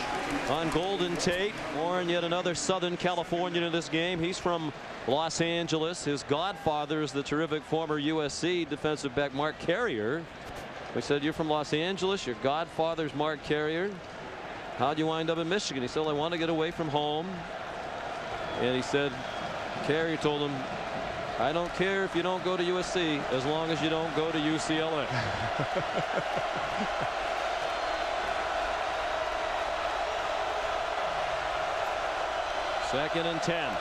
on Golden Tate. Warren, yet another Southern Californian in this game. He's from Los Angeles. His godfather is the terrific former USC defensive back Mark Carrier. We said, you're from Los Angeles. Your godfather's Mark Carrier. How'd you wind up in Michigan? He said, well, I want to get away from home. And he said, Carrier told him, I don't care if you don't go to USC as long as you don't go to UCLA. 2nd and 10.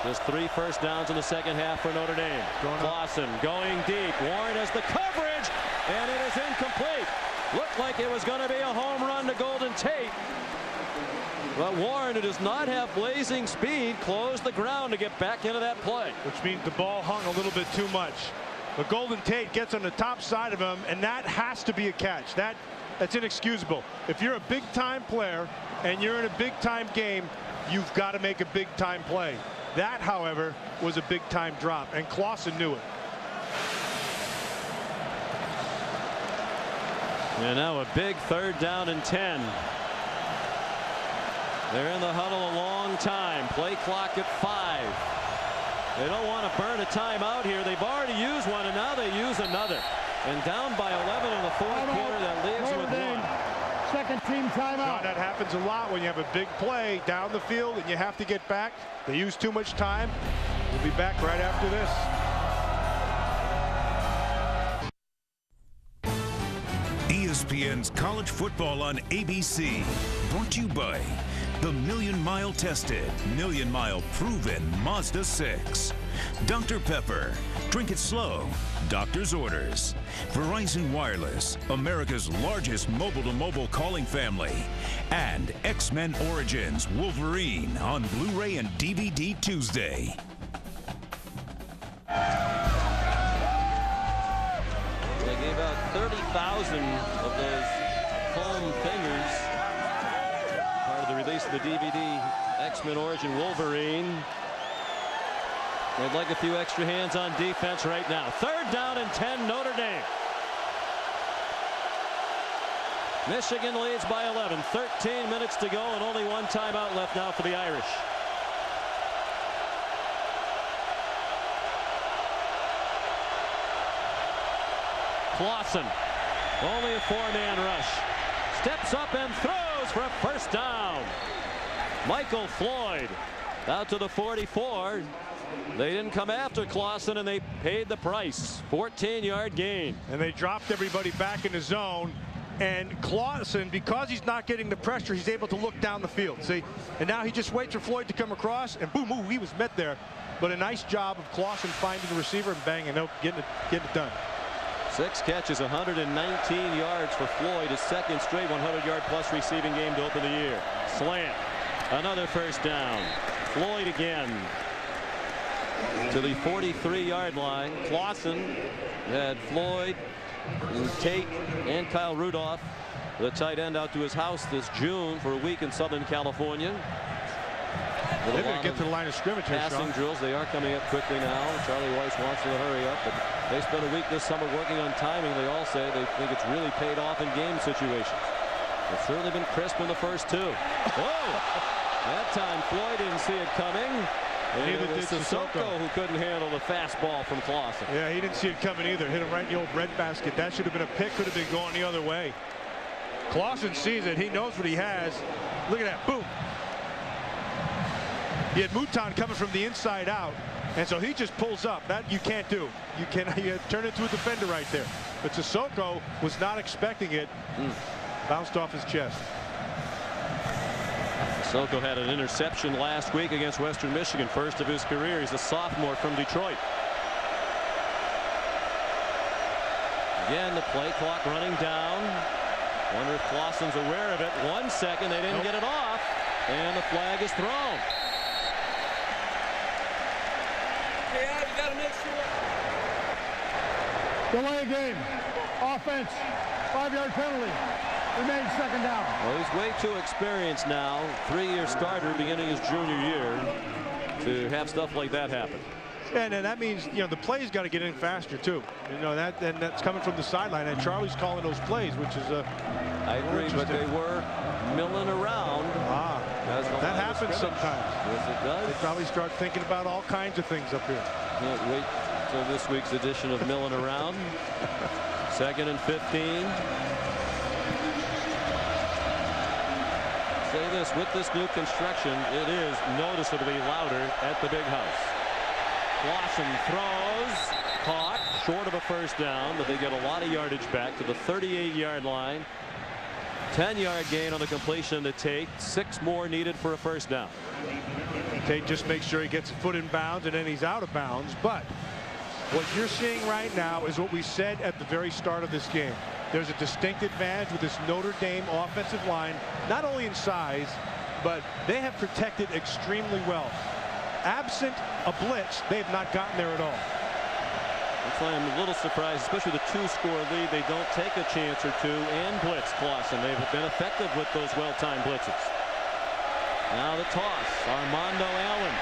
Just 3 first downs in the second half for Notre Dame. Clausen going deep. Warren has the coverage, and it is incomplete. Looked like it was going to be a home run to Golden Tate. But Warren, who does not have blazing speed, closed the ground to get back into that play. Which means the ball hung a little bit too much. But Golden Tate gets on the top side of him, and that has to be a catch. That's inexcusable. If you're a big-time player and you're in a big-time game, you've got to make a big-time play. That, however, was a big-time drop, and Clausen knew it. And now a big 3rd down and 10. They're in the huddle a long time. Play clock at 5. They don't want to burn a timeout here. They've already used one, and now they use another. And down by 11 in the 4th quarter, that leaves them with 1. Second team timeout. That happens a lot when you have a big play down the field and you have to get back. They use too much time. We'll be back right after this. ESPN's College Football on ABC. Brought to you by the million-mile tested, million-mile proven Mazda 6. Dr. Pepper. Drink it slow. Doctor's orders. Verizon Wireless, America's largest mobile-to-mobile calling family. And X-Men Origins Wolverine on Blu-ray and DVD Tuesday. They gave out 30,000 of those foam fingers. Part of the release of the DVD, X-Men Origin Wolverine. They'd like a few extra hands on defense right now. 3rd down and 10, Notre Dame. Michigan leads by 11. 13 minutes to go and only 1 timeout left now for the Irish. Clausen, only a 4-man rush. Steps up and throws for a first down. Michael Floyd out to the 44. They didn't come after Clausen, and they paid the price. 14-yard gain. And they dropped everybody back in the zone. And Clausen, because he's not getting the pressure, he's able to look down the field. See? And now he just waits for Floyd to come across, and boom, ooh, he was met there. But a nice job of Clausen finding the receiver and banging out, getting it done. 6 catches, 119 yards for Floyd, his 2nd straight 100-yard-plus receiving game to open the year. Slant. Another first down. Floyd again. to the 43-yard line. Clausen had Floyd and Tate and Kyle Rudolph, the tight end, out to his house this June for a week in Southern California. They're going to get to the line of scrimmage here, passing drills. They are coming up quickly now. Charlie Weiss wants them to hurry up, but they spent a week this summer working on timing. They all say they think it's really paid off in game situations. They've certainly been crisp in the first two. Whoa! That time Floyd didn't see it coming. And it was Sissoko who couldn't handle the fastball from Clausen. Yeah, he didn't see it coming either. Hit him right in the old breadbasket. That should have been a pick. Could have been going the other way. Clausen sees it. He knows what he has. Look at that. Boom. He had Mouton coming from the inside out, and so he just pulls up. That you can't do. You turn into a defender right there. But Sissoko was not expecting it. Bounced off his chest. Sissoko had an interception last week against Western Michigan, first of his career. He's a sophomore from Detroit. Again, the play clock running down. Wonder if Clausen's aware of it. 1 second, they didn't get it off, and the flag is thrown. Delay game. Offense. 5-yard penalty. Remains second down. Well, he's way too experienced now. 3-year starter beginning his junior year to have stuff like that happen. And that means, you know, the play's got to get in faster too. You know, that's coming from the sideline, and Charlie's calling those plays, which is I agree, but they were milling around. That happens sometimes. Yes, it does. They probably start thinking about all kinds of things up here. Can't wait till this week's edition of milling around. 2nd and 15. Say this, with this new construction, it is noticeably louder at the big house. Clausen throws, caught, short of a first down, but they get a lot of yardage back to the 38-yard line. 10-yard gain on the completion to Tate. 6 more needed for a first down. Tate just makes sure he gets a foot in bounds, and then he's out of bounds. But what you're seeing right now is what we said at the very start of this game. There's a distinct advantage with this Notre Dame offensive line, not only in size, but they have protected extremely well. Absent a blitz, they have not gotten there at all. That's why I'm a little surprised, especially the 2-score lead. They don't take a chance or two and blitz Clausen. They've been effective with those well-timed blitzes. Now the toss. Armando Allen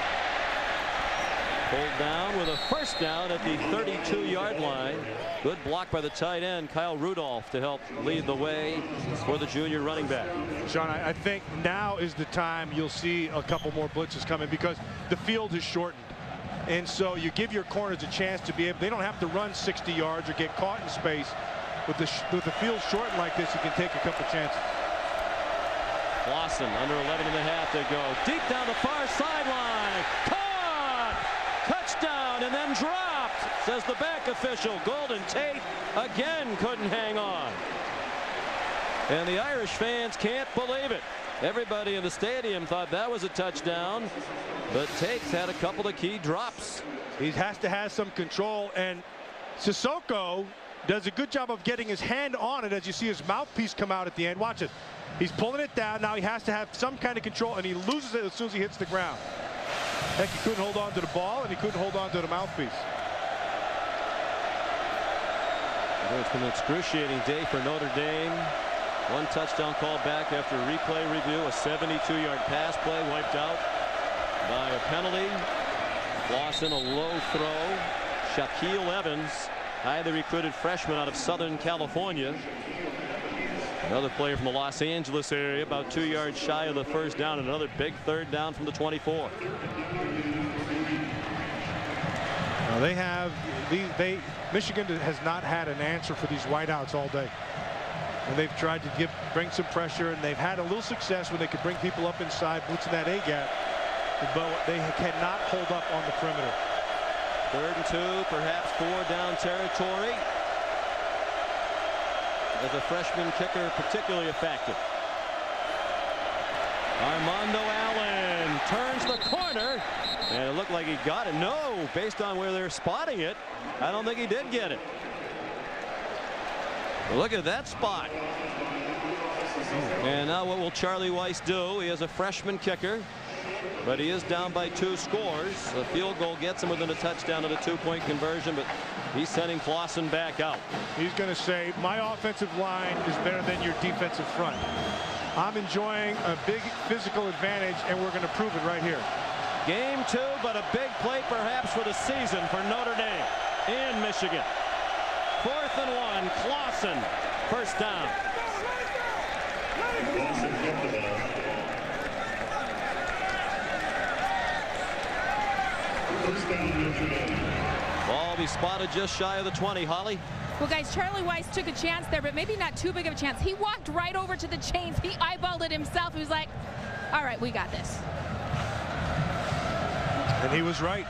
pulled down with a first down at the 32-yard line. Good block by the tight end Kyle Rudolph to help lead the way for the junior running back. Sean, I think now is the time you'll see a couple more blitzes coming, because the field is shortened. And so you give your corners a chance to be able, they don't have to run 60 yards or get caught in space. With the field shortened like this, you can take a couple chances. Clausen under 11 and a half to go. Deep down the far sideline. Caught! Touchdown, and then dropped, says the back official. Golden Tate again couldn't hang on. And the Irish fans can't believe it. Everybody in the stadium thought that was a touchdown, but Tate's had a couple of key drops. He has to have some control, and Sissoko does a good job of getting his hand on it, as you see his mouthpiece come out at the end. Watch it. He's pulling it down. Now he has to have some kind of control, and he loses it as soon as he hits the ground. Heck, he couldn't hold on to the ball, and he couldn't hold on to the mouthpiece. It's been an excruciating day for Notre Dame. 1 touchdown called back after replay review. A 72-yard pass play wiped out by a penalty. Clausen, a low throw. Shaquille Evans, highly recruited freshman out of Southern California. Another player from the Los Angeles area, about 2 yards shy of the first down. Another big third down from the 24. Now they have Michigan has not had an answer for these wideouts all day. And they've tried to bring some pressure, and they've had a little success when they could bring people up inside, blitzing that A-gap, but they cannot hold up on the perimeter. 3rd and 2, perhaps 4 down territory. As a freshman kicker, particularly effective. Armando Allen turns the corner, and it looked like he got it. No, based on where they're spotting it, I don't think he did get it. Look at that spot. And now what will Charlie Weiss do? He has a freshman kicker. but he is down by 2 scores. A field goal gets him within a touchdown and a 2-point conversion, but he's sending Clausen back out. He's going to say, my offensive line is better than your defensive front. I'm enjoying a big physical advantage, and we're going to prove it right here. Game 2, but a big play perhaps for the season for Notre Dame in Michigan. 4th and 1, Clausen, first down. Ball be spotted just shy of the 20. Holly. Well, guys, Charlie Weiss took a chance there, but maybe not too big of a chance. He walked right over to the chains. He eyeballed it himself. He was like, all right, we got this. And he was right.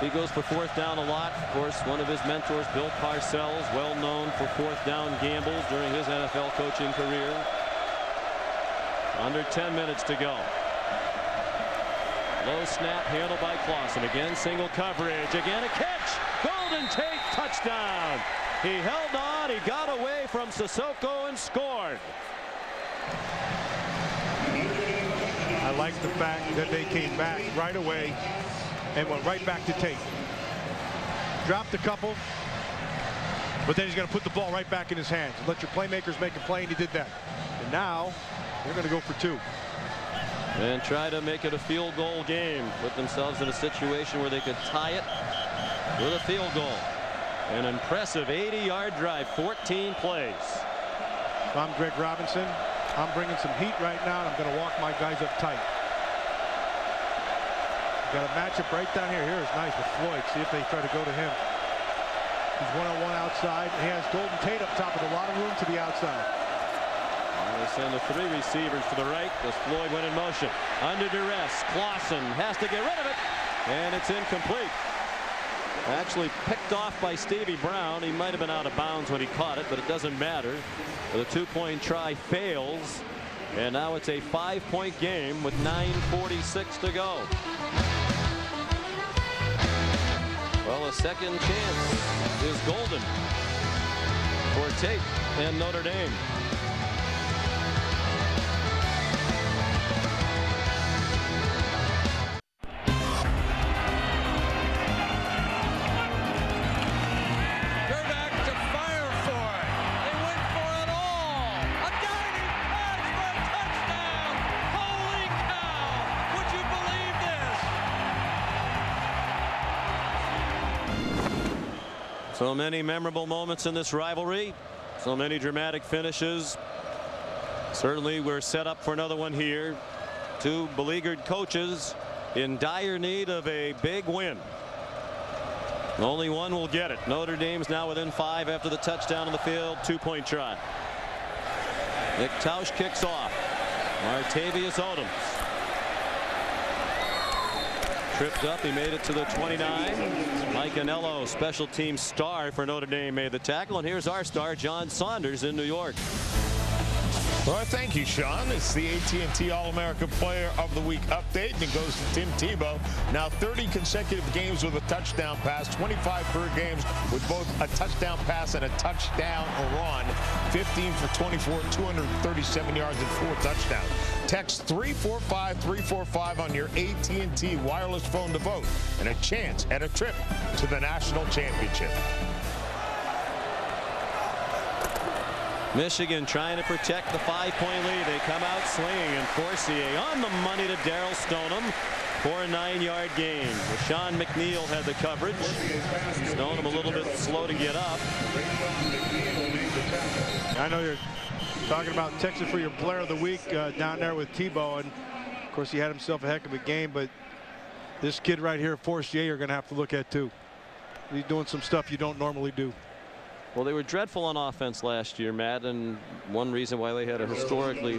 He goes for 4th down a lot. Of course, one of his mentors, Bill Parcells, well known for 4th down gambles during his NFL coaching career. Under 10 minutes to go. Low snap handled by Clausen. Again, single coverage. Again, a catch. Golden Tate, touchdown. He held on. He got away from Sissoko and scored. I like the fact that they came back right away and went right back to Tate. Dropped a couple, but then he's going to put the ball right back in his hands. Let your playmakers make a play, and he did that. And now they're going to go for 2. And try to make it a field goal game. Put themselves in a situation where they could tie it with a field goal. An impressive 80-yard drive, 14 plays. If I'm Greg Robinson, I'm bringing some heat right now, and I'm going to walk my guys up tight. Got a matchup right down here. Here is nice with Floyd. See if they try to go to him. He's one-on-one outside. He has Golden Tate up top with a lot of room to the outside. And they send the 3 receivers to the right as Floyd went in motion. Under duress, Clausen has to get rid of it, and it's incomplete. Actually picked off by Stevie Brown. He might have been out of bounds when he caught it, but it doesn't matter. The 2-point try fails, and now it's a 5-point game with 9:46 to go. Well, a second chance is golden for Tate and Notre Dame. So many memorable moments in this rivalry. So many dramatic finishes. Certainly we're set up for another one here. 2 beleaguered coaches in dire need of a big win. Only one will get it. Notre Dame's now within 5 after the touchdown on the field. 2-point try. Nick Tausch kicks off. Martavius Odoms. Tripped up. He made it to the 29. Mike Anello, special team star for Notre Dame, made the tackle. And here's our star, John Saunders in New York. Well, thank you, Sean. It's the AT&T All-America Player of the Week update, and it goes to Tim Tebow. Now 30 consecutive games with a touchdown pass, 25 career games with both a touchdown pass and a touchdown run. 15 for 24, 237 yards and 4 touchdowns. Text 345-345 on your AT&T wireless phone to vote, and a chance at a trip to the national championship. Michigan trying to protect the 5-point lead. They come out swinging, and Forcier on the money to Daryl Stoneham for a 9-yard gain. Sean McNeil had the coverage. Stoneham a little bit slow to get up. I know you're talking about Texas for your player of the week down there with Tebow, and of course he had himself a heck of a game, but this kid right here, Forcier, you're going to have to look at too. He's doing some stuff you don't normally do. Well, they were dreadful on offense last year, Matt, and one reason why they had a historically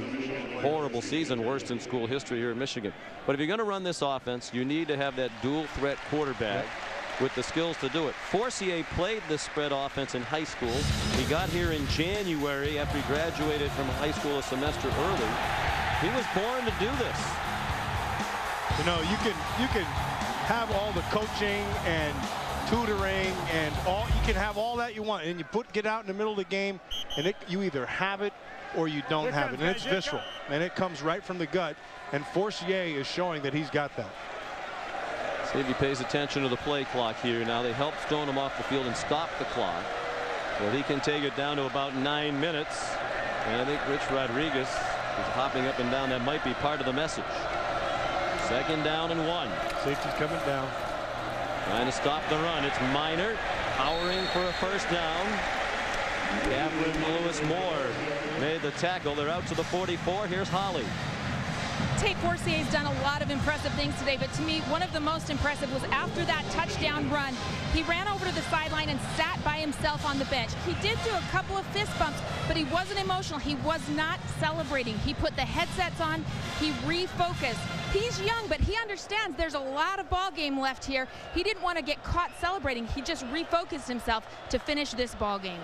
horrible season, worst in school history here in Michigan. But if you're going to run this offense, you need to have that dual threat quarterback with the skills to do it. Forcier played this spread offense in high school. He got here in January after he graduated from high school a semester early. He was born to do this. You know, you can have all the coaching and tutoring and all. You can have all that you want, and you get out in the middle of the game, and you either have it or you don't have it, and it's visceral, and it comes right from the gut. And Forcier is showing that he's got that. See if he pays attention to the play clock here. Now they help Stoneham off the field and stop the clock. Well, he can take it down to about 9 minutes. And I think Rich Rodriguez is hopping up and down. That might be part of the message. 2nd down and 1. Safety's coming down. Trying to stop the run. It's Minor powering for a 1st down. Catherine Lewis Moore made the tackle. They're out to the 44. Here's Holly. Tate Forcier's done a lot of impressive things today, but to me, one of the most impressive was after that touchdown run. He ran over to the sideline and sat by himself on the bench. He did do a couple of fist bumps, but he wasn't emotional. He was not celebrating. He put the headsets on. He refocused. He's young, but he understands there's a lot of ball game left here. He didn't want to get caught celebrating. He just refocused himself to finish this ball game.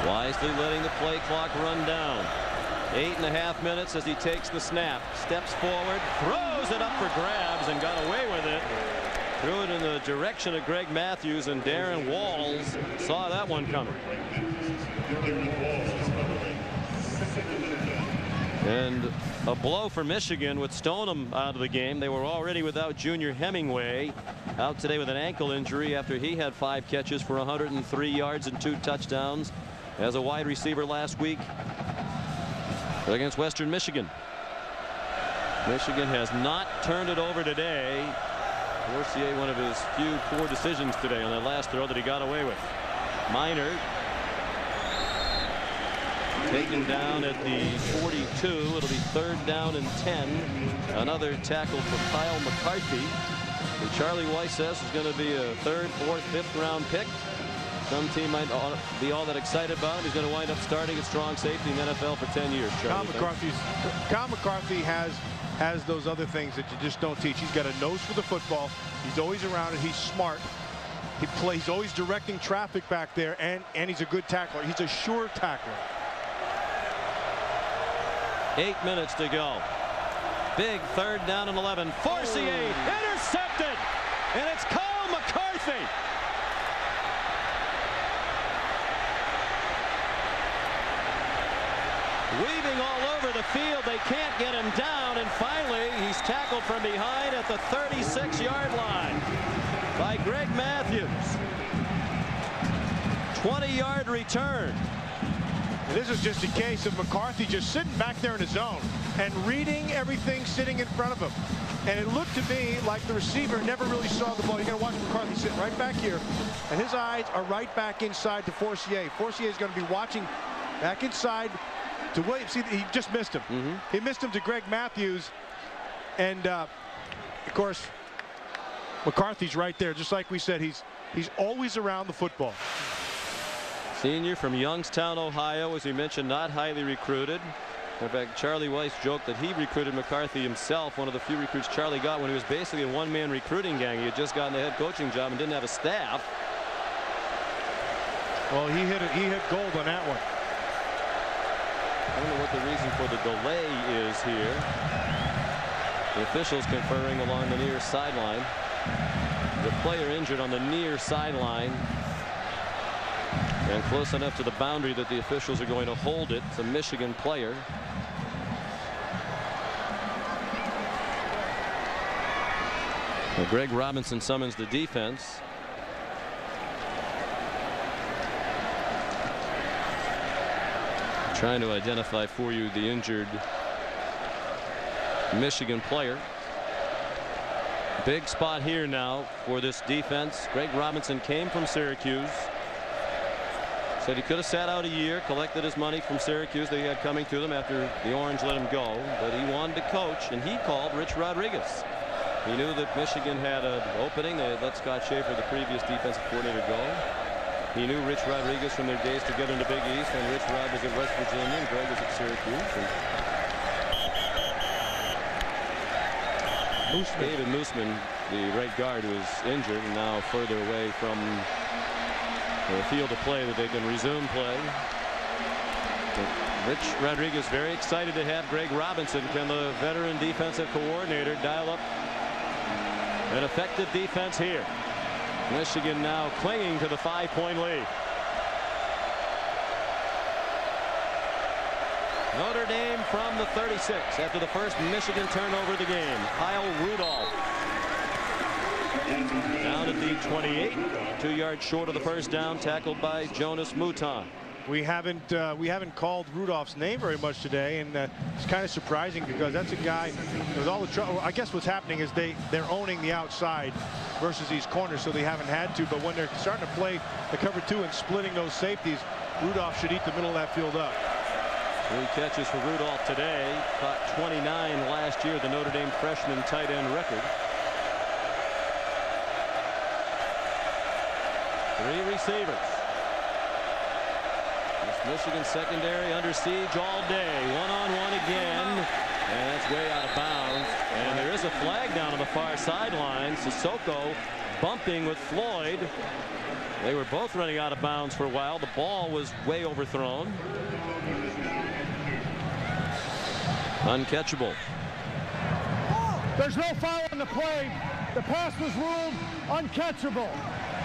Wisely letting the play clock run down. 8.5 minutes as he takes the snap. Steps forward, throws it up for grabs, and got away with it. Threw it in the direction of Greg Matthews, and Darren Walls saw that one coming. And a blow for Michigan with Stoneham out of the game. They were already without Junior Hemingway, out today with an ankle injury after he had 5 catches for 103 yards and 2 touchdowns as a wide receiver last week against Western Michigan. Michigan has not turned it over today. Forcier, one of his few poor decisions today on that last throw that he got away with. Minor taken down at the 42. It'll be 3rd down and 10. Another tackle for Kyle McCarthy, who Charlie Weiss says is going to be a 3rd, 4th, 5th round pick. Some team might be all that excited about him. He's going to wind up starting at strong safety in the NFL for 10 years. Kyle McCarthy has those other things that you just don't teach. He's got a nose for the football. He's always around it. He's smart. He's always directing traffic back there, and he's a good tackler. He's a sure tackler. 8 minutes to go. Big 3rd down and 11. Forcier intercepted, and it's Kyle McCarthy. Weaving all over the field. They can't get him down, and finally he's tackled from behind at the 36-yard line by Greg Matthews. 20-yard return. This is just a case of McCarthy just sitting back there in his zone and reading everything sitting in front of him. And it looked to me like the receiver never really saw the ball. You're going to watch McCarthy sit right back here, and his eyes are right back inside to Forcier. Forcier is going to be watching back inside to Williams. See, he just missed him. He missed him to Greg Matthews, and of course McCarthy's right there. Just like we said, he's always around the football. Senior from Youngstown, Ohio, as we mentioned, not highly recruited. In fact, Charlie Weiss joked that he recruited McCarthy himself, one of the few recruits Charlie got when he was basically a one-man recruiting gang. He had just gotten the head coaching job and didn't have a staff. Well, he hit gold on that one. I don't know what the reason for the delay is here. The officials conferring along the near sideline. The player injured on the near sideline, and close enough to the boundary that the officials are going to hold it. It's a Michigan player. Well, Greg Robinson summons the defense. Trying to identify for you the injured Michigan player. Big spot here now for this defense. Greg Robinson came from Syracuse. Said he could have sat out a year, collected his money from Syracuse they had coming to them after the Orange let him go, but he wanted to coach, and he called Rich Rodriguez. He knew that Michigan had an opening. They had let Scott Schaefer, the previous defensive coordinator, go. He knew Rich Rodriguez from their days together in the Big East, and Rich Rod was at West Virginia, and Greg was at Syracuse. And David Moosman, the right guard, who is injured and now further away from the field of play that they can resume play. But Rich Rodriguez very excited to have Greg Robinson. Can the veteran defensive coordinator dial up an effective defense here? Michigan now clinging to the 5-point lead. Notre Dame from the 36 after the first Michigan turnover of the game. Kyle Rudolph down at the 28, 2 yards short of the first down, tackled by Jonas Mouton. We haven't called Rudolph's name very much today, and it's kind of surprising because that's a guy with all the trouble. I guess what's happening is they're owning the outside versus these corners, so they haven't had to. But when they're starting to play the cover 2 and splitting those safeties, Rudolph should eat the middle of that field up. 3 catches for Rudolph today. Caught 29 last year, the Notre Dame freshman tight end record. 3 receivers. Michigan secondary under siege all day. One-on-one again, and that's way out of bounds. And there is a flag down on the far sideline. Sissoko bumping with Floyd. They were both running out of bounds for a while. The ball was way overthrown. Uncatchable. There's no foul on the play. The pass was ruled uncatchable.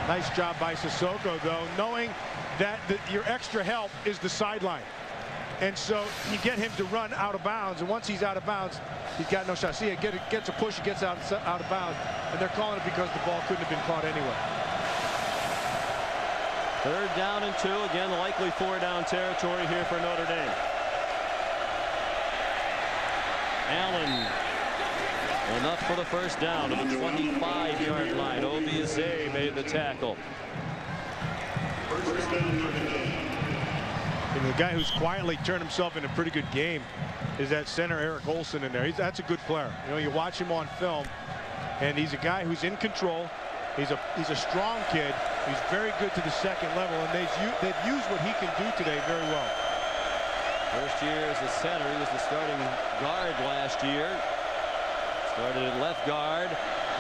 Nice job by Sissoko, though, knowing that your extra help is the sideline. And so you get him to run out of bounds, and once he's out of bounds, he's got no shot. See, it gets a push, he gets out of bounds, and they're calling it because the ball couldn't have been caught anyway. 3rd down and 2. Again, likely 4-down territory here for Notre Dame. Allen enough for the first down to the 25-yard line. Obiase made the tackle. And the guy who's quietly turned himself in a pretty good game is that center Eric Olson in there. That's a good player. You know, you watch him on film, and he's a guy who's in control. He's a strong kid. He's very good to the second level, and they've used what he can do today very well. First year as a center. He was the starting guard last year. Started at left guard.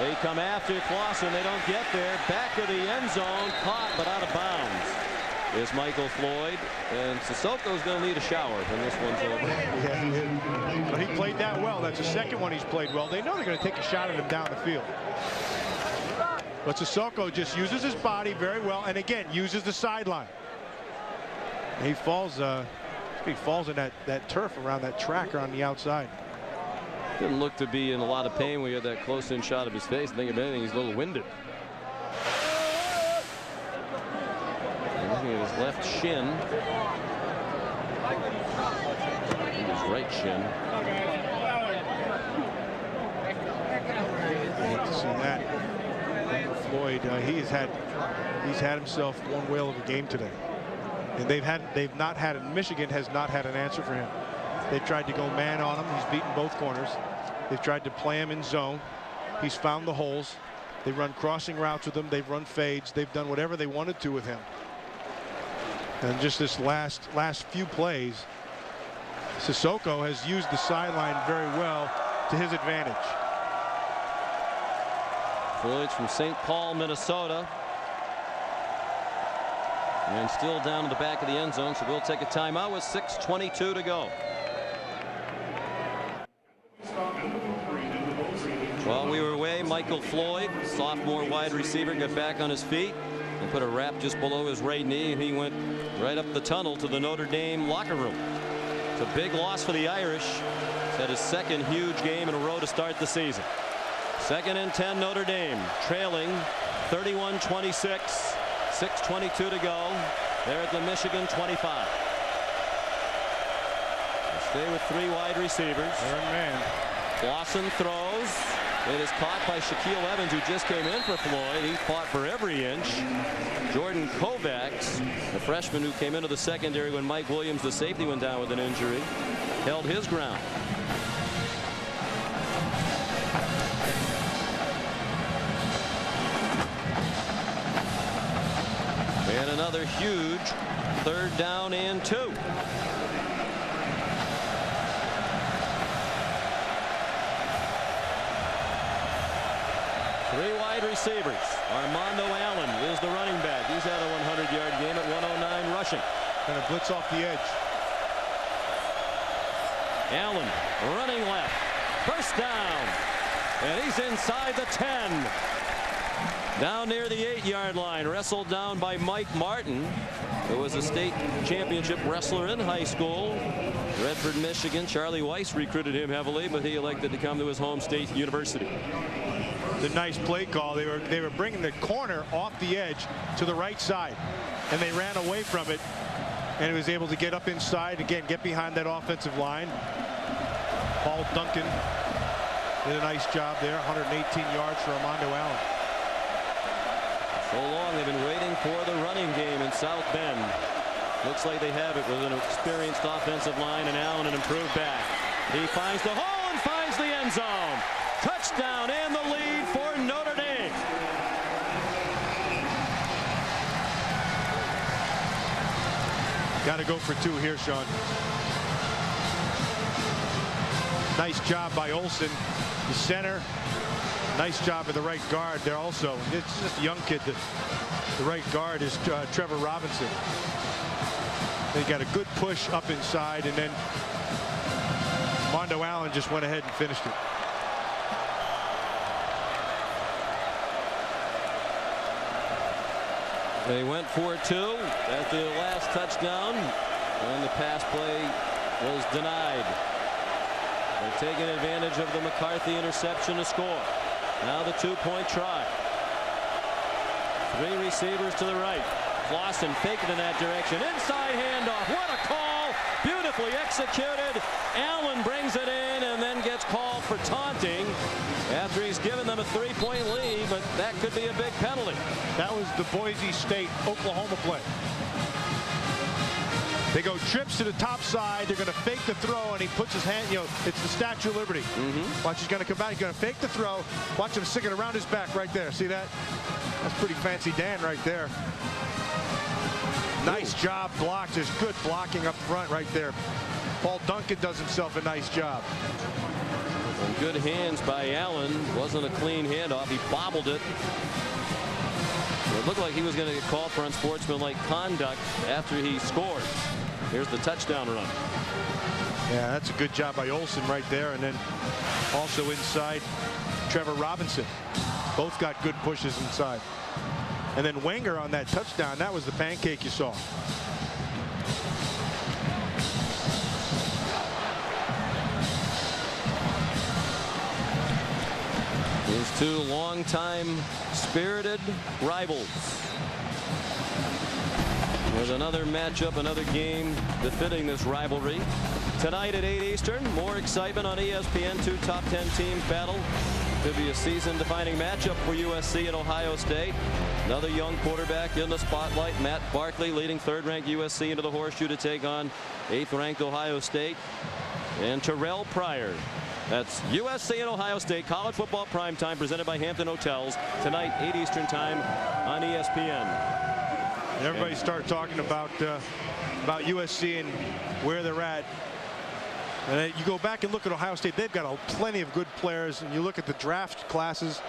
They come after Clausen. They don't get there. Back of the end zone. Caught but out of bounds is Michael Floyd. And Sissoko's going to need a shower when this one's over. Yeah, but he played that well. That's the second one he's played well. They know they're going to take a shot at him down the field. But Sissoko just uses his body very well, and again uses the sideline. He falls in that turf around that tracker on the outside. Didn't look to be in a lot of pain when we had that close-in shot of his face. I think if anything, he's a little winded. Looking at his left shin. His right shin. I hate to see that. Floyd, he's had himself one whale of a game today, and Michigan has not had an answer for him. They've tried to go man on him. He's beaten both corners. They've tried to play him in zone. He's found the holes. They run crossing routes with him. They've run fades. They've done whatever they wanted to with him. And just this last few plays, Sissoko has used the sideline very well to his advantage. Floyd's from St. Paul, Minnesota. And still down to the back of the end zone, so we'll take a timeout with 6:22 to go. While we were away, Michael Floyd, sophomore wide receiver, got back on his feet and put a wrap just below his right knee, and he went right up the tunnel to the Notre Dame locker room. It's a big loss for the Irish. He's had his second huge game in a row to start the season. 2nd and 10, Notre Dame trailing 31-26. 6:22 to go. They're at the Michigan 25. They stay with 3 wide receivers. Man. Clausen throws. It is caught by Shaquille Evans, who just came in for Floyd. He fought for every inch. Jordan Kovacs, the freshman who came into the secondary when Mike Williams, the safety, went down with an injury, held his ground. And another huge 3rd down and 2. Three wide receivers. Armando Allen is the running back. He's had a 100-yard game at 109 rushing. Going to blitz off the edge. Allen running left. First down. And he's inside the 10. Down near the 8-yard line. Wrestled down by Mike Martin, who was a state championship wrestler in high school. Redford, Michigan. Charlie Weiss recruited him heavily, but he elected to come to his home state university. The nice play call. They were bringing the corner off the edge to the right side, and they ran away from it, and he was able to get up inside again, get behind that offensive line. Paul Duncan did a nice job there. 118 yards for Armando Allen. So long they've been waiting for the running game in South Bend. Looks like they have it with an experienced offensive line, and Allen an improved back. He finds the hole and finds the end zone. Touchdown and the lead for Notre Dame. Got to go for 2 here, Sean. Nice job by Olsen, the center. Nice job of the right guard there also. It's just a young kid. The right guard is Trevor Robinson. They got a good push up inside, and then Mondo Allen just went ahead and finished it. They went for 2 at the last touchdown, and the pass play was denied. They're taking advantage of the McCarthy interception to score. Now the 2-point try. 3 receivers to the right. Clausen faking in that direction. Inside handoff. What a call. Beautifully executed. Allen brings it in and then gets called for taunting after he's given them a 3-point lead, but that could be a big penalty. That was the Boise State Oklahoma play. They go trips to the top side. They're going to fake the throw, and he puts his hand, it's the Statue of Liberty. Watch, he's going to come back. He's going to fake the throw. Watch him stick it around his back right there. See that? That's pretty fancy Dan right there. Nice job blocked. There's good blocking up front right there. Paul Duncan does himself a nice job. And good hands by Allen. Wasn't a clean handoff. He bobbled it. It looked like he was going to get called for unsportsmanlike conduct after he scored. Here's the touchdown run. Yeah, that's a good job by Olsen right there. And then also inside, Trevor Robinson. Both got good pushes inside. And then Wenger on that touchdown, that was the pancake you saw. These 2 longtime spirited rivals. There's another matchup, another game befitting this rivalry. Tonight at 8 Eastern, more excitement on ESPN. 2 top 10 teams battle. Could be a season-defining matchup for USC and Ohio State. Another young quarterback in the spotlight. Matt Barkley leading 3rd-ranked USC into the horseshoe to take on 8th-ranked Ohio State. And Terrell Pryor. That's USC and Ohio State college football primetime presented by Hampton Hotels tonight 8 Eastern time on ESPN. Everybody start talking about USC and where they're at. And you go back and look at Ohio State. They've got plenty of good players. And you look at the draft classes.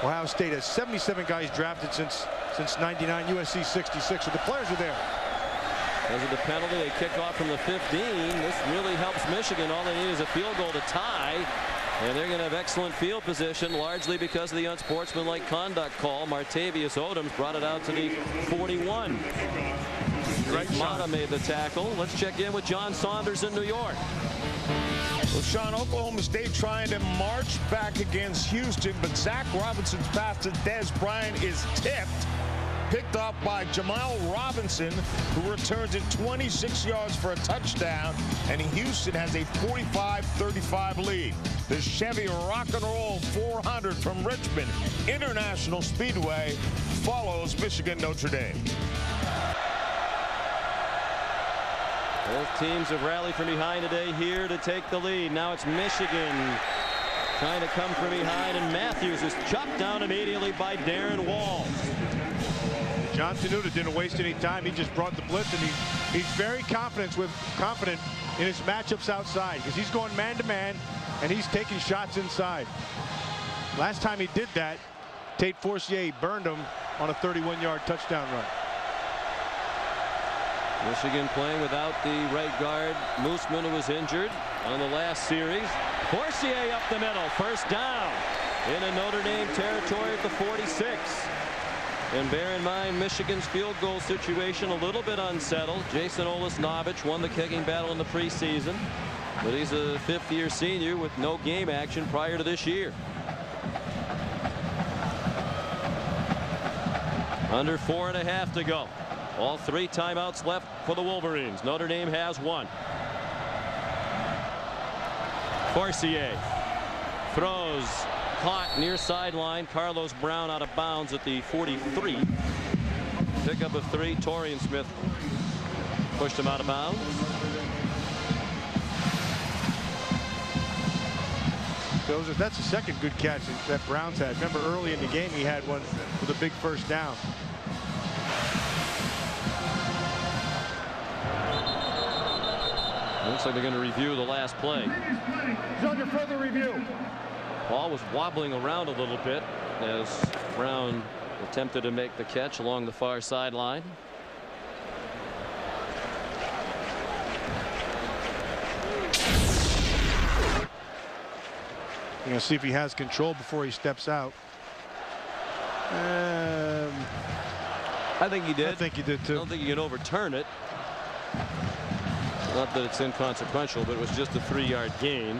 Ohio State has 77 guys drafted since '99. USC 66. So the players are there. Because of the penalty, they kick off from the 15. This really helps Michigan. All they need is a field goal to tie. And they're going to have excellent field position, largely because of the unsportsmanlike conduct call. Martavius Odoms brought it out to the 41. Mata made the tackle. Let's check in with John Saunders in New York. Well, Sean, Oklahoma State trying to march back against Houston, but Zach Robinson's pass to Dez Bryant is tipped. Picked up by Jamal Robinson, who returns it 26 yards for a touchdown, and Houston has a 45-35 lead. The Chevy Rock and Roll 400 from Richmond International Speedway follows Michigan Notre Dame. Both teams have rallied from behind today here to take the lead. Now it's Michigan trying to come from behind, and Matthews is chopped down immediately by Darren Walls. John Tenuta didn't waste any time. He just brought the blitz, and he's very confident in his matchups outside because he's going man-to-man, and he's taking shots inside. Last time he did that, Tate Forcier burned him on a 31-yard touchdown run. Michigan playing without the right guard, Mooseman, who was injured. on the last series. Forcier up the middle. First down into Notre Dame territory at the 46. And bear in mind, Michigan's field goal situation a little bit unsettled. Jason Olisnovich won the kicking battle in the preseason, but he's a fifth-year senior with no game action prior to this year. Under 4.5 to go. All 3 timeouts left for the Wolverines. Notre Dame has 1. Forcier throws, caught near sideline. Carlos Brown out of bounds at the 43. Pickup of 3. Torian Smith pushed him out of bounds. Joseph, that's the second good catch that Brown's had. Remember early in the game he had one with a big first down. Looks like they're going to review the last play. He's under further review. Ball was wobbling around a little bit as Brown attempted to make the catch along the far sideline. You're going to see if he has control before he steps out. I think he did. I think he did too. I don't think you can overturn it. Not that it's inconsequential, but it was just a 3-yard gain.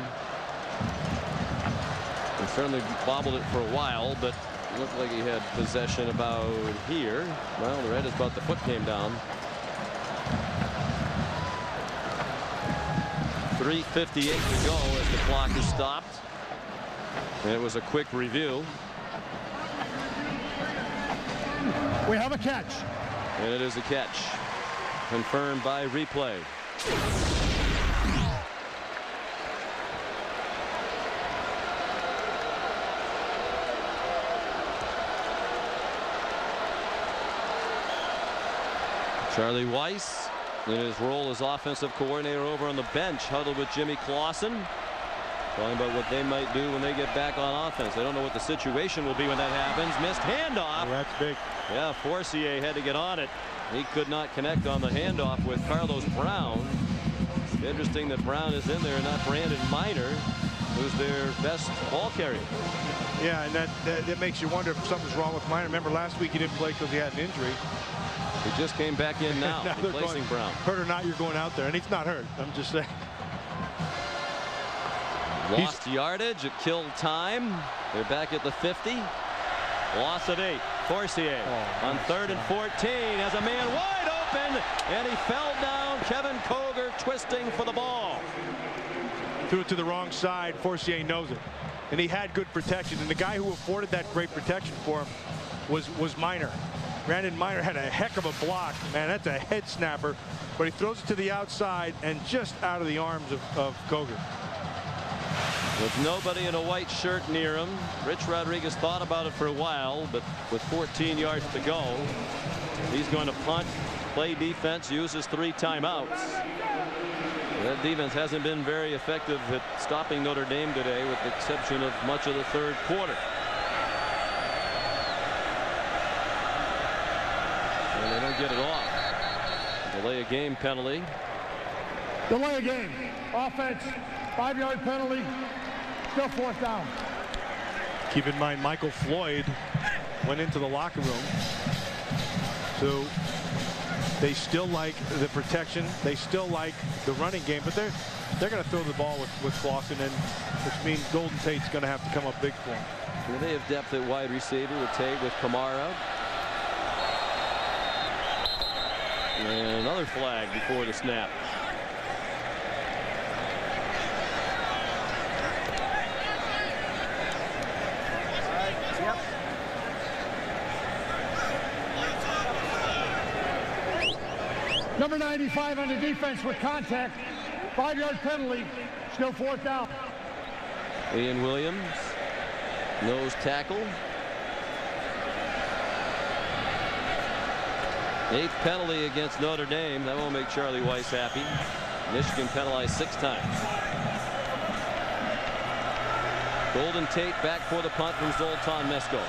He certainly bobbled it for a while, but it looked like he had possession about here. Well, the red is about the foot came down. 3:58 to go as the clock is stopped. And it was a quick review. We have a catch. And it is a catch. Confirmed by replay. Charlie Weiss in his role as offensive coordinator over on the bench, huddled with Jimmy Clausen, talking about what they might do when they get back on offense. They don't know what the situation will be when that happens. Missed handoff. Oh, that's big. Yeah, Forcier had to get on it. He could not connect on the handoff with Carlos Brown. Interesting that Brown is in there and not Brandon Minor, who's their best ball carrier. Yeah, and that makes you wonder if something's wrong with Minor. Remember last week he didn't play because he had an injury. He just came back in now, replacing Brown. Hurt or not, you're going out there, and he's not hurt. I'm just saying. Lost yardage. It killed time. They're back at the 50. Loss of 8. Forcier on 3rd and 14 has a man wide open, and he fell down. Kevin Koger twisting for the ball. Threw it to the wrong side. Forcier knows it, and he had good protection. And the guy who afforded that great protection for him was Minor. Brandon Minor had a heck of a block. Man, that's a head snapper, but he throws it to the outside and just out of the arms of Koger. With nobody in a white shirt near him, Rich Rodriguez thought about it for a while, but with 14 yards to go, he's going to punt, play defense, uses 3 timeouts. That defense hasn't been very effective at stopping Notre Dame today, with the exception of much of the 3rd quarter. And they don't get it off. Delay a game penalty. Delay a game. Offense. 5-yard penalty. Still 4th down. Keep in mind, Michael Floyd went into the locker room. So they still like the protection. They still like the running game, but they're going to throw the ball with Clausen, and which means Golden Tate's going to have to come up big for him. Well, they have depth at wide receiver with Tate, with Kamara. And another flag before the snap. Number 95 on the defense with contact. 5-yard penalty. Still 4th down. Ian Williams, nose tackle. 8th penalty against Notre Dame. That won't make Charlie Weiss happy. Michigan penalized 6 times. Golden Tate back for the punt from Zoltan Mesko.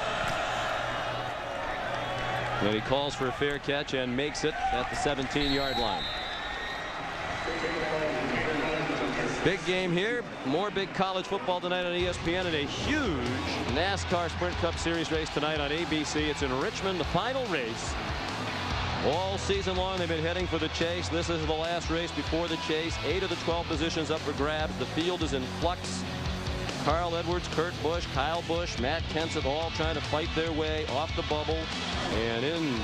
And he calls for a fair catch and makes it at the 17-yard line. Big game here. More big college football tonight on ESPN, and a huge NASCAR Sprint Cup Series race tonight on ABC. It's in Richmond, the final race. All season long they've been heading for the chase. This is the last race before the chase. 8 of the 12 positions up for grabs. The field is in flux. Carl Edwards, Kurt Busch, Kyle Busch, Matt Kenseth all trying to fight their way off the bubble and in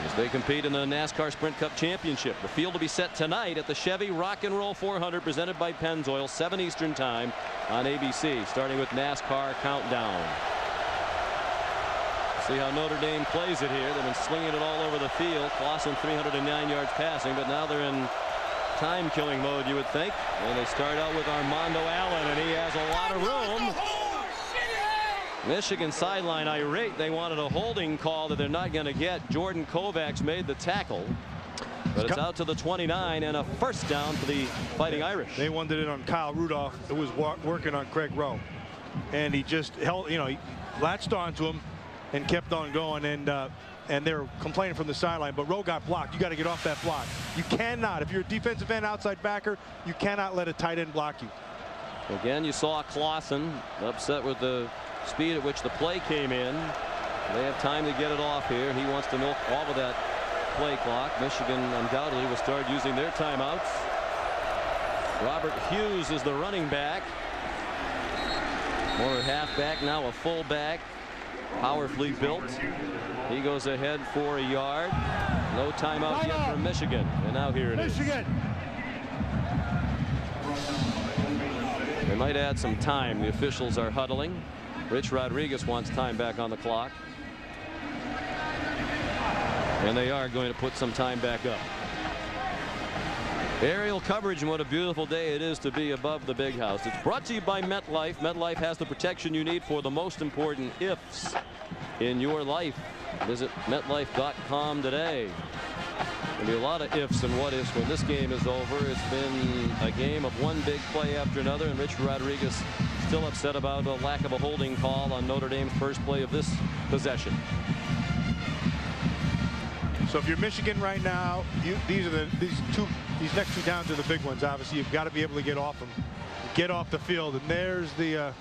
as they compete in the NASCAR Sprint Cup Championship. The field will be set tonight at the Chevy Rock and Roll 400 presented by Pennzoil, 7 Eastern time on ABC, starting with NASCAR Countdown. See how Notre Dame plays it here. They've been slinging it all over the field. Clausen 309 yards passing, but now they're in time-killing mode, you would think. And they start out with Armando Allen, and he has a lot of room. Michigan sideline irate. They wanted a holding call that they're not going to get. Jordan Kovacs made the tackle, but it's out to the 29 and a first down for the Fighting Irish. They wanted it on Kyle Rudolph, who was working on Craig Rowe, and he just held, he latched onto him and kept on going, and they were complaining from the sideline, but Rowe got blocked. You got to get off that block. You cannot, if you're a defensive end outside backer, you cannot let a tight end block you. Again, you saw Clausen upset with the speed at which the play came in. They have time to get it off here. He wants to milk all of that play clock. Michigan undoubtedly will start using their timeouts. Robert Hughes is the running back. More halfback, now a fullback. Powerfully built. He goes ahead for a yard. No timeout yet from Michigan. And now here it is. They might add some time. The officials are huddling. Rich Rodriguez wants time back on the clock. And they are going to put some time back up. Aerial coverage, and what a beautiful day it is to be above the big house. It's brought to you by MetLife. MetLife has the protection you need for the most important ifs in your life. Visit MetLife.com today. There'll be a lot of ifs and what ifs when this game is over. It's been a game of one big play after another, and Rich Rodriguez still upset about the lack of a holding call on Notre Dame's first play of this possession. So if you're Michigan right now, these next two downs are the big ones. Obviously, you've got to be able to get off them, get off the field, and there's the.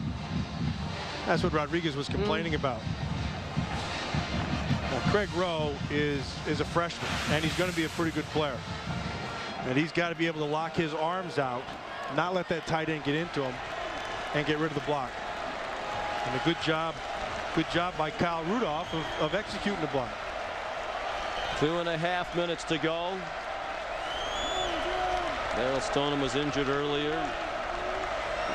That's what Rodriguez was complaining about. Now, Craig Rowe is a freshman, and he's going to be a pretty good player. And he's got to be able to lock his arms out, not let that tight end get into him, and get rid of the block. And a good job by Kyle Rudolph of executing the block. 2.5 minutes to go. Darrell Stoneham was injured earlier.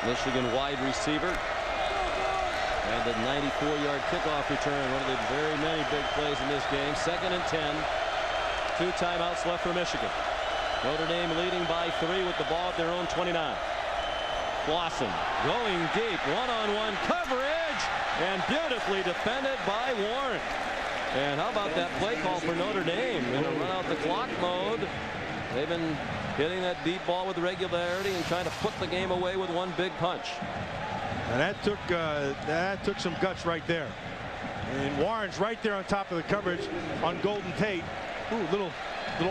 Michigan wide receiver. And the 94-yard kickoff return, one of the very many big plays in this game. 2nd and 10. 2 timeouts left for Michigan. Notre Dame leading by 3 with the ball at their own 29. Clausen going deep, one-on-one coverage, and beautifully defended by Warren. And how about that play call for Notre Dame in a run out the clock mode? They've been hitting that deep ball with regularity and trying to put the game away with one big punch. And that took some guts right there. And Warren's right there on top of the coverage on Golden Tate. Ooh, little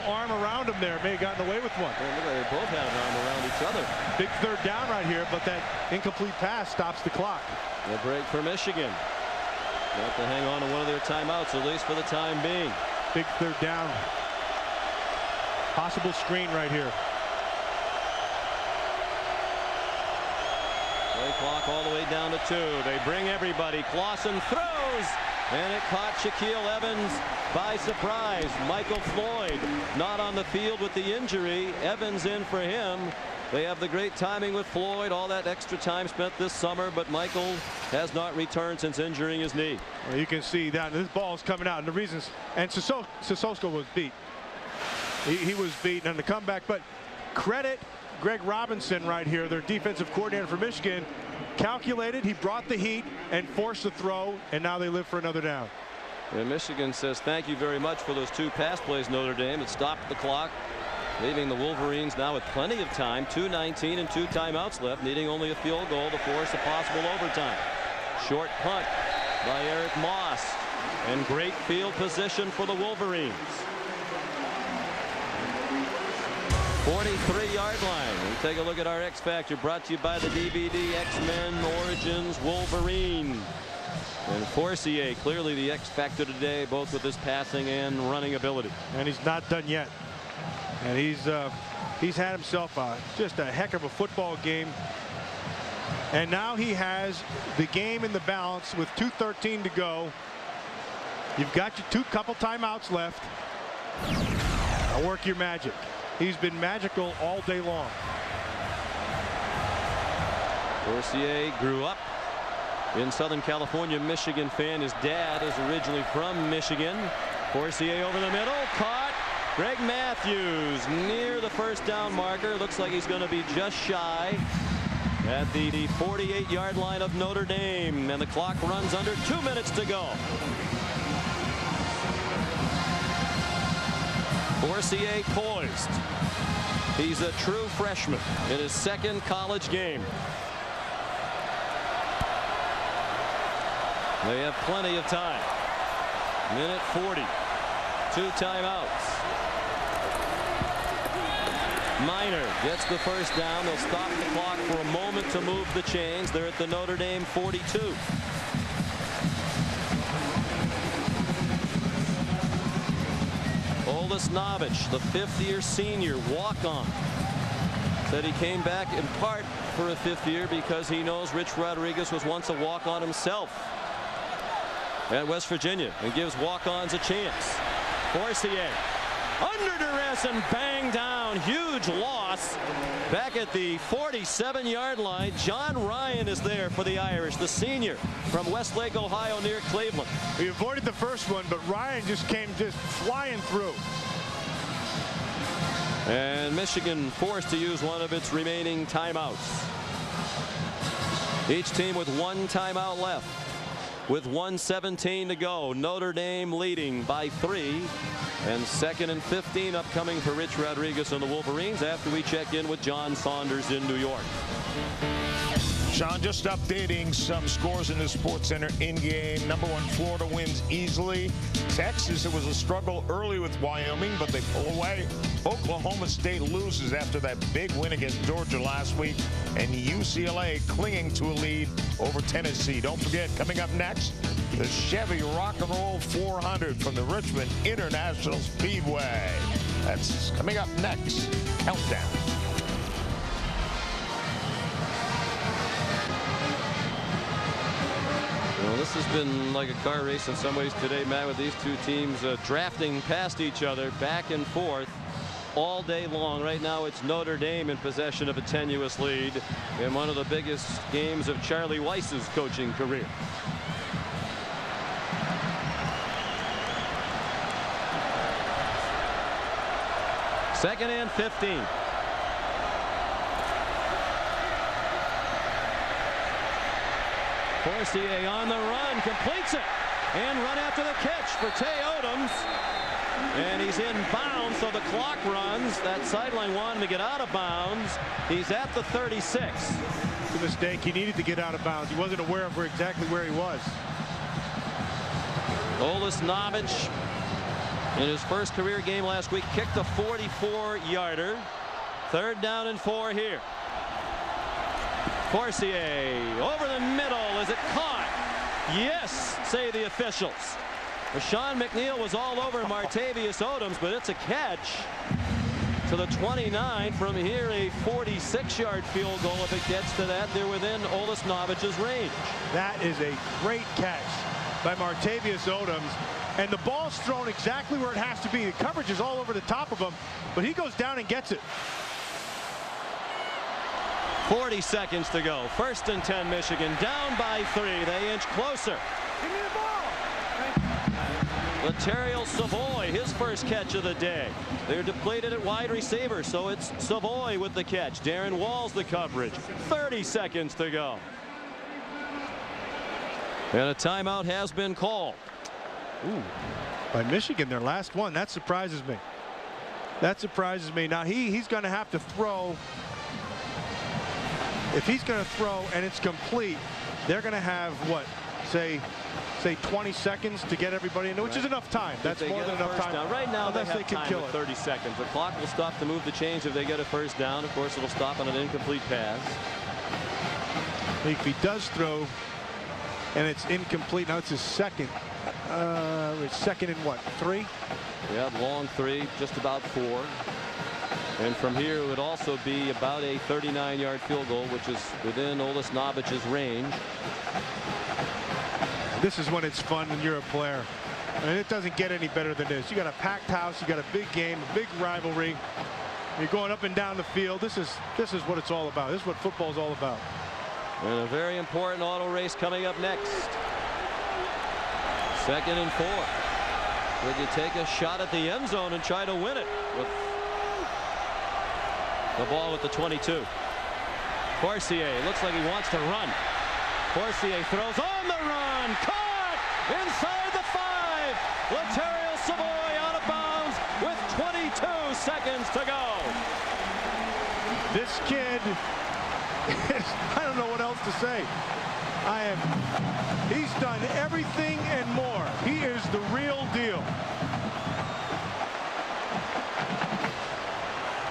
arm around him there. May have gotten away with one. Yeah, look like they both had an arm around each other. Big 3rd down right here, but that incomplete pass stops the clock. A break for Michigan. Got to hang on to one of their timeouts, at least for the time being. Big 3rd down. Possible screen right here. Play clock all the way down to 2. They bring everybody. Clausen throws, and it caught Shaquille Evans by surprise. Michael Floyd not on the field with the injury. Evans in for him. They have the great timing with Floyd, all that extra time spent this summer, but Michael has not returned since injuring his knee. Well, you can see that this ball is coming out, and the reasons, and Sissoko was beat. He was beaten on the comeback, but credit Greg Robinson right here, their defensive coordinator for Michigan, calculated, he brought the heat and forced the throw, and now they live for another down. And Michigan says thank you very much for those 2 pass plays, Notre Dame. It stopped the clock, leaving the Wolverines now with plenty of time. 2:19 and 2 timeouts left, needing only a field goal to force a possible overtime. Short punt by Eric Moss, and great field position for the Wolverines. 43-yard line. We take a look at our X Factor, brought to you by the DVD X-Men Origins Wolverine. And Forcier, clearly the X Factor today, both with his passing and running ability. And he's not done yet. And he's had himself just a heck of a football game. And now he has the game in the balance with 2:13 to go. You've got your couple timeouts left. Now work your magic. He's been magical all day long. Forcier grew up in Southern California, Michigan fan. His dad is originally from Michigan. Forcier over the middle, caught. Greg Matthews near the first down marker. Looks like he's going to be just shy at the 48-yard line of Notre Dame, and the clock runs under 2 minutes to go. Forcier poised. He's a true freshman in his second college game. They have plenty of time. Minute 40. 2 timeouts. Minor gets the first down. They'll stop the clock for a moment to move the chains. They're at the Notre Dame 42. Oldest Novich, the fifth-year senior, walk-on. Said he came back in part for a fifth year because he knows Rich Rodriguez was once a walk-on himself at West Virginia and gives walk-ons a chance. Forcier under duress and bang down. Huge loss back at the 47-yard line. John Ryan is there for the Irish, the senior from Westlake, Ohio, near Cleveland. We avoided the first one, but Ryan just came flying through. And Michigan forced to use one of its remaining timeouts. Each team with 1 timeout left. With 1:17 to go, Notre Dame leading by 3. And 2nd and 15 upcoming for Rich Rodriguez and the Wolverines after we check in with John Saunders in New York. Sean, just updating some scores in the Sports Center in-game. Number 1, Florida wins easily. Texas, it was a struggle early with Wyoming, but they pull away. Oklahoma State loses after that big win against Georgia last week. And UCLA clinging to a lead over Tennessee. Don't forget, coming up next, the Chevy Rock and Roll 400 from the Richmond International Speedway. That's coming up next. Countdown. Well, this has been like a car race in some ways today, Matt, with these two teams drafting past each other back and forth all day long. Right now it's Notre Dame in possession of a tenuous lead in one of the biggest games of Charlie Weiss's coaching career. Second and 15. Forcier on the run, completes it, and run after the catch for Tay Odoms. And he's in bounds, so the clock runs. That sideline wanted to get out of bounds. He's at the 36. It's a mistake. He needed to get out of bounds. He wasn't aware of exactly where he was. Oldest Novich in his first career game last week kicked a 44-yarder. 3rd down and 4 here. Forcier over the middle. Is it caught? Yes, say the officials. Sean McNeil was all over Martavius Odoms, but it's a catch to the 29. From here, a 46-yard field goal. If it gets to that, they're within Oldest Novich's range. That is a great catch by Martavius Odoms. And the ball's thrown exactly where it has to be. The coverage is all over the top of him, but he goes down and gets it. 40 seconds to go. 1st and 10 Michigan, down by 3. They inch closer. Give me the ball. Laterial Savoy, his first catch of the day. They're depleted at wide receiver, so it's Savoy with the catch. Darren Walls the coverage. 30 seconds to go. And a timeout has been called. Ooh, by Michigan, their last one. That surprises me. That surprises me. Now he's going to have to throw. If he's going to throw and it's complete, they're going to have what, say 20 seconds to get everybody in, which is enough time. That's more than enough time. Down. Right now, unless they can have kill time it. 30 seconds. The clock will stop to move the chains if they get a first down. Of course, it'll stop on an incomplete pass. If he does throw and it's incomplete, now it's his second. It's second and what, 3? Yeah, long 3, just about 4. And from here, it would also be about a 39-yard field goal, which is within Olis Novic's range. This is when it's fun when you're a player. I mean, it doesn't get any better than this. You got a packed house, you got a big game, a big rivalry. You're going up and down the field. This is what it's all about. This is what football is all about. And a very important auto race coming up next. 2nd and 4. Would you take a shot at the end zone and try to win it with the ball at the 22? Forcier looks like he wants to run. Forcier throws on the run. Caught inside the 5. Lateral Savoy out of bounds with 22 seconds to go. This kid, I don't know what else to say. He's done everything and more. He is the real deal.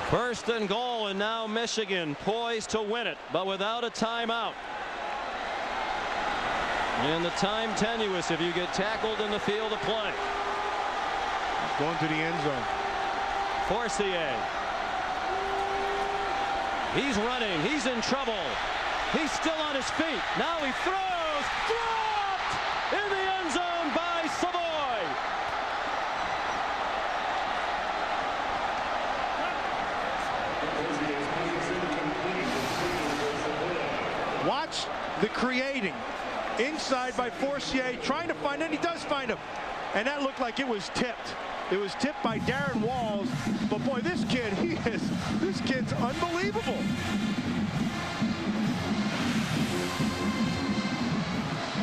1st and goal, and now Michigan poised to win it, but without a timeout. And the time tenuous if you get tackled in the field of play. Going to the end zone. Forcier. He's running. He's in trouble. He's still on his feet. Now he throws. Dropped in the end zone by Savoy. Watch the creating. Inside by Forcier, trying to find it. He does find him. And that looked like it was tipped. It was tipped by Darren Walls. But boy, this kid's unbelievable.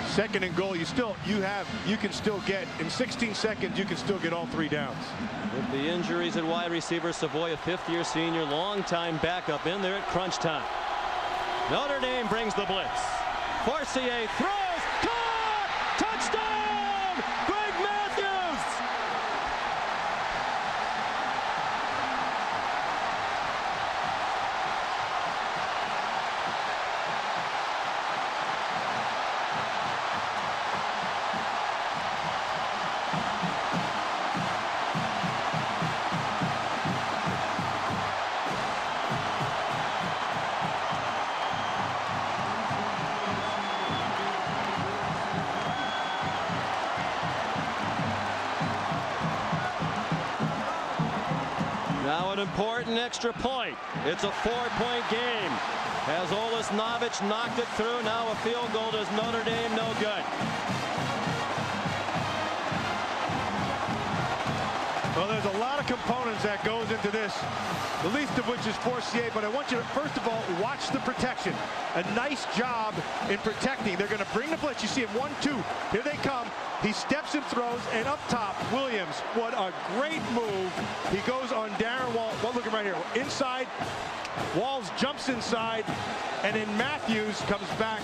Second and goal, you can still get, in 16 seconds, you can still get all 3 downs. With the injuries at wide receiver, Savoy, a 5th-year senior, long-time backup in there at crunch time. Notre Dame brings the blitz. Forcier throws, caught, touchdown, Greg Matthews. Now an important extra point. It's a 4-point game. Has Olis Novic knocked it through? Now a field goal does Notre Dame no good. Well, there's a lot of components that goes into this, the least of which is Forcier, but I want you to, first of all, watch the protection. A nice job in protecting. They're going to bring the blitz. You see him 1-2. Here they come. He steps and throws, and up top, Williams. What a great move. He goes on Darren Walls. Well, look at him right here. Inside. Walls jumps inside, and then Matthews comes back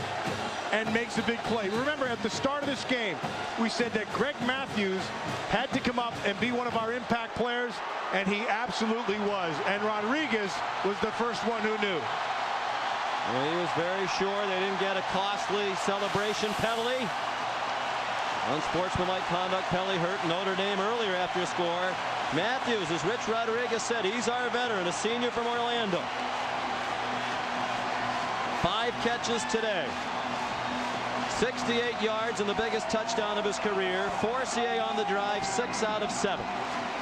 and makes a big play. Remember, at the start of this game, we said that Greg Matthews had to come up and be one of our impact players, and he absolutely was. And Rodriguez was the first one who knew. Well, he was very sure they didn't get a costly celebration penalty. Unsportsmanlike conduct penalty hurt Notre Dame earlier after a score. Matthews, as Rich Rodriguez said, he's our veteran, a senior from Orlando. 5 catches today. 68 yards and the biggest touchdown of his career. Forcier on the drive, 6 out of 7.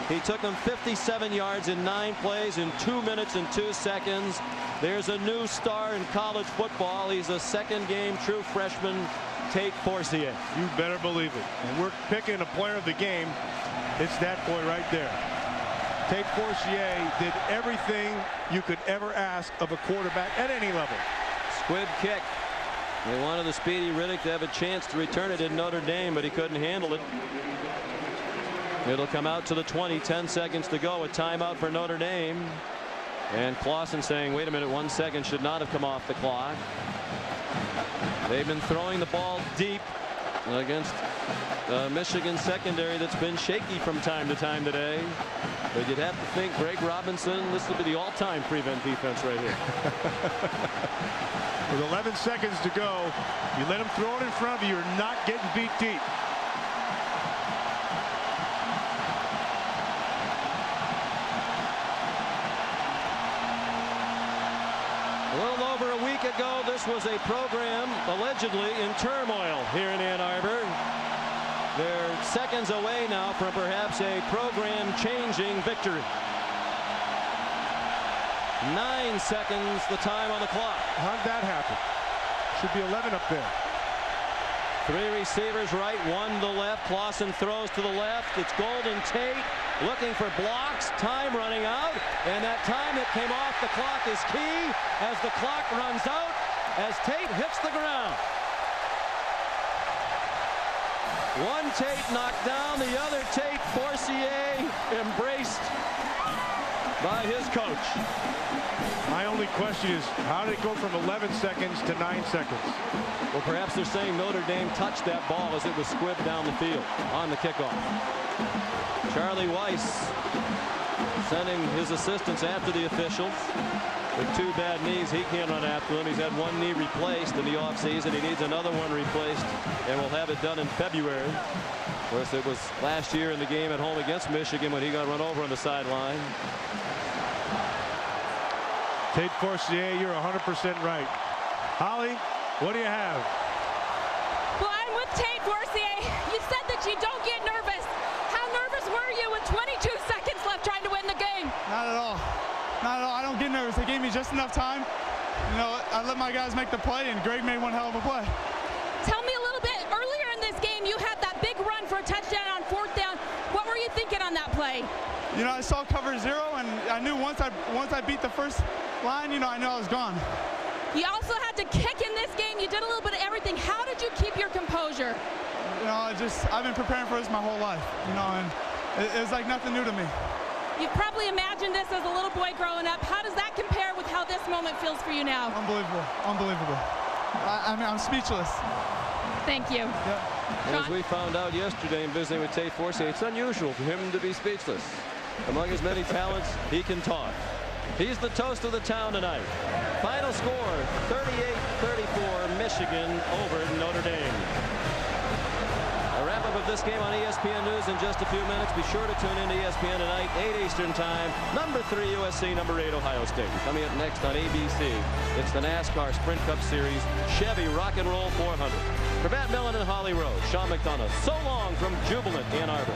He took him 57 yards in 9 plays in 2 minutes and 2 seconds. There's a new star in college football. He's a second-game true freshman, Tate Forcier. You better believe it. And we're picking a player of the game. It's that boy right there. Tate Forcier did everything you could ever ask of a quarterback at any level. Squib kick. They wanted the speedy Riddick to have a chance to return it in Notre Dame, but he couldn't handle it. It'll come out to the 20, 10 seconds to go. A timeout for Notre Dame. And Clausen saying, wait a minute, 1 second should not have come off the clock. They've been throwing the ball deep against Michigan secondary that's been shaky from time to time today. But you'd have to think Greg Robinson, this will be the all-time prevent defense right here. With 11 seconds to go, you let him throw it in front of you, you're not getting beat deep. A little over a week ago, this was a program allegedly in turmoil here in Ann Arbor. They're seconds away now from perhaps a program-changing victory. 9 seconds the time on the clock. How'd that happen? Should be 11 up there. 3 receivers right, 1 to the left. Clausen throws to the left. It's Golden Tate looking for blocks. Time running out. And that time that came off the clock is key as the clock runs out as Tate hits the ground. One Tate knocked down, the other Tate Forcier embraced by his coach. My only question is, how did it go from 11 seconds to 9 seconds? Well, perhaps they're saying Notre Dame touched that ball as it was squibbed down the field on the kickoff. Charlie Weiss sending his assistants after the officials. With 2 bad knees, he can't run after them. He's had 1 knee replaced in the offseason. He needs another one replaced, and will have it done in February. Of course, it was last year in the game at home against Michigan when he got run over on the sideline. Tate Forcier, you're 100% right. Holly, what do you have? Well, I'm with Tate Forcier. You said that you don't get nervous. How nervous were you with 22 seconds left trying to win the game? Not at all. Not at all. I don't get nervous. They gave me just enough time. You know, I let my guys make the play, and Greg made one hell of a play. Tell me a little bit, earlier in this game, you had that big run for a touchdown on 4th down. What were you thinking on that play? You know, I saw cover 0, and I knew once I beat the first line, you know, I knew I was gone. You also had to kick in this game. You did a little bit of everything. How did you keep your composure? You know, I've been preparing for this my whole life, you know, and it was like nothing new to me. You've probably imagined this as a little boy growing up. How does that compare with how this moment feels for you now? Unbelievable. Unbelievable. I mean, I'm speechless. Thank you. Yeah. As we found out yesterday in visiting with Tate Forcier, it's unusual for him to be speechless. Among his many talents, he can talk. He's the toast of the town tonight. Final score, 38-34, Michigan over Notre Dame. A wrap-up of this game on ESPN News in just a few minutes. Be sure to tune in to ESPN tonight, 8 Eastern Time. Number 3 USC, number 8 Ohio State. Coming up next on ABC, it's the NASCAR Sprint Cup Series Chevy Rock and Roll 400. For Matt Millen and Holly Rose, Sean McDonough, so long from jubilant Ann Arbor.